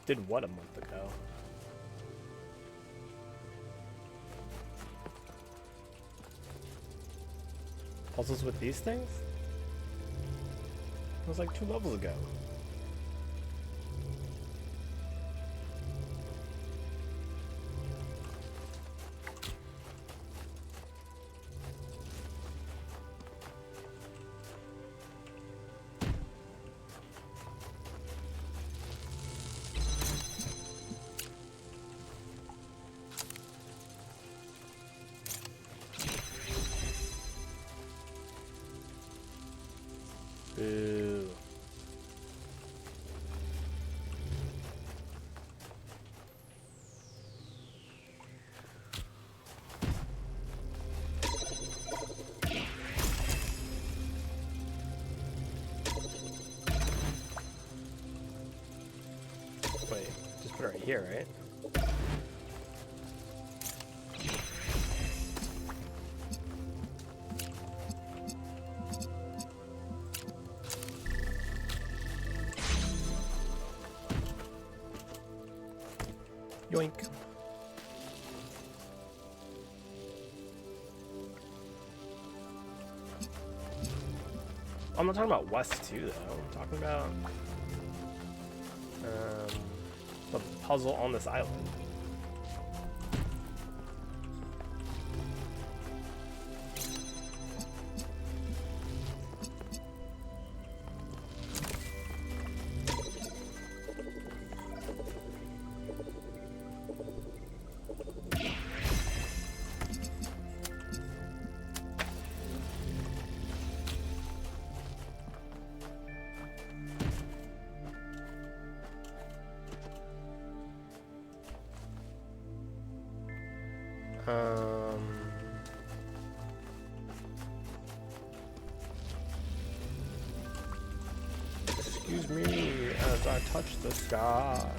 Did what a month ago? Puzzles with these things? It was like 2 levels ago. Boo. Wait, just put it right here, right? Yoink. I'm not talking about West 2 though. I'm talking about the puzzle on this island. Excuse me as I touch the sky.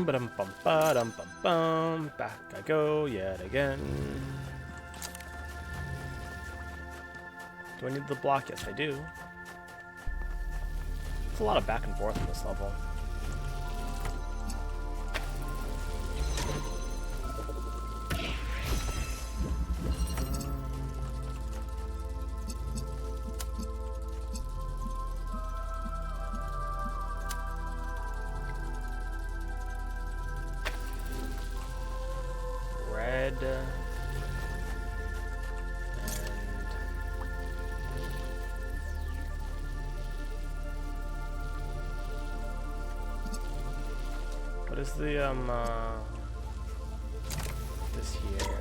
Ba-dum-bum-ba-dum-bum-bum. Back I go yet again. Do I need the block? Yes, I do. It's a lot of back and forth in this level. What is the this here?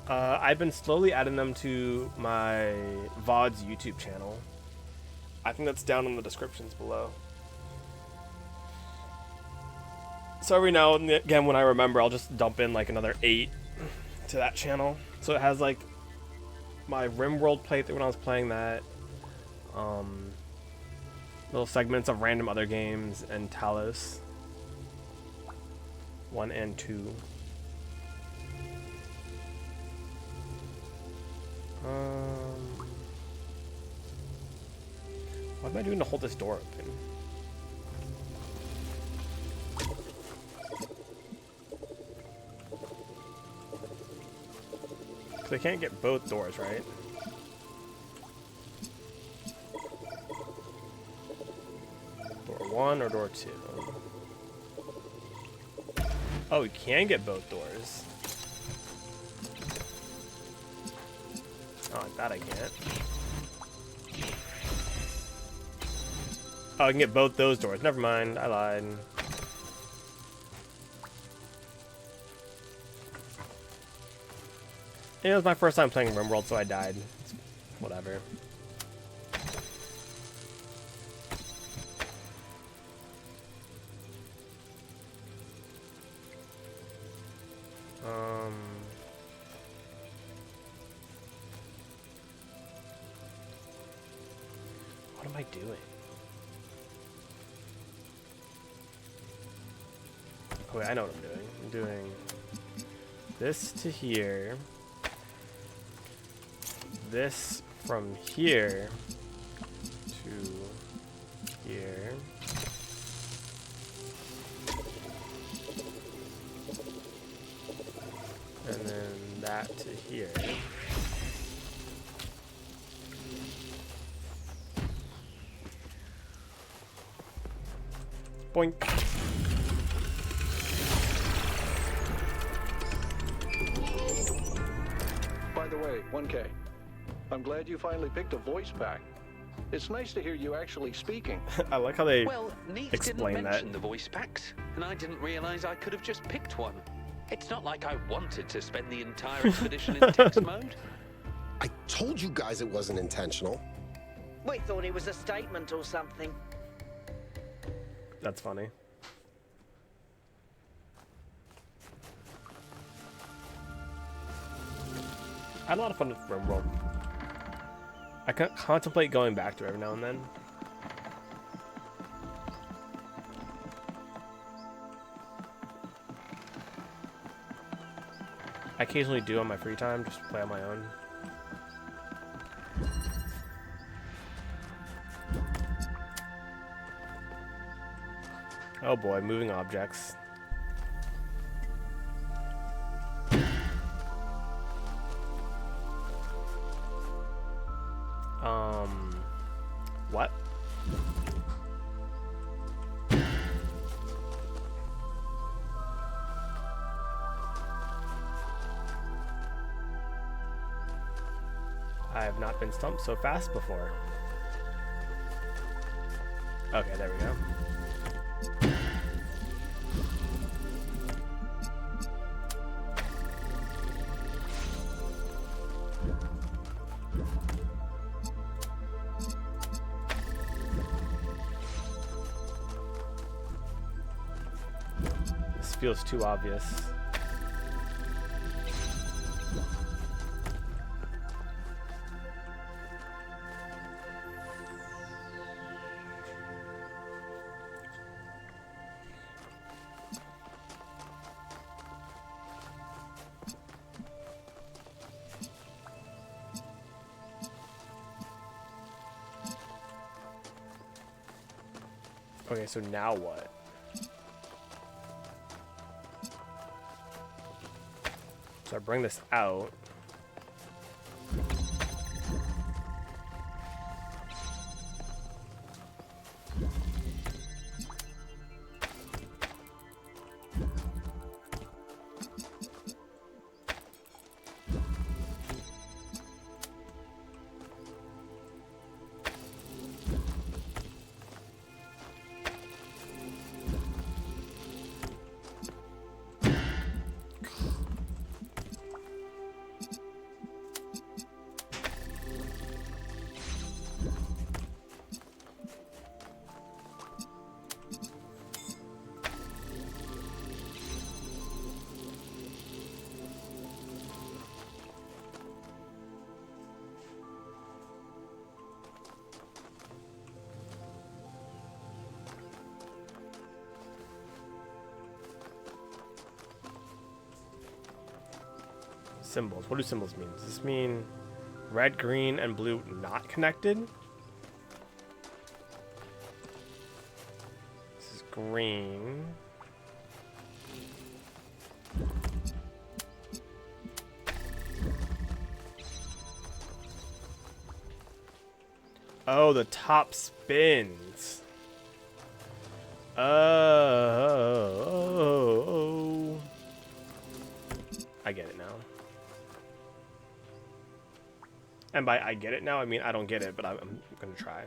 I've been slowly adding them to my VOD's YouTube channel. I think that's down in the descriptions below. So every now and again when I remember, I'll just dump in like another 8 to that channel. So it has like my RimWorld playthrough when I was playing that, little segments of random other games, and Talos 1 and 2. What am I doing to hold this door open? So they can't get both doors, right? Door 1 or door 2? Oh, we can get both doors. That I can't. Oh, I can get both those doors. Never mind, I lied. It was my first time playing RimWorld, so I died. It's whatever. What am I doing? Oh, wait, I know what I'm doing. I'm doing this to here. This from here to here. And then that to here. Boink. By the way, 1K, I'm glad you finally picked a voice back. It's nice to hear you actually speaking. I like how they Well, Neith didn't explain mention that. the voice packs, and I didn't realize I could have just picked one. It's not like I wanted to spend the entire expedition in text mode. I told you guys it wasn't intentional. We thought it was a statement or something. That's funny. I had a lot of fun with RimWorld. I contemplate going back to it every now and then. I occasionally do on my free time, just play on my own. Oh boy, moving objects. What? I have not been stumped so fast before. Okay, there we go. This feels too obvious. Okay, so now what? So I bring this out. Symbols. What do symbols mean? Does this mean red, green, and blue not connected? This is green. Oh, the top spins. Oh. I get it now. And by I get it now, I mean I don't get it, but I'm gonna try.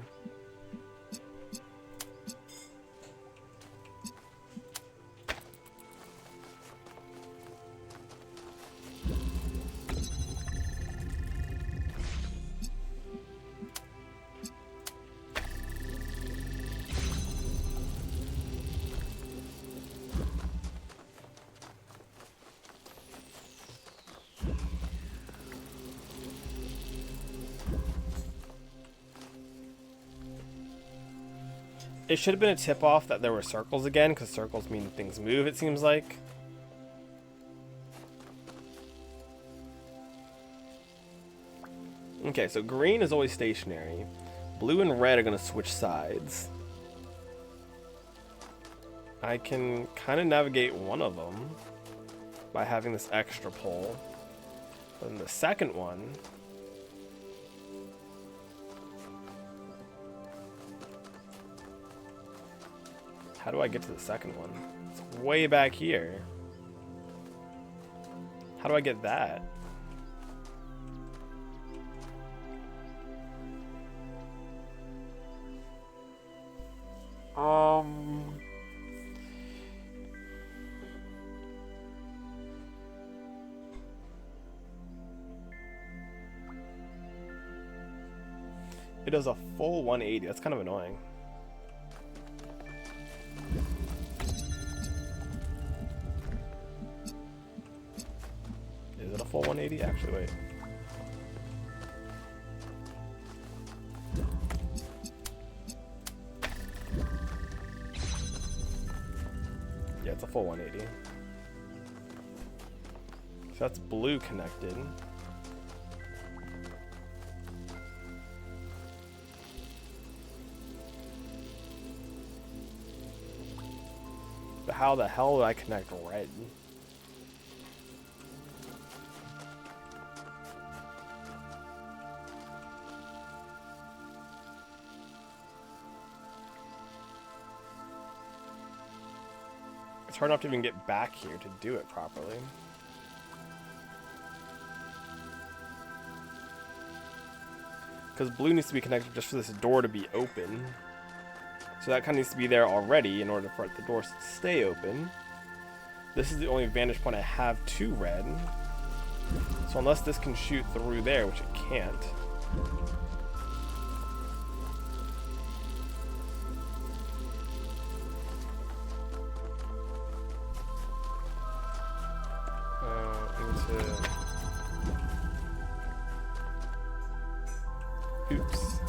It should have been a tip-off that there were circles again, because circles mean things move, it seems like. Okay, so green is always stationary. Blue and red are going to switch sides. I can kind of navigate one of them by having this extra pole. But then the second one... How do I get to the second one? It's way back here. How do I get that? It does a full 180. That's kind of annoying. Is it a full 180? Actually, wait. Yeah, it's a full 180. So that's blue connected. But how the hell do I connect red? It's hard enough to even get back here to do it properly. Because blue needs to be connected just for this door to be open. So that kind of needs to be there already in order for the doors to stay open. This is the only vantage point I have to red. So unless this can shoot through there, which it can't. Oops.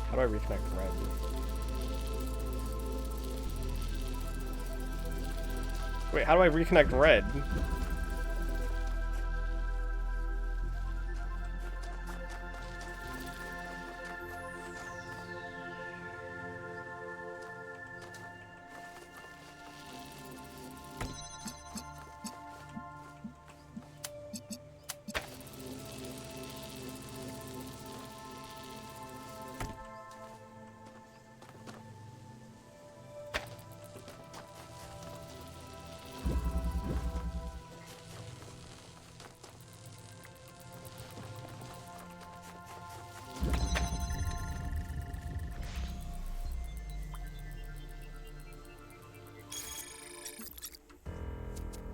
How do I reconnect red? Wait, how do I reconnect red?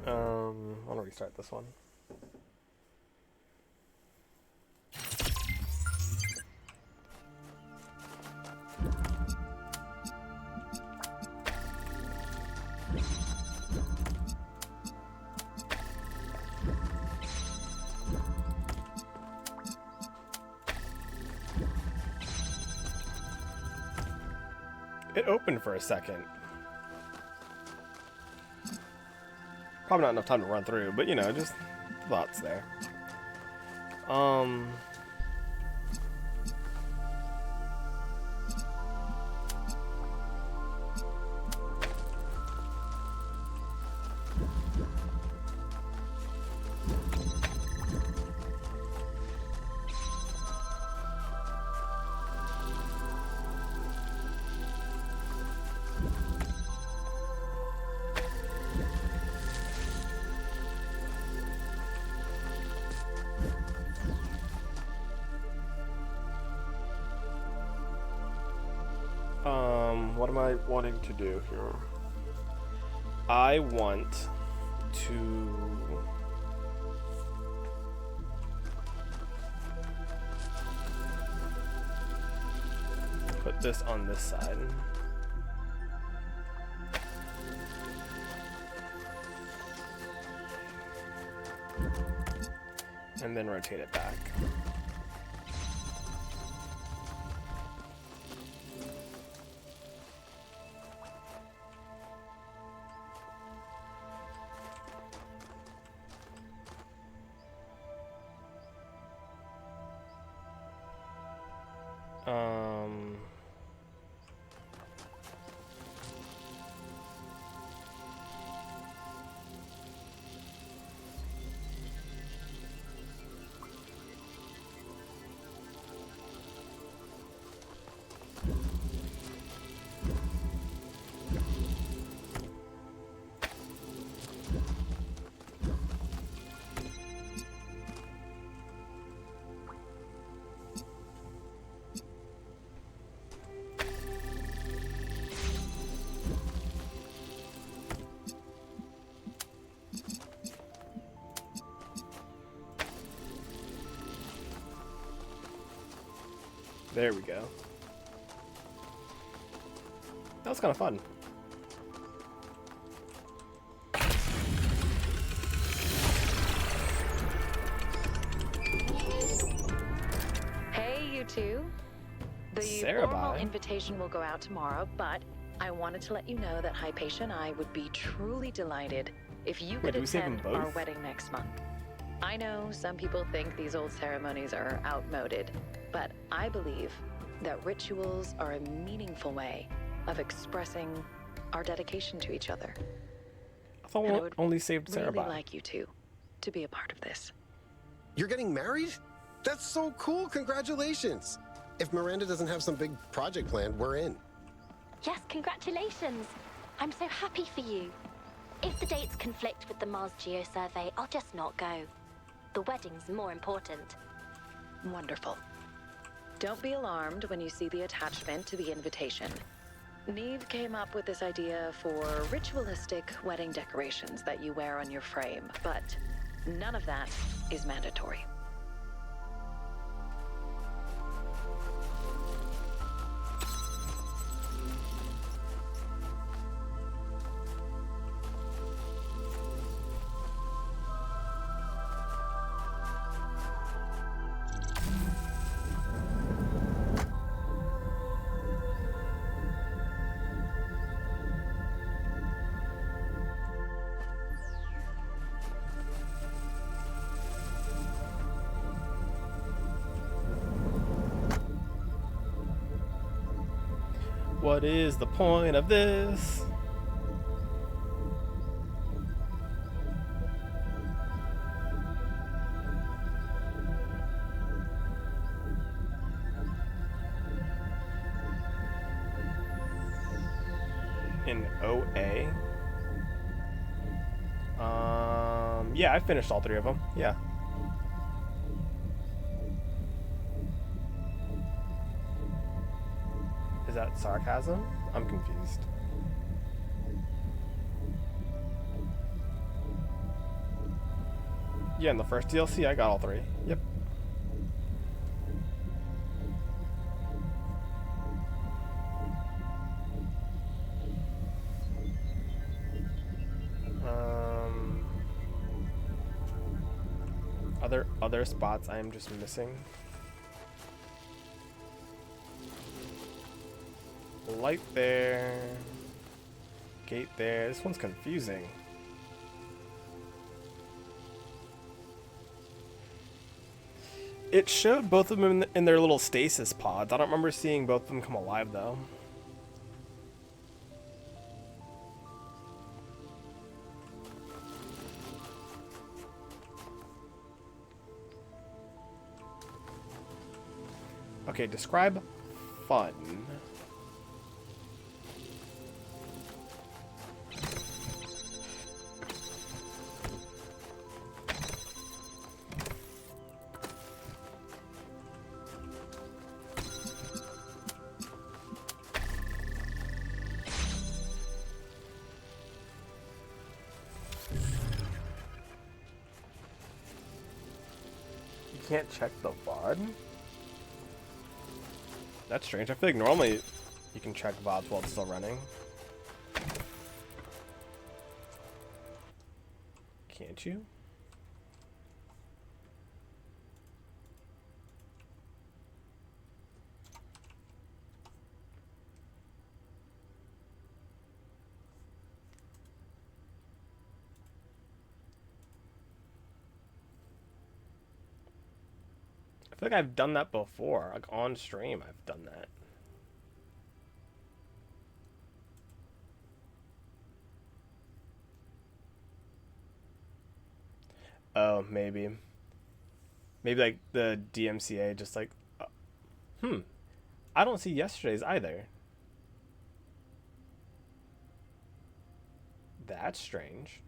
I want to restart this one. It opened for a second. Probably not enough time to run through, but you know, just thoughts there. am I wanting to do here? I want to put this on this side. And then rotate it back. There we go. That was kind of fun. Hey, you two. The Sarah, formal bye. invitation will go out tomorrow, but I wanted to let you know that Hypatia and I would be truly delighted if you could do we save them attend our both? wedding next month. I know some people think these old ceremonies are outmoded, but I believe that rituals are a meaningful way of expressing our dedication to each other. I thought And I we would only saved Sarah really by. like you two to be a part of this. You're getting married? That's so cool. Congratulations. If Miranda doesn't have some big project planned, we're in. Yes, congratulations. I'm so happy for you. If the dates conflict with the Mars Geo survey, I'll just not go. The wedding's more important. Wonderful. Don't be alarmed when you see the attachment to the invitation. Neve came up with this idea for ritualistic wedding decorations that you wear on your frame, but none of that is mandatory. What is the point of this? In OA? Yeah, I finished all three of them. Yeah. Is that sarcasm? I'm confused. Yeah, in the first DLC, I got all three. Yep. Other spots I am just missing. Light there. Gate there. This one's confusing. It showed both of them in their little stasis pods. I don't remember seeing both of them come alive though. Okay, describe fun. can't check the VOD? That's strange. I feel like normally you can check VODs while it's still running. Can't you? I feel like I've done that before. Like on stream, I've done that. Oh, maybe. Maybe like the DMCA just like... I don't see yesterday's either. That's strange.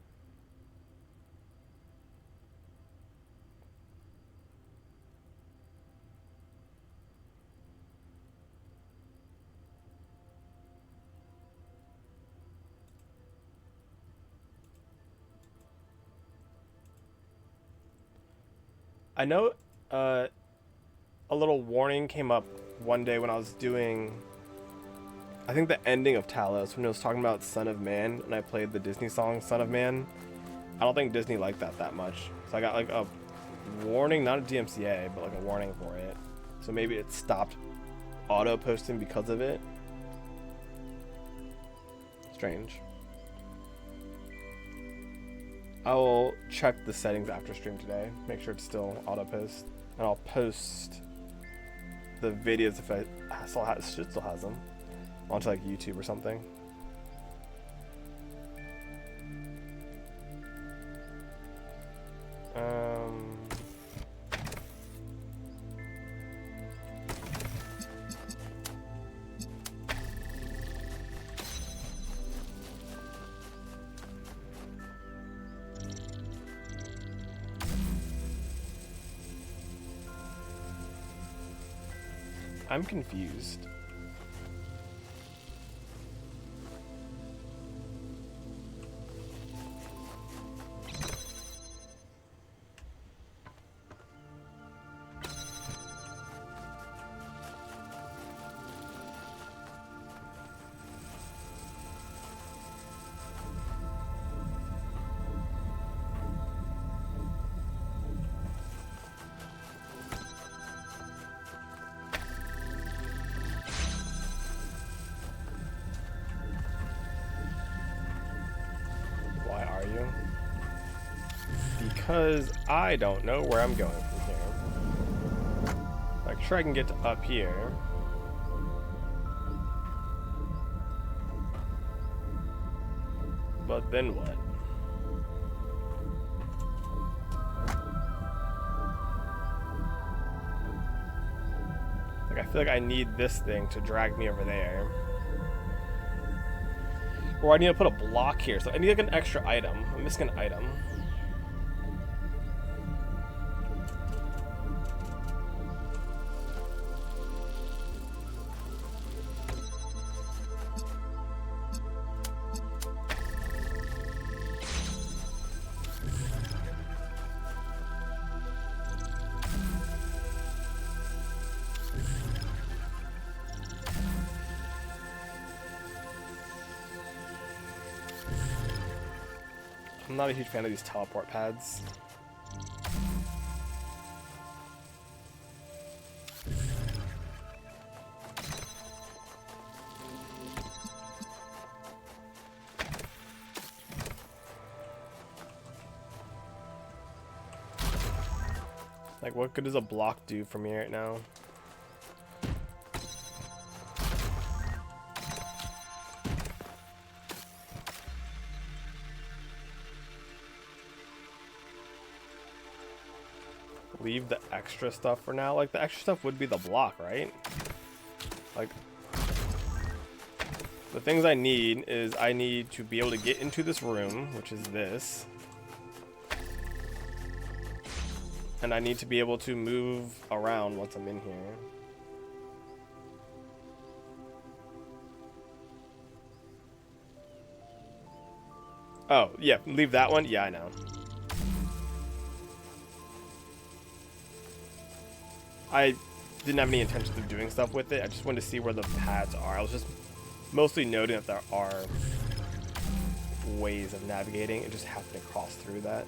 I know a little warning came up one day when I was doing, I think, the ending of Talos, when it was talking about Son of Man, and I played the Disney song Son of Man. I don't think Disney liked that much. So I got like a warning, not a DMCA, but like a warning for it. So maybe it stopped auto posting because of it. Strange. I will check the settings after stream today, make sure it's still auto post, and I'll post the videos if it still has them onto like YouTube or something. I'm confused. Because I don't know where I'm going from here. Like, sure I can get to up here. But then what? Like, I feel like I need this thing to drag me over there. Or I need to put a block here. So I need like an extra item. I'm missing an item. I'm not a huge fan of these teleport pads. Like, what good does a block do for me right now? Leave the extra stuff for now. Like, the extra stuff would be the block, right? Like, the things I need is I need to be able to get into this room, which is this. And I need to be able to move around once I'm in here. Oh, yeah, leave that one? Yeah, I know. I didn't have any intentions of doing stuff with it. I just wanted to see where the paths are. I was just mostly noting that there are ways of navigating and just happened to cross through that.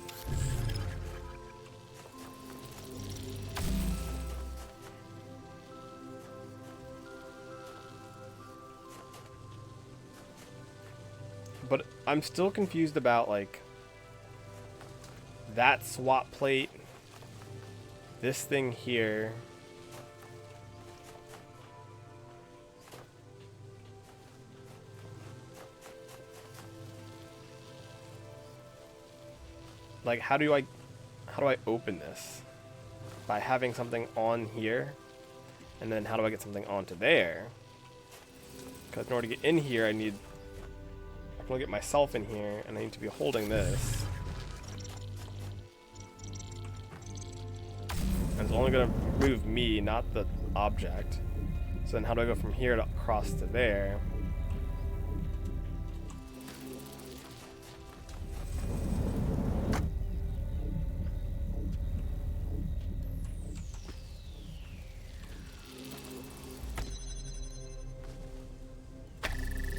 But I'm still confused about, like, that swap plate, this thing here. Like, how do I open this? By having something on here, and then how do I get something onto there? Because in order to get in here, I can only get myself in here, and I need to be holding this. And it's only going to move me, not the object. So then how do I go from here to across to there?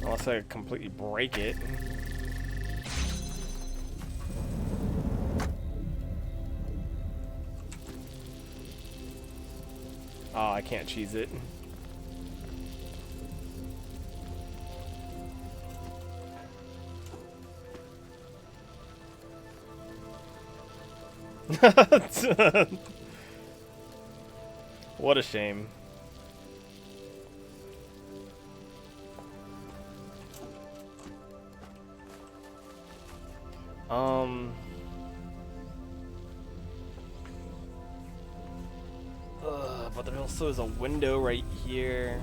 Unless I completely break it. Oh, I can't cheese it. What a shame. But there also is a window right here,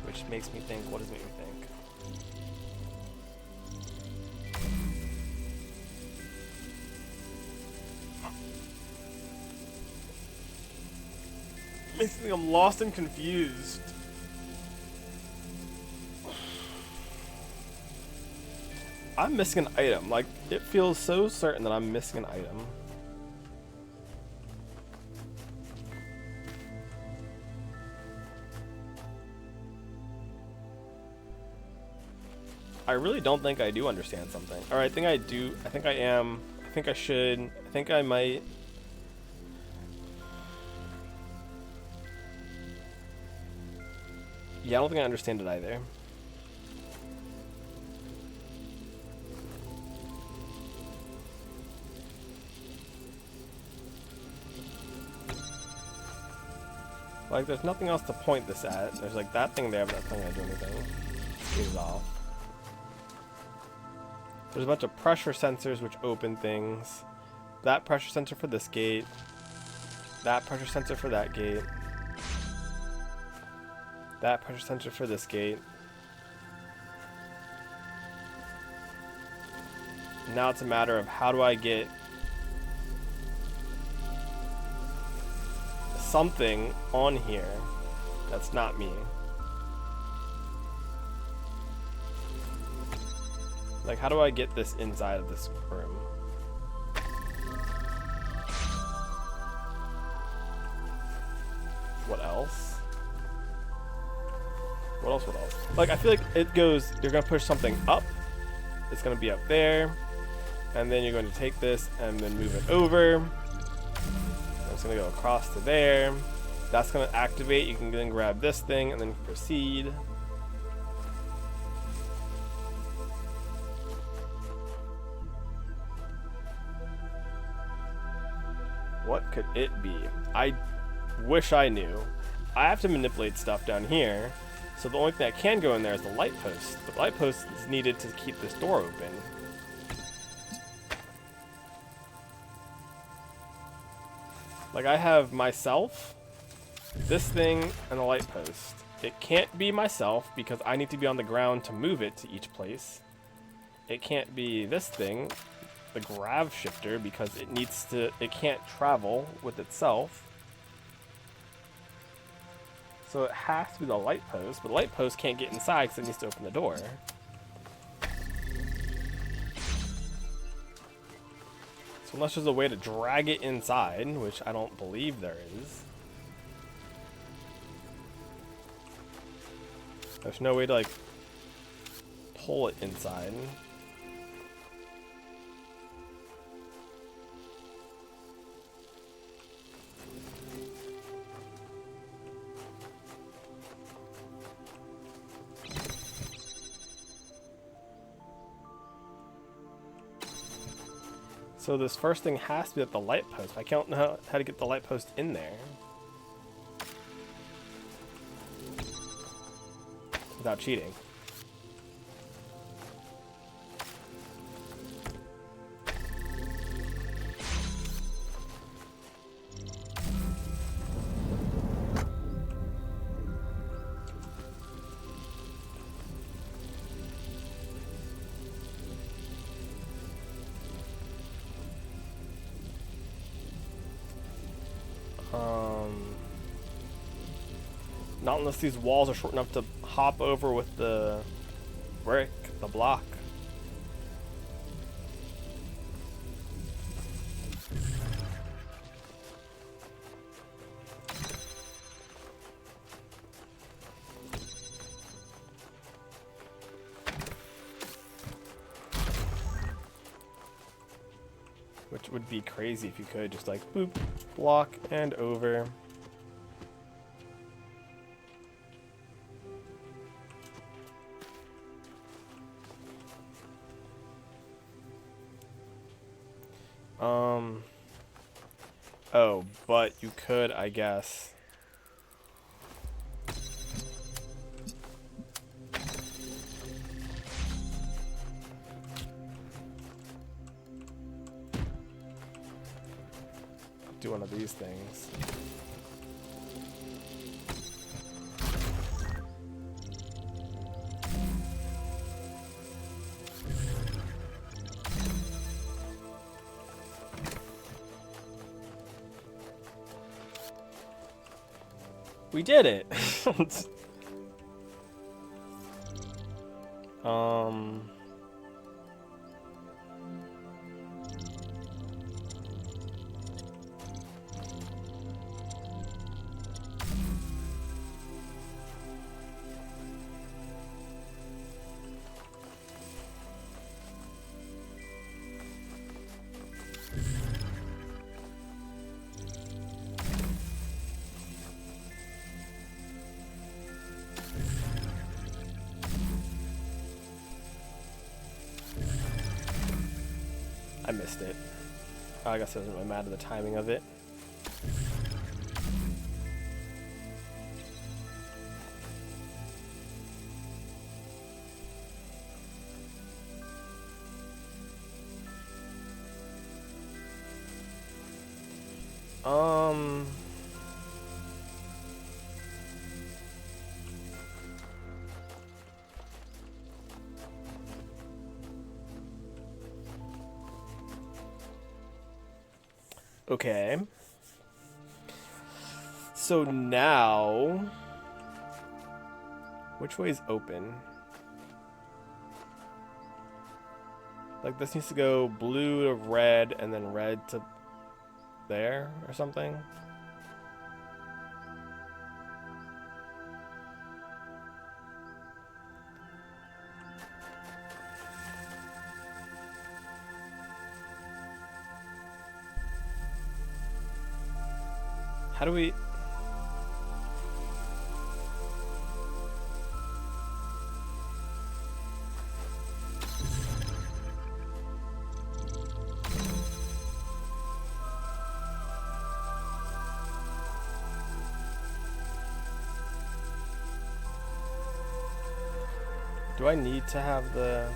which makes me think, what does it make me think? Makes me think I'm lost and confused. I'm missing an item. Like, it feels so certain that I'm missing an item. I really don't think I do understand something. Or I think I do. I think I am. I think I should. I think I might. Yeah, I don't think I understand it either. Like, there's nothing else to point this at. There's like that thing there, but that's not gonna do anything. Get it off. There's a bunch of pressure sensors which open things. That pressure sensor for this gate. That pressure sensor for that gate. That pressure sensor for this gate. Now it's a matter of how do I get something on here that's not me. Like, how do I get this inside of this room? What else? What else? What else? Like, I feel like it goes, you're gonna push something up. It's gonna be up there. And then you're going to take this and then move it over. It's gonna go across to there. That's gonna activate. You can then grab this thing and then proceed. What could it be? I wish I knew. I have to manipulate stuff down here. So the only thing that can go in there is the light post. The light post is needed to keep this door open. Like, I have myself, this thing, and the light post. It can't be myself because I need to be on the ground to move it to each place. It can't be this thing, the grav shifter, because it can't travel with itself. So it has to be the light post, but the light post can't get inside because it needs to open the door. So unless there's a way to drag it inside, which I don't believe there is. There's no way to, like, pull it inside. So this first thing has to be at the light post. I don't know how to get the light post in there without cheating. Not unless these walls are short enough to hop over with the brick, the block. Which would be crazy if you could just like boop, block, and over. Oh, but you could, I guess. Do one of these things. We did it. I missed it. I guess I wasn't really mad at the timing of it. Okay. So now, which way is open? Like this needs to go blue to red and then red to there or something? How do we... Do I need to have the...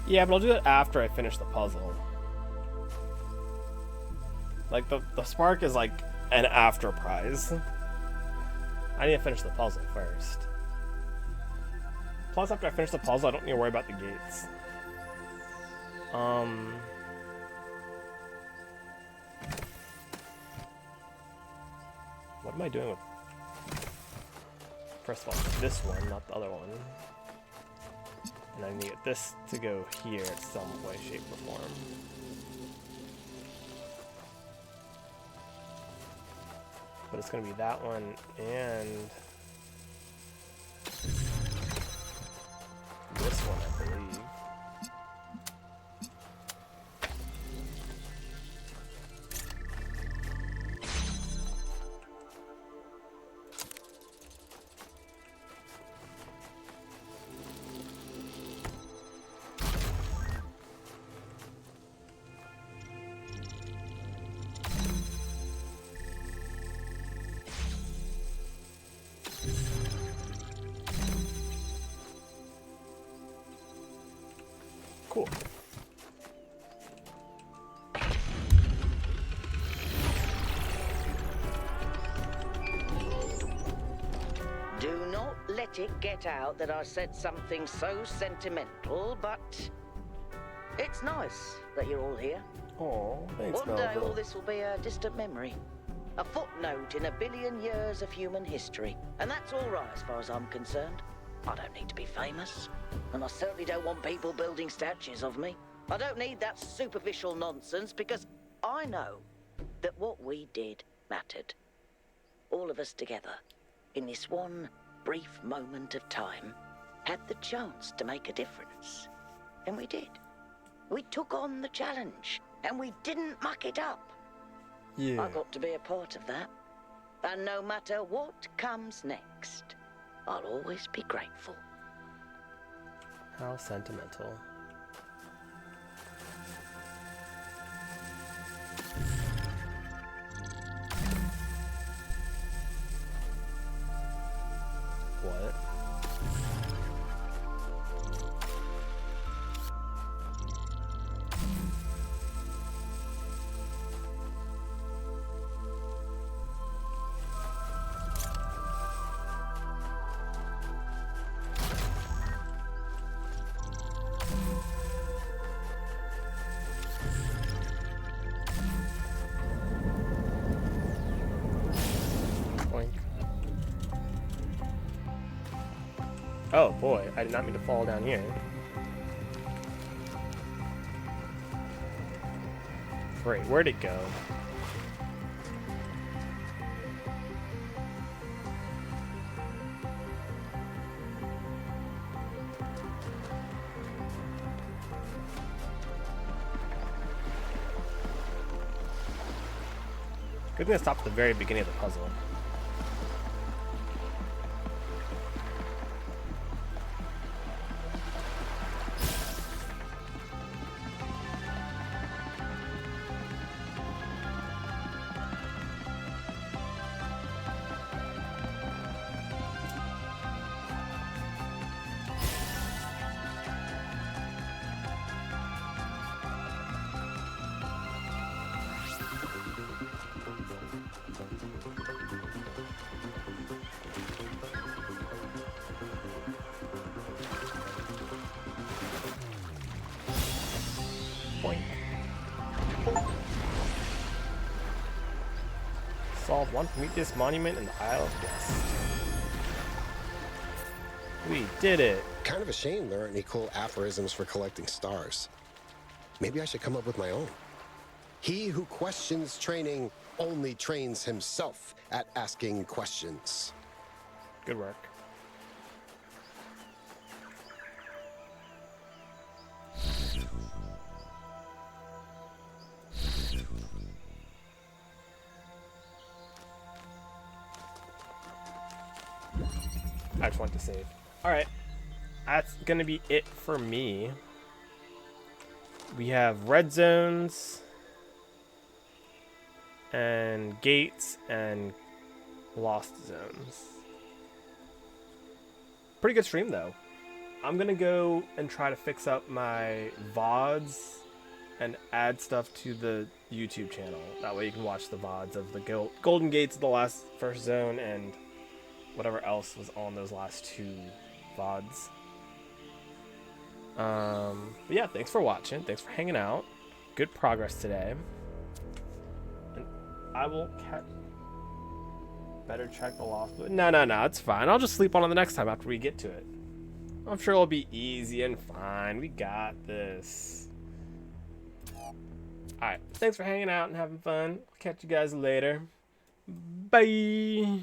Yeah, but I'll do that after I finish the puzzle. Like, the spark is like an after prize. I need to finish the puzzle first. Plus, after I finish the puzzle, I don't need to worry about the gates. What am I doing with... First of all, this one, not the other one. And I need to get this to go here in some way, shape, or form. But it's going to be that one and this one, I believe. Cool. Do not let it get out that I said something so sentimental, but it's nice that you're all here. Oh, thanks, One day Melville. all this will be a distant memory. A footnote in a billion years of human history. And that's all right as far as I'm concerned. I don't need to be famous. And I certainly don't want people building statues of me. I don't need that superficial nonsense because I know that what we did mattered. All of us together, in this one brief moment of time, had the chance to make a difference. And we did. We took on the challenge, and we didn't muck it up. Yeah. I got to be a part of that. And no matter what comes next, I'll always be grateful. How sentimental. What? Boink. Oh boy, I did not mean to fall down here. Great, where'd it go? Good thing I stopped at the very beginning of the puzzle. Boink. Solve one Prometheus monument in the Isle of Guest. We did it. Kind of a shame there aren't any cool aphorisms for collecting stars. Maybe I should come up with my own. He who questions training only trains himself at asking questions. Good work. I just want to save. Alright. That's gonna be it for me. We have red zones and gates and lost zones. Pretty good stream though. I'm gonna go and try to fix up my VODs and add stuff to the YouTube channel. That way you can watch the VODs of the Golden Gates of the first zone and whatever else was on those last two VODs. But yeah, thanks for watching. Thanks for hanging out. Good progress today. And I will catch... Better check the lost. No, it's fine. I'll just sleep on it the next time after we get to it. I'm sure it'll be easy and fine. We got this. Alright, thanks for hanging out and having fun. Catch you guys later. Bye.